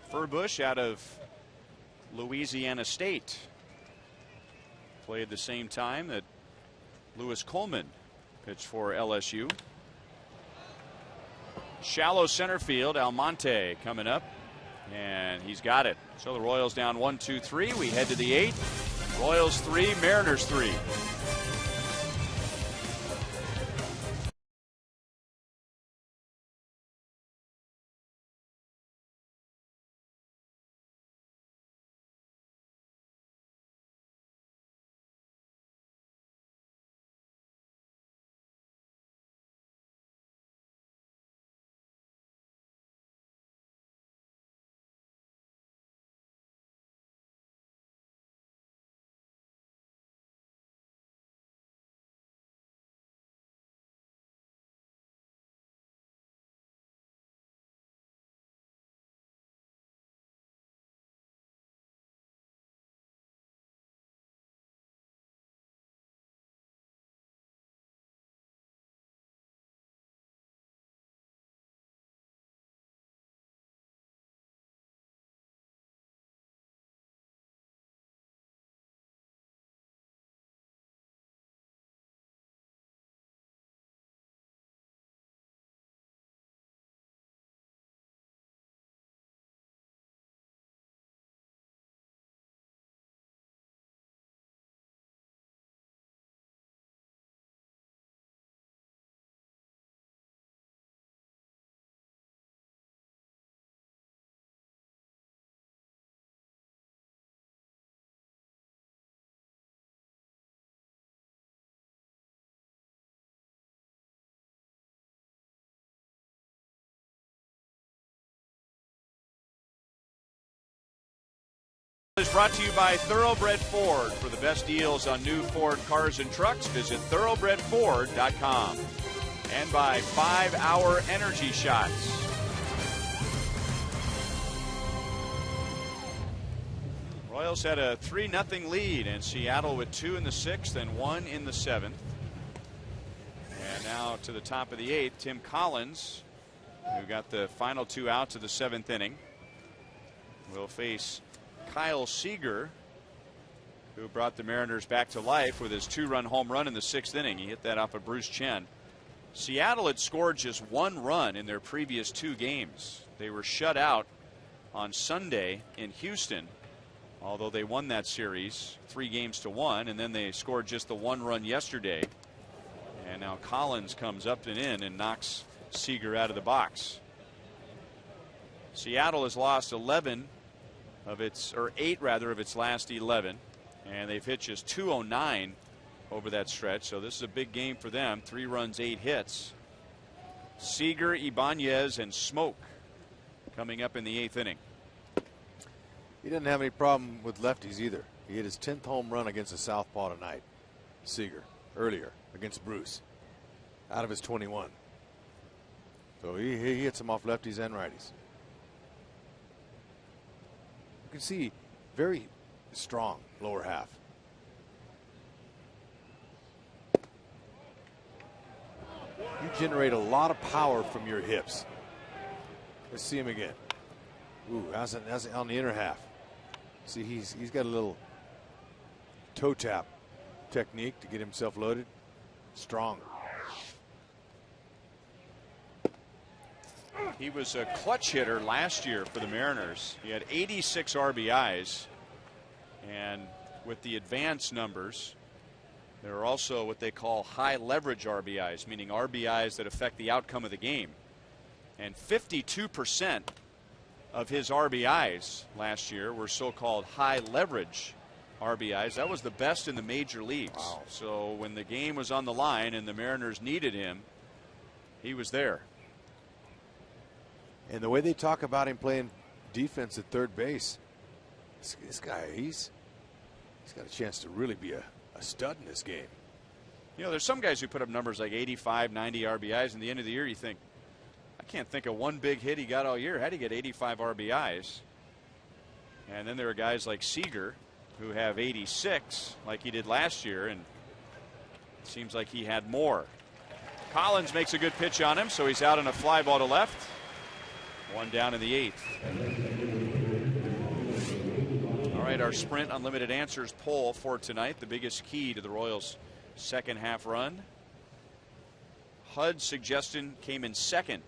A: Furbush out of Louisiana State. Played the same time that Lewis Coleman pitched for LSU. Shallow center field. Almonte coming up, and he's got it. So the Royals down 1-2-3. We head to the 8th. Royals 3, Mariners 3. Is brought to you by Thoroughbred Ford. For the best deals on new Ford cars and trucks, visit thoroughbredford.com. And by 5 Hour Energy Shots. Royals had a 3-0 lead, and Seattle with 2 in the 6th and 1 in the 7th. And now to the top of the 8th, Tim Collins, who got the final 2 outs of the 7th inning, will face Kyle Seager, who brought the Mariners back to life with his 2-run home run in the 6th inning. He hit that off of Bruce Chen. Seattle had scored just 1 run in their previous 2 games. They were shut out on Sunday in Houston, although they won that series 3-1, and then they scored just the 1 run yesterday. And now Collins comes up and in and knocks Seager out of the box. Seattle has lost 8 of its last 11, and they've hit just 209 over that stretch. So this is a big game for them. 3 runs, 8 hits. Seager, Ibanez, and Smoke coming up in the 8th inning.
D: He doesn't have any problem with lefties either. He hit his 10th home run against a southpaw tonight. Seager, earlier against Bruce, out of his 21. So he hits them off lefties and righties. You can see very strong lower half. You generate a lot of power from your hips. Let's see him again. Ooh, that's on the inner half. See, he's got a little toe tap technique to get himself loaded. Strong.
A: He was a clutch hitter last year for the Mariners. He had 86 RBIs, and with the advanced numbers, there are also what they call high leverage RBIs, meaning RBIs that affect the outcome of the game. And 52% of his RBIs last year were so-called high leverage RBIs. That was the best in the major leagues.
D: Wow.
A: So when the game was on the line and the Mariners needed him, he was there.
D: And the way they talk about him playing defense at third base, this guy, he's got a chance to really be a stud in this game.
A: You know, there's some guys who put up numbers like 85, 90 RBIs, and the end of the year you think, I can't think of one big hit he got all year. How'd he get 85 RBIs? And then there are guys like Seager who have 86 like he did last year, and it seems like he had more. Collins makes a good pitch on him, so he's out on a fly ball to left. 1 down in the 8th. All right, our Sprint Unlimited Answers poll for tonight, the biggest key to the Royals' second half run. HUD's suggestion came in second.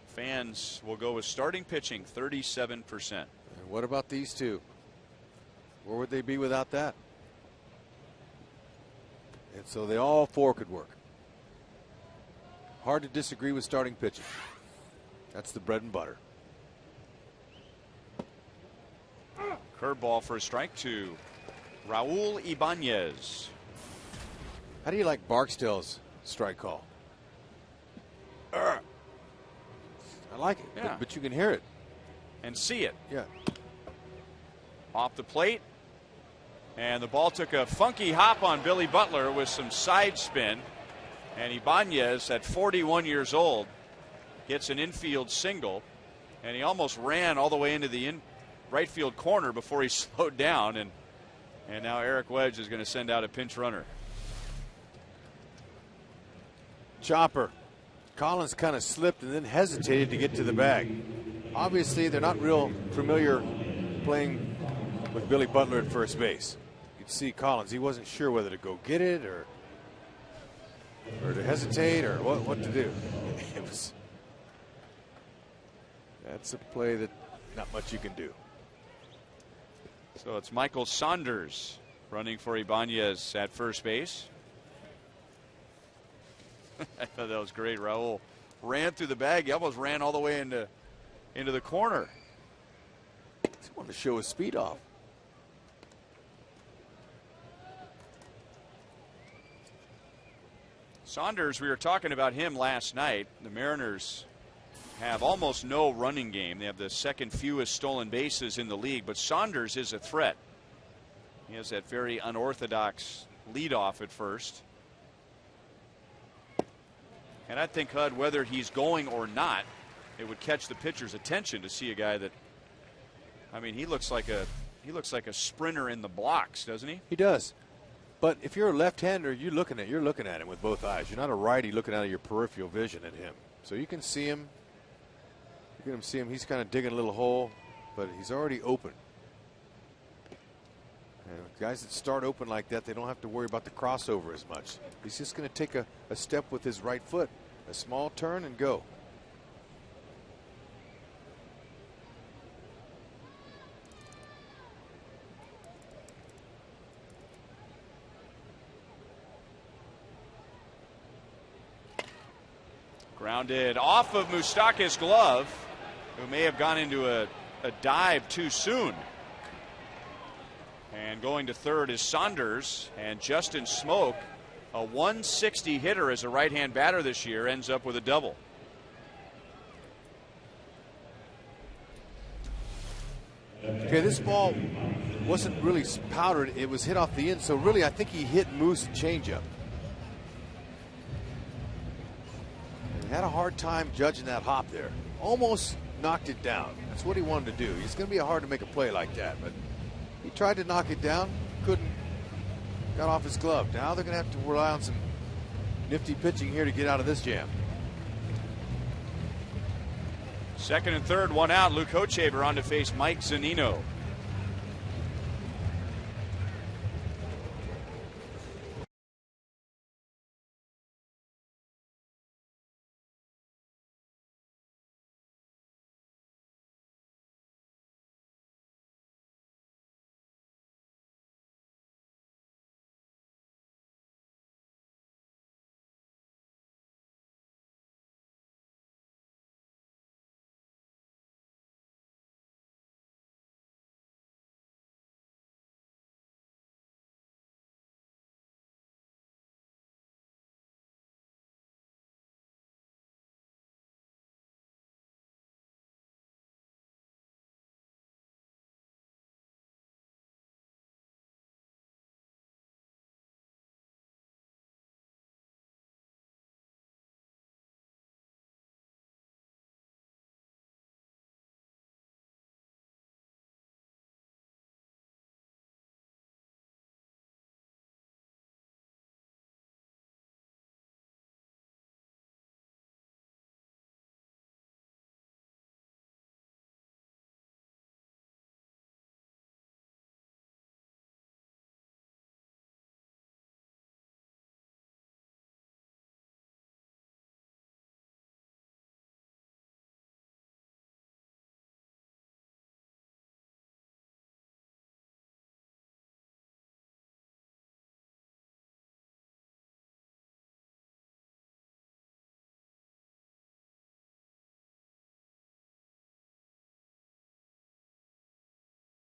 A: Fans will go with starting pitching, 37%.
D: And what about these two? Where would they be without that? And so they all 4 could work. Hard to disagree with starting pitching. That's the bread and butter.
A: Curveball for a strike to Raul Ibanez.
D: How do you like Barksdale's strike call? I like it,
A: Yeah.
D: but you can hear it.
A: And see it.
D: Yeah.
A: Off the plate. And the ball took a funky hop on Billy Butler with some side spin. And Ibanez, at 41 years old, gets an infield single. And he almost ran all the way into the right field corner before he slowed down. And now Eric Wedge is going to send out a pinch runner.
D: Chopper. Collins kind of slipped and then hesitated to get to the bag. Obviously, they're not real familiar playing with Billy Butler at first base. You could see Collins. He wasn't sure whether to go get it or to hesitate or what to do. That's a play that not much you can do.
A: So it's Michael Saunders running for Ibanez at first base. I thought that was great. Raul ran through the bag. He almost ran all the way into the corner.
D: He wanted to show his speed off.
A: Saunders, we were talking about him last night. The Mariners have almost no running game. They have the second fewest stolen bases in the league, but Saunders is a threat. He has that very unorthodox leadoff at first. And I think, Hud, whether he's going or not, it would catch the pitcher's attention to see a guy that, I mean, he looks like a sprinter in the blocks, doesn't he?
D: He does. But if you're a left-hander, you're looking at him with both eyes. You're not a righty looking out of your peripheral vision at him. So you can see him. You can see him. He's kind of digging a little hole, but he's already open. And guys that start open like that, they don't have to worry about the crossover as much. He's just going to take a step with his right foot, a small turn, and go.
A: Grounded off of Moustakas' glove, who may have gone into a dive too soon. And going to third is Saunders, and Justin Smoke, a 160 hitter as a right-hand batter this year, ends up with a double.
D: Okay, this ball wasn't really powdered. It was hit off the end, so really I think he hit Moose changeup. He had a hard time judging that hop there. Almost knocked it down. That's what he wanted to do. It's going to be hard to make a play like that, but he tried to knock it down, couldn't. Got off his glove. Now they're going to have to rely on some nifty pitching here to get out of this jam.
A: Second and third, one out. Luke Hochaver on to face Mike Zunino.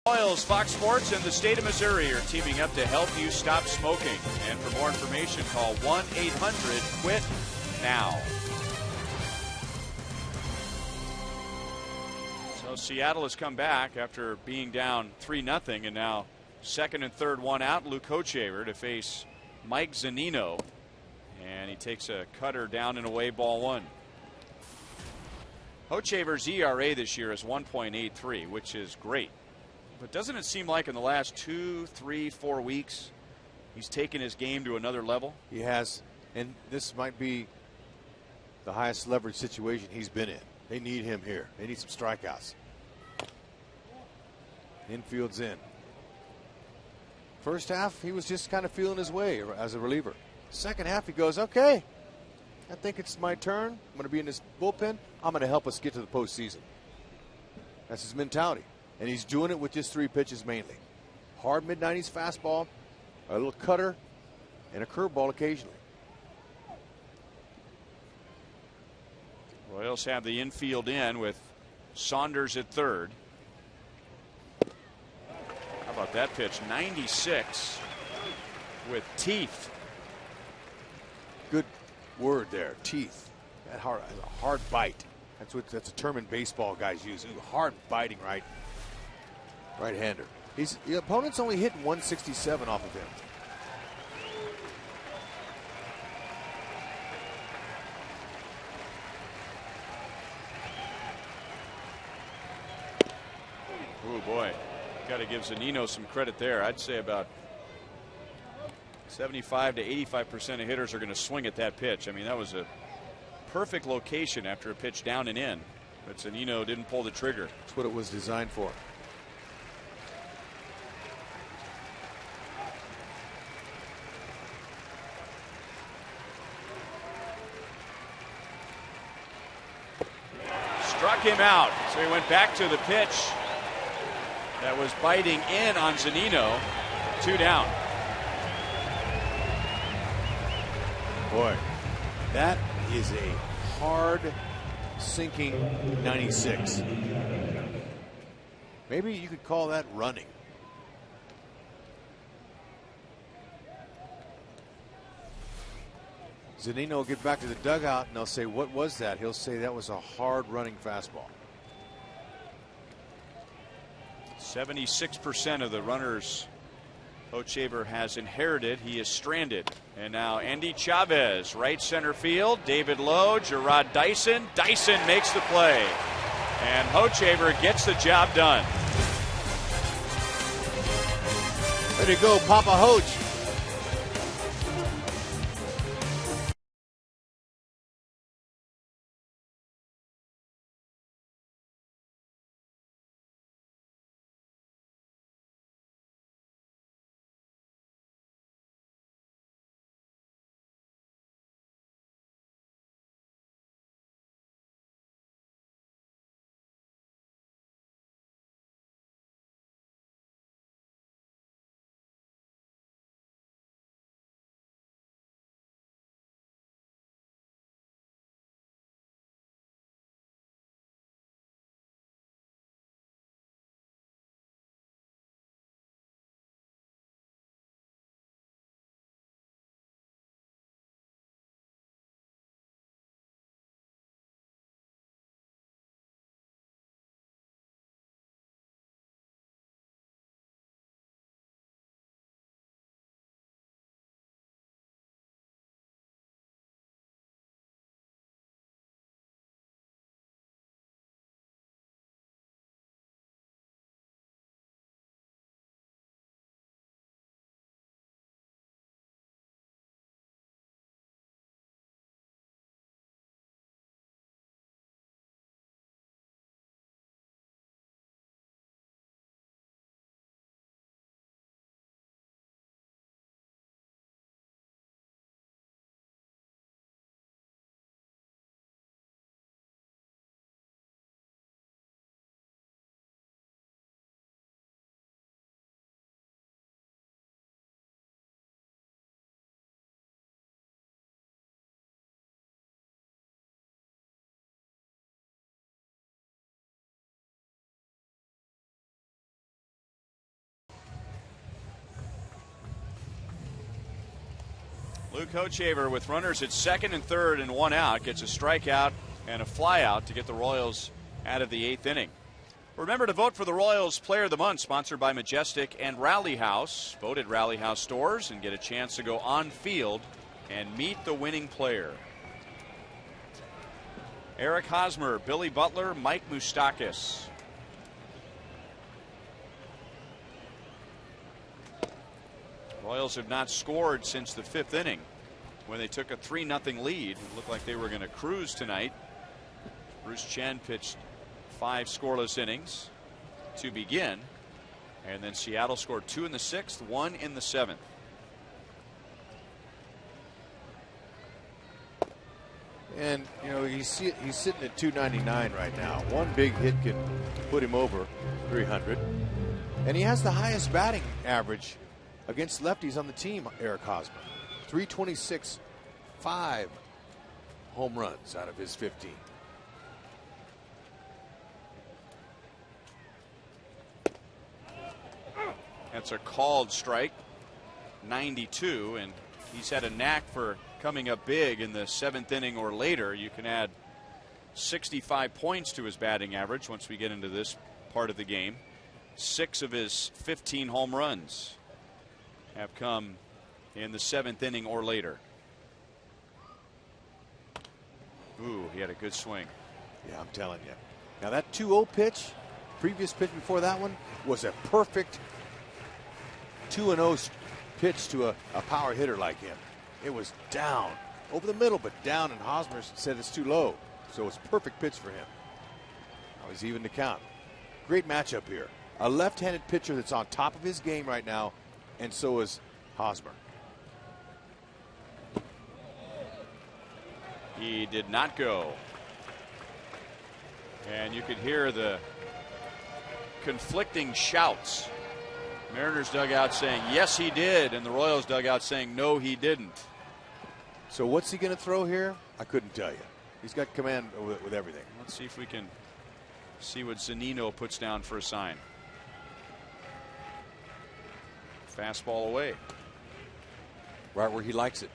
A: Royals, Fox Sports, and the state of Missouri are teaming up to help you stop smoking. And for more information, call 1-800-QUIT-NOW. So Seattle has come back after being down 3-0, and now second and third, one out. Luke Hochaver to face Mike Zunino, and he takes a cutter down and away, ball one. Hochaver's ERA this year is 1.83, which is great. But doesn't it seem like in the last 2, 3, 4 weeks he's taken his game to another level?
D: He has, and this might be the highest leverage situation he's been in. They need him here. They need some strikeouts. Infield's in. First half, he was just kind of feeling his way as a reliever. Second half, he goes, okay, I think it's my turn. I'm going to be in this bullpen. I'm going to help us get to the postseason. That's his mentality. And he's doing it with just 3 pitches mainly. Hard mid-90s fastball, a little cutter, and a curveball occasionally.
A: Royals have the infield in with Saunders at third. How about that pitch? 96 with teeth.
D: Good word there, teeth. That hard bite. That's a term in baseball guys use. Hard biting right-hander. The opponent's only hitting 167 off of him.
A: Oh boy, got to give Zunino some credit there. I'd say about 75 to 85% of hitters are going to swing at that pitch. I mean, that was a perfect location after a pitch down and in, but Zunino didn't pull the trigger.
D: That's what it was designed for.
A: Struck him out, so he went back to the pitch that was biting in on Zunino. 2 down.
D: Boy, that is a hard sinking 96. Maybe you could call that running. Zunino will get back to the dugout and they'll say, what was that? He'll say that was a hard running fastball.
A: 76% of the runners Hochevar has inherited. He is stranded. And now Andy Chavez, right center field. David Lowe, Gerard Dyson. Dyson makes the play. And Hochevar gets the job done.
D: Way to go, Papa Hoch.
A: Luke Hochevar with runners at second and third and 1 out gets a strikeout and a flyout to get the Royals out of the 8th inning. Remember to vote for the Royals Player of the Month, sponsored by Majestic and Rally House. Vote at Rally House stores and get a chance to go on field and meet the winning player. Eric Hosmer, Billy Butler, Mike Moustakas. Royals have not scored since the 5th inning when they took a 3-0 lead. It looked like they were going to cruise tonight. Bruce Chen pitched 5 scoreless innings to begin, and then Seattle scored 2 in the 6th, 1 in the 7th.
D: And you know, he's sitting at 299 right now. One big hit can put him over 300, and he has the highest batting average against lefties on the team. Eric Hosmer, 326, 5 home runs out of his 15.
A: That's a called strike, 92, and he's had a knack for coming up big in the 7th inning or later. You can add 65 points to his batting average once we get into this part of the game. 6 of his 15 home runs have come in the 7th inning or later. Ooh, he had a good swing.
D: Yeah, I'm telling you. Now that 2-0 pitch, previous pitch before that one, was a perfect 2-0 pitch to a power hitter like him. It was down, over the middle, but down, and Hosmer said it's too low. So it's a perfect pitch for him. Now he's even to count. Great matchup here. A left-handed pitcher that's on top of his game right now, and so is Hosmer.
A: He did not go. And you could hear the conflicting shouts. Mariners dugout saying, yes, he did, and the Royals dugout saying, no, he didn't.
D: So what's he going to throw here? I couldn't tell you. He's got command with everything.
A: Let's see if we can see what Zunino puts down for a sign. Fastball away.
D: Right where he likes it.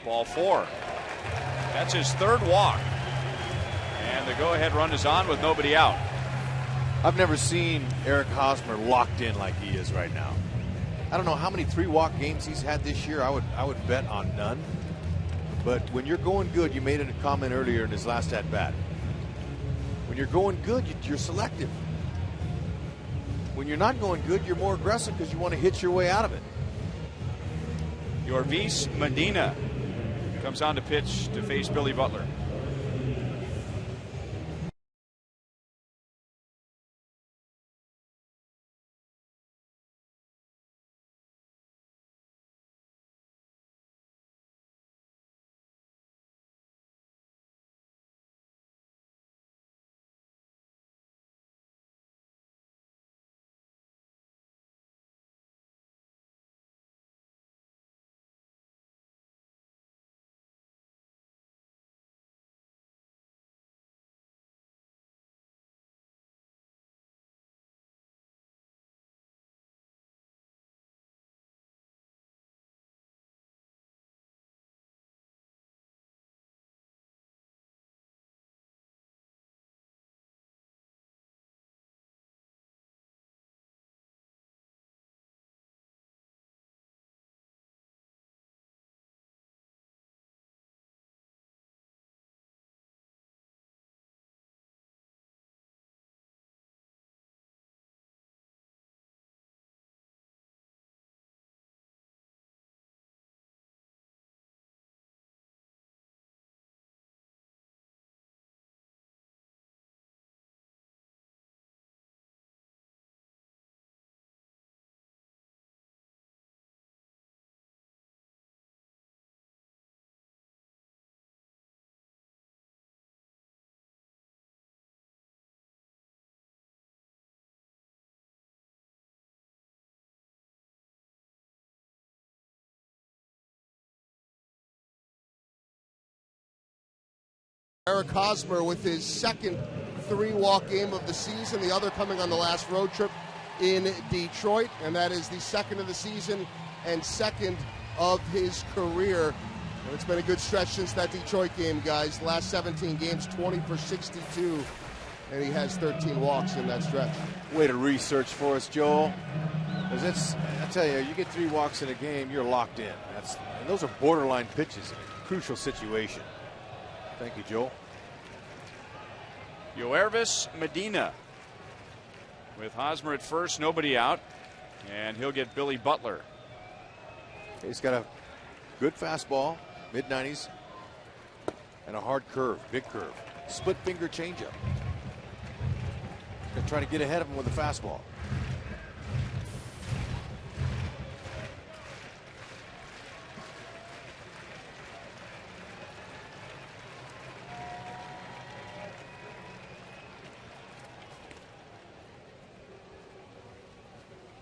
A: Ball 4. That's his 3rd walk. And the go-ahead run is on with nobody out.
D: I've never seen Eric Hosmer locked in like he is right now. I don't know how many 3-walk games he's had this year. I would bet on none. But when you're going good, you made a comment earlier in his last at bat. When you're going good, you're selective. When you're not going good, you're more aggressive because you want to hit your way out of it.
A: Yorvis Medina comes on to pitch to face Billy Butler.
C: Eric Hosmer with his second 3-walk game of the season, the other coming on the last road trip in Detroit, and that is the second of the season and second of his career. And it's been a good stretch since that Detroit game, guys. Last 17 games, 20 for 62, and he has 13 walks in that stretch.
D: Way to research for us, Joel. Because I tell you, you get 3 walks in a game, you're locked in. And those are borderline pitches in a crucial situation. Thank you, Joel.
A: Yorvis Medina with Hosmer at first, nobody out, and he'll get Billy Butler.
D: He's got a good fastball, mid-90s, and a hard curve, big curve. Split finger changeup. Gonna try to get ahead of him with a fastball.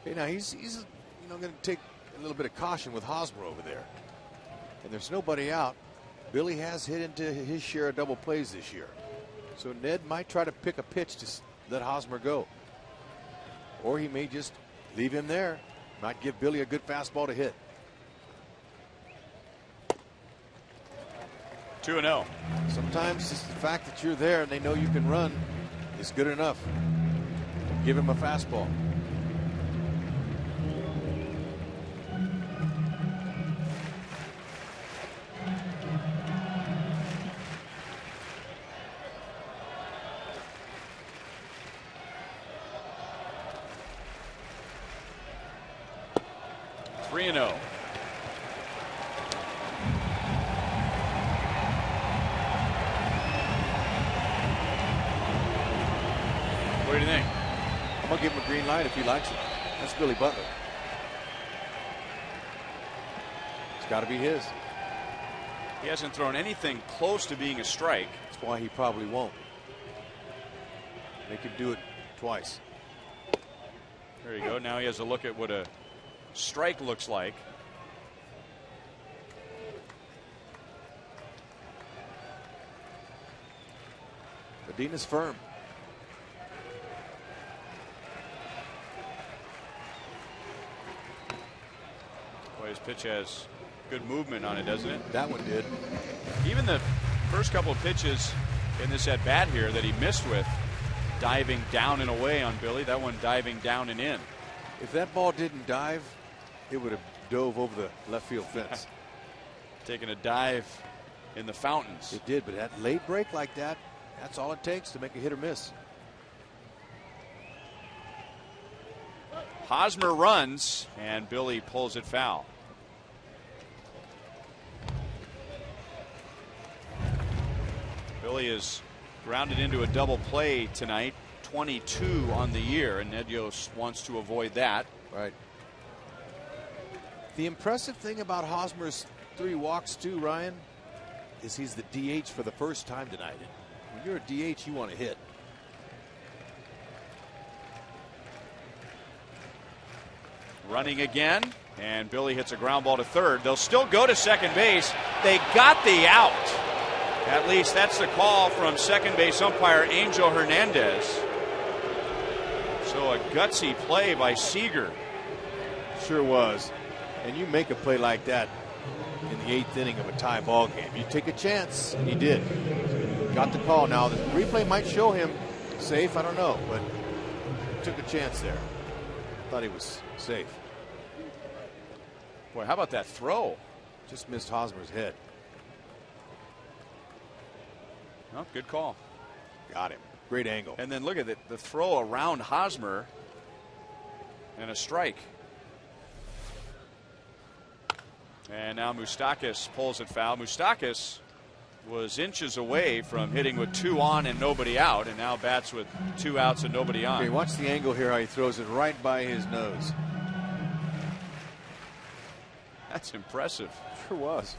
D: Okay, now he's going to take a little bit of caution with Hosmer over there. And there's nobody out. Billy has hit into his share of double plays this year. So Ned might try to pick a pitch to let Hosmer go. Or he may just leave him there. Might give Billy a good fastball to hit.
A: 2-0.
D: Sometimes just the fact that you're there and they know you can run is good enough. Give him a fastball.
A: What do you think?
D: I'm going to give him a green light if he likes it. That's Billy Butler. It's got to be his.
A: He hasn't thrown anything close to being a strike.
D: That's why he probably won't. Make him do it twice.
A: There you go. Now he has a look at what a strike looks like.
D: Medina's firm.
A: Boy, his pitch has good movement on it, doesn't it?
D: That one did.
A: Even the first couple of pitches in this at bat here that he missed with, diving down and away on Billy. That one diving down and in.
D: If that ball didn't dive, it would have dove over the left field fence.
A: Taking a dive in the fountains.
D: It did, but that late break like that, that's all it takes to make a hit or miss.
A: Hosmer runs, and Billy pulls it foul. Billy is grounded into a double play tonight, 22 on the year, and Ned Yost wants to avoid that.
D: Right. The impressive thing about Hosmer's 3 walks too, Ryan, is he's the DH for the first time tonight. When you're a DH, you want to hit.
A: Running again, and Billy hits a ground ball to third. They'll still go to second base. They got the out. At least that's the call from second base umpire Angel Hernandez. So a gutsy play by Seager.
D: Sure was. And you make a play like that in the 8th inning of a tie ball game. You take a chance, and he did. Got the call. Now, the replay might show him safe. I don't know, but took a chance there. Thought he was safe.
A: Boy, how about that throw?
D: Just missed Hosmer's head.
A: Oh, good call.
D: Got him. Great angle.
A: And then look at it, the throw around Hosmer and a strike. And now Moustakas pulls it foul. Moustakas was inches away from hitting with 2 on and nobody out, and now bats with 2 outs and nobody on.
D: Okay, watch the angle here, how he throws it right by his nose.
A: That's impressive.
D: Sure was.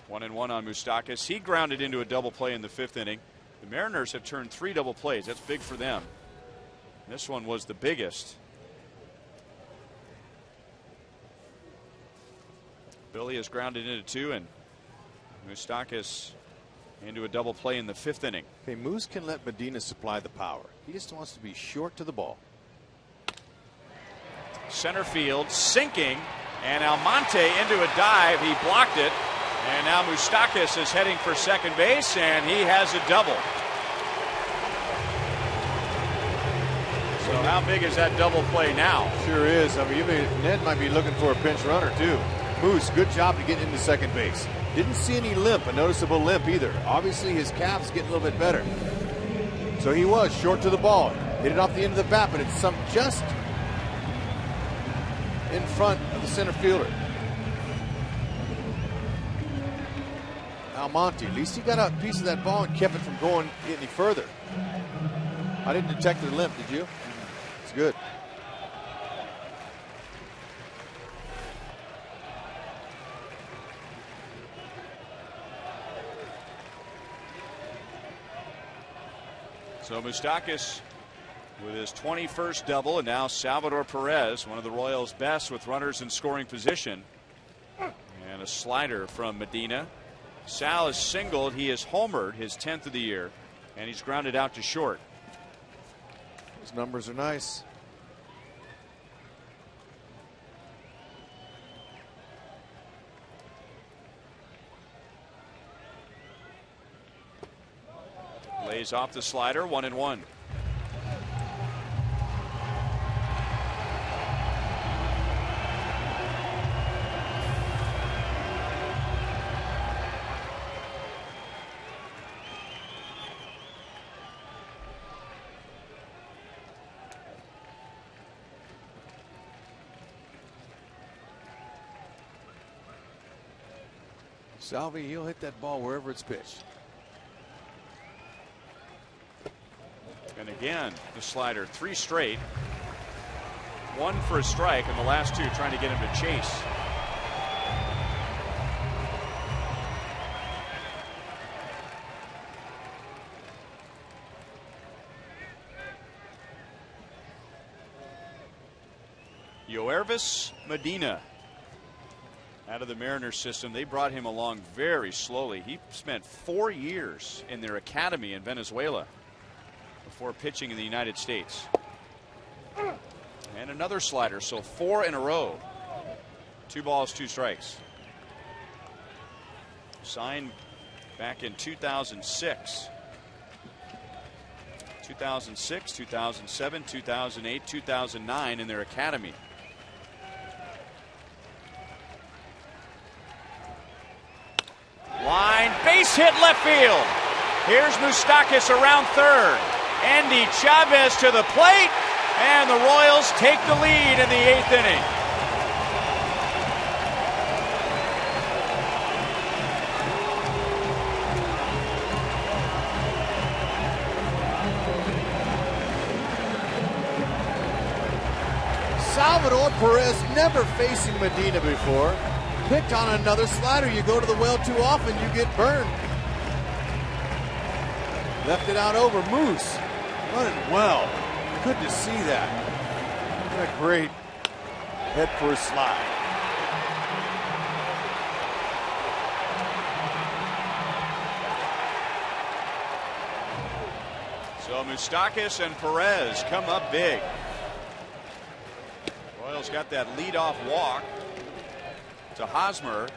A: One and one on Moustakas. He grounded into a double play in the 5th inning. The Mariners have turned 3 double plays. That's big for them. This one was the biggest. Billy has grounded into 2, and Moustakas into a double play in the 5th inning.
D: Okay, Moose can let Medina supply the power. He just wants to be short to the ball.
A: Center field sinking, and Almonte into a dive. He blocked it. And now Moustakas is heading for second base, and he has a double. So how big is that double play now?
D: Sure is. I mean, Ned might be looking for a pinch runner, too. Moose, good job to get into second base. Didn't see any limp, a noticeable limp either. Obviously, his calf's getting a little bit better. So he was short to the ball. Hit it off the end of the bat, but it's just in front of the center fielder. Almonte, at least he got a piece of that ball and kept it from going any further. I didn't detect the limp, did you? It's good.
A: So Moustakas with his 21st double, and now Salvador Perez, one of the Royals' best with runners in scoring position. And a slider from Medina. Sal has singled. He has homered, his 10th of the year, and he's grounded out to short.
D: His numbers are nice.
A: Lays off the slider, 1-1.
D: Salvi, he'll hit that ball wherever it's pitched.
A: And again, the slider, 3 straight. 1 for a strike, and the last 2 trying to get him to chase. Yoervis Medina out of the Mariners system. They brought him along very slowly. He spent 4 years in their academy in Venezuela before pitching in the United States. And another slider, so 4 in a row. 2 balls, 2 strikes. Signed back in 2006. 2006, 2007, 2008, 2009 in their academy. Line, base hit left field. Here's Moustakas around third. Andy Chavez to the plate, and the Royals take the lead in the 8th inning.
D: Salvador Perez, never facing Medina before, picked on another slider. You go to the well too often, you get burned. Left it out over. Moose running well. Good to see that. What a great head first slide.
A: So Moustakas and Perez come up big. Royals got that leadoff walk to Hosmer,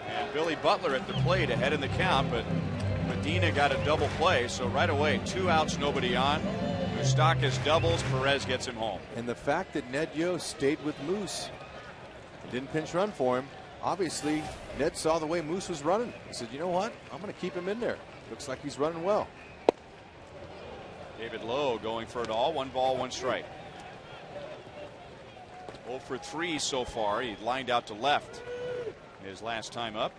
A: and Billy Butler at the plate ahead in the count, but Medina got a double play, so right away 2 outs, nobody on. Moustakas doubles, Perez gets him home.
D: And the fact that Ned Yost stayed with Moose, didn't pinch run for him. Obviously, Ned saw the way Moose was running. He said, you know what? I'm going to keep him in there. Looks like he's running well.
A: David Lowe going for it all. 1 ball, 1 strike. 0 for 3 so far. He lined out to left his last time up.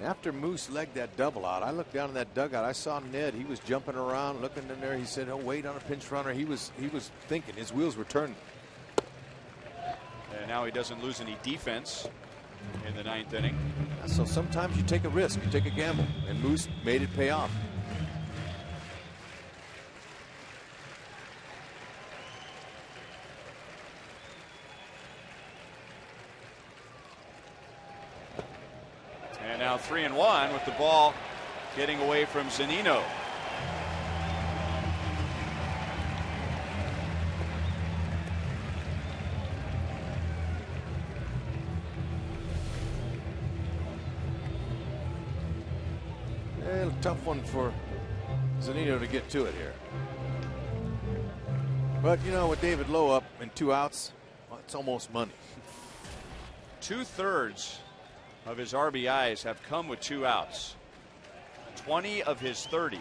D: After Moose legged that double out, I looked down in that dugout. I saw Ned. He was jumping around, looking in there. He said, "Oh, wait on a pinch runner." He was thinking. His wheels were turning.
A: And now he doesn't lose any defense in the 9th inning.
D: So sometimes you take a risk, you take a gamble, and Moose made it pay off.
A: And now 3-1 with the ball getting away from Zunino.
D: A tough one for Zunino to get to it here. But, you know, with David Lowe up and 2 outs, well, it's almost money.
A: 2/3 of his RBIs have come with 2 outs. 20 of his 30.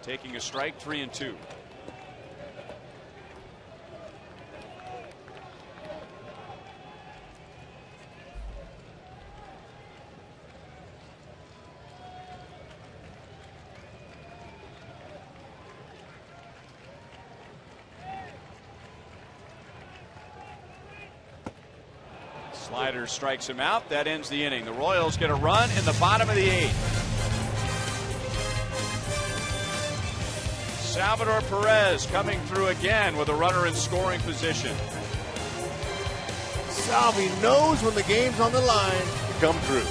A: Taking a strike, 3-2. Slider strikes him out. That ends the inning. The Royals get a run in the bottom of the 8th. Salvador Perez coming through again with a runner in scoring position.
D: Salvi knows when the game's on the line to come through.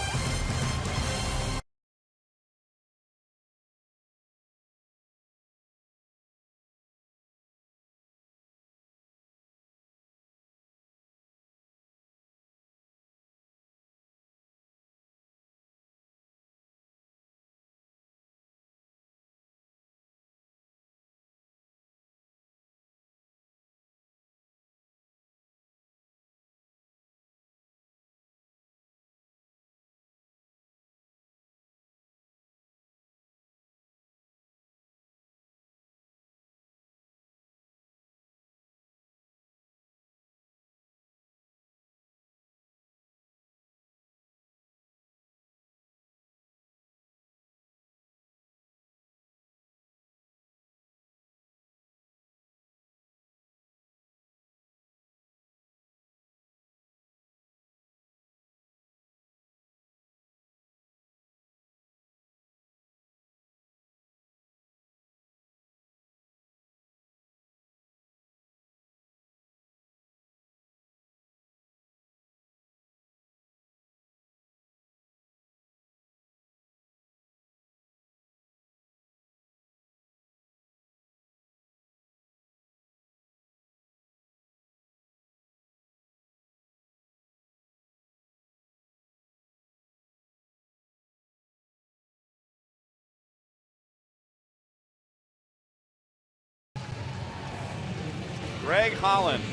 A: Greg Holland.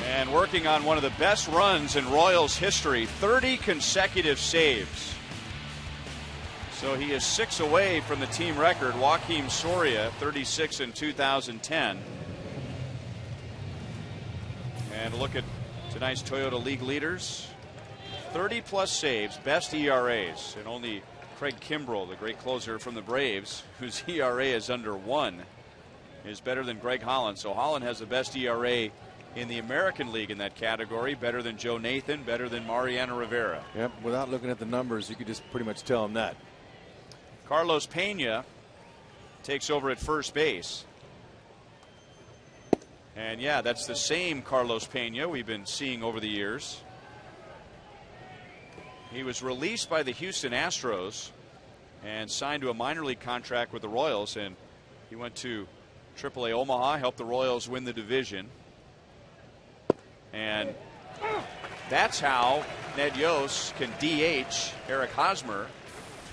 A: And working on one of the best runs in Royals history, 30 consecutive saves. So he is 6 away from the team record. Joakim Soria, 36 in 2010. And look at tonight's Toyota League leaders. 30-plus saves, best ERAs. And only Craig Kimbrell, the great closer from the Braves, whose ERA is under 1, is better than Greg Holland. So Holland has the best ERA in the American League in that category, better than Joe Nathan, better than Mariano Rivera.
D: Yep, without looking at the numbers, you could just pretty much tell him that.
A: Carlos Pena takes over at first base. And yeah, that's the same Carlos Pena we've been seeing over the years. He was released by the Houston Astros and signed to a minor league contract with the Royals, and he went to AAA Omaha, helped the Royals win the division. And that's how Ned Yost can DH Eric Hosmer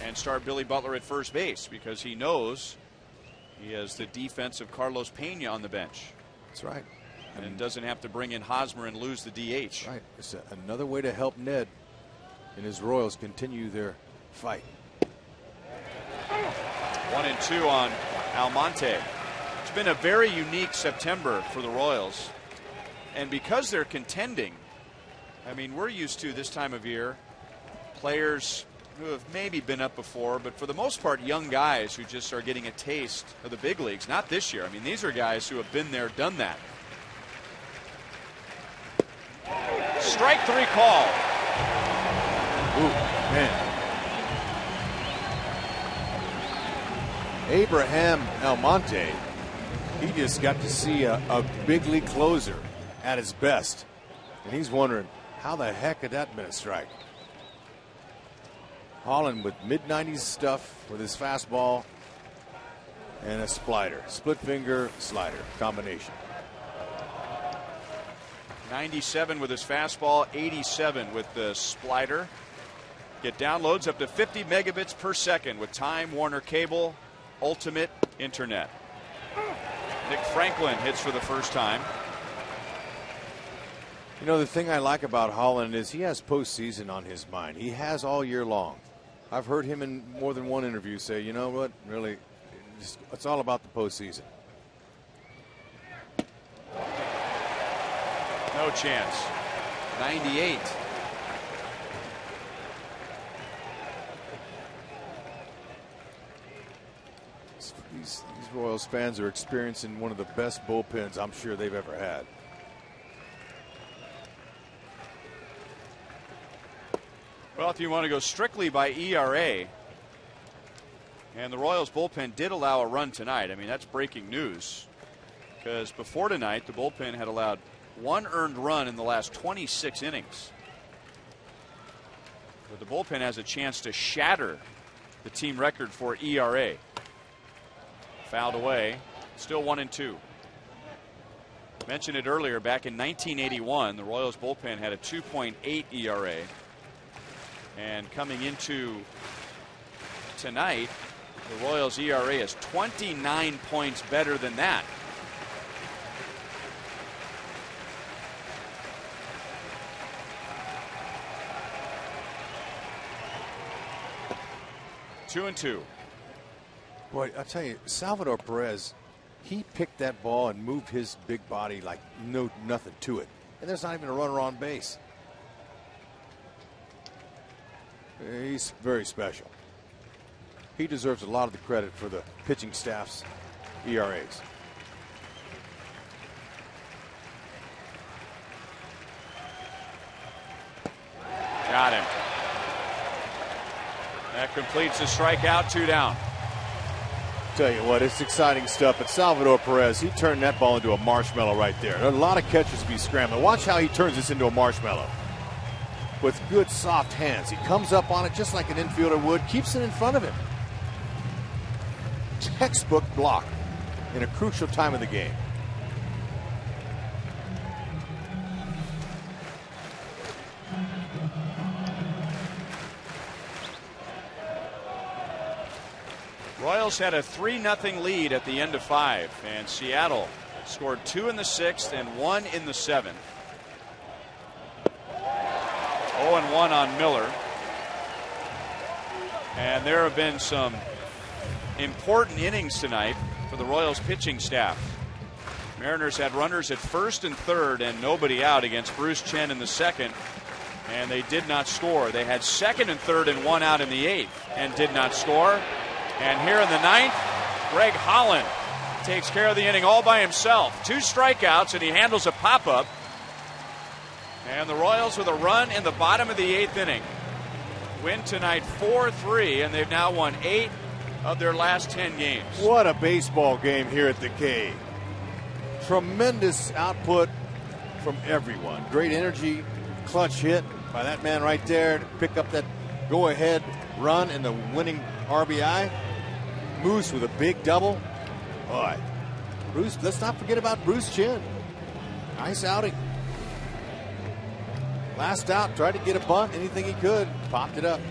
A: and start Billy Butler at first base, because he knows he has the defense of Carlos Pena on the bench.
D: That's right.
A: And doesn't have to bring in Hosmer and lose the DH.
D: Right. It's another way to help Ned and his Royals continue their fight.
A: 1-2 on Almonte. It's been a very unique September for the Royals. And because they're contending, I mean, we're used to this time of year players who have maybe been up before, but for the most part, young guys who just are getting a taste of the big leagues. Not this year. I mean, these are guys who have been there, done that. Strike 3 call.
D: Ooh, man. Abraham Almonte, he just got to see a big league closer at his best. And he's wondering, how the heck had that been a strike? Holland with mid-90s stuff with his fastball and a slider. Split finger slider combination.
A: 97 with his fastball, 87 with the slider. Get downloads up to 50 megabits per second with Time Warner Cable Ultimate Internet. Nick Franklin hits for the first time.
D: You know, the thing I like about Holland is he has postseason on his mind. He has all year long. I've heard him in more than one interview say, you know what, really, it's all about the postseason.
A: No chance. 98.
D: These Royals fans are experiencing one of the best bullpens I'm sure they've ever had.
A: Well, if you want to go strictly by ERA, and the Royals bullpen did allow a run tonight. I mean, that's breaking news, because before tonight the bullpen had allowed 1 earned run in the last 26 innings. But the bullpen has a chance to shatter the team record for ERA. Fouled away. Still 1-2. Mentioned it earlier, back in 1981, the Royals bullpen had a 2.8 ERA. And coming into tonight, the Royals ERA is 29 points better than that. Two and two.
D: Boy, I'll tell you, Salvador Perez, he picked that ball and moved his big body like nothing to it. And there's not even a runner on base. He's very special. He deserves a lot of the credit for the pitching staff's ERAs.
A: Got him. That completes the strikeout, 2 down.
D: Tell you what, it's exciting stuff. But Salvador Perez, he turned that ball into a marshmallow right there. There are a lot of catchers to be scrambling. Watch how he turns this into a marshmallow. With good soft hands. He comes up on it just like an infielder would, keeps it in front of him. Textbook block in a crucial time of the game.
A: Royals had a 3-0 lead at the end of 5, and Seattle scored 2 in the 6th and 1 in the 7th. 0-1 on Miller. And there have been some important innings tonight for the Royals pitching staff. Mariners had runners at first and third and nobody out against Bruce Chen in the 2nd, and they did not score. They had 2nd and 3rd and 1 out in the 8th and did not score. And here in the 9th, Greg Holland takes care of the inning all by himself. 2 strikeouts, and he handles a pop-up. And the Royals with a run in the bottom of the 8th inning win tonight 4-3, and they've now won 8 of their last 10 games.
D: What a baseball game here at the K. Tremendous output from everyone. Great energy, clutch hit by that man right there to pick up that go-ahead run and the winning RBI. Moose with a big double. Boy, Bruce, let's not forget about Bruce Chen. Nice outing. Last out, tried to get a bunt, anything he could, popped it up.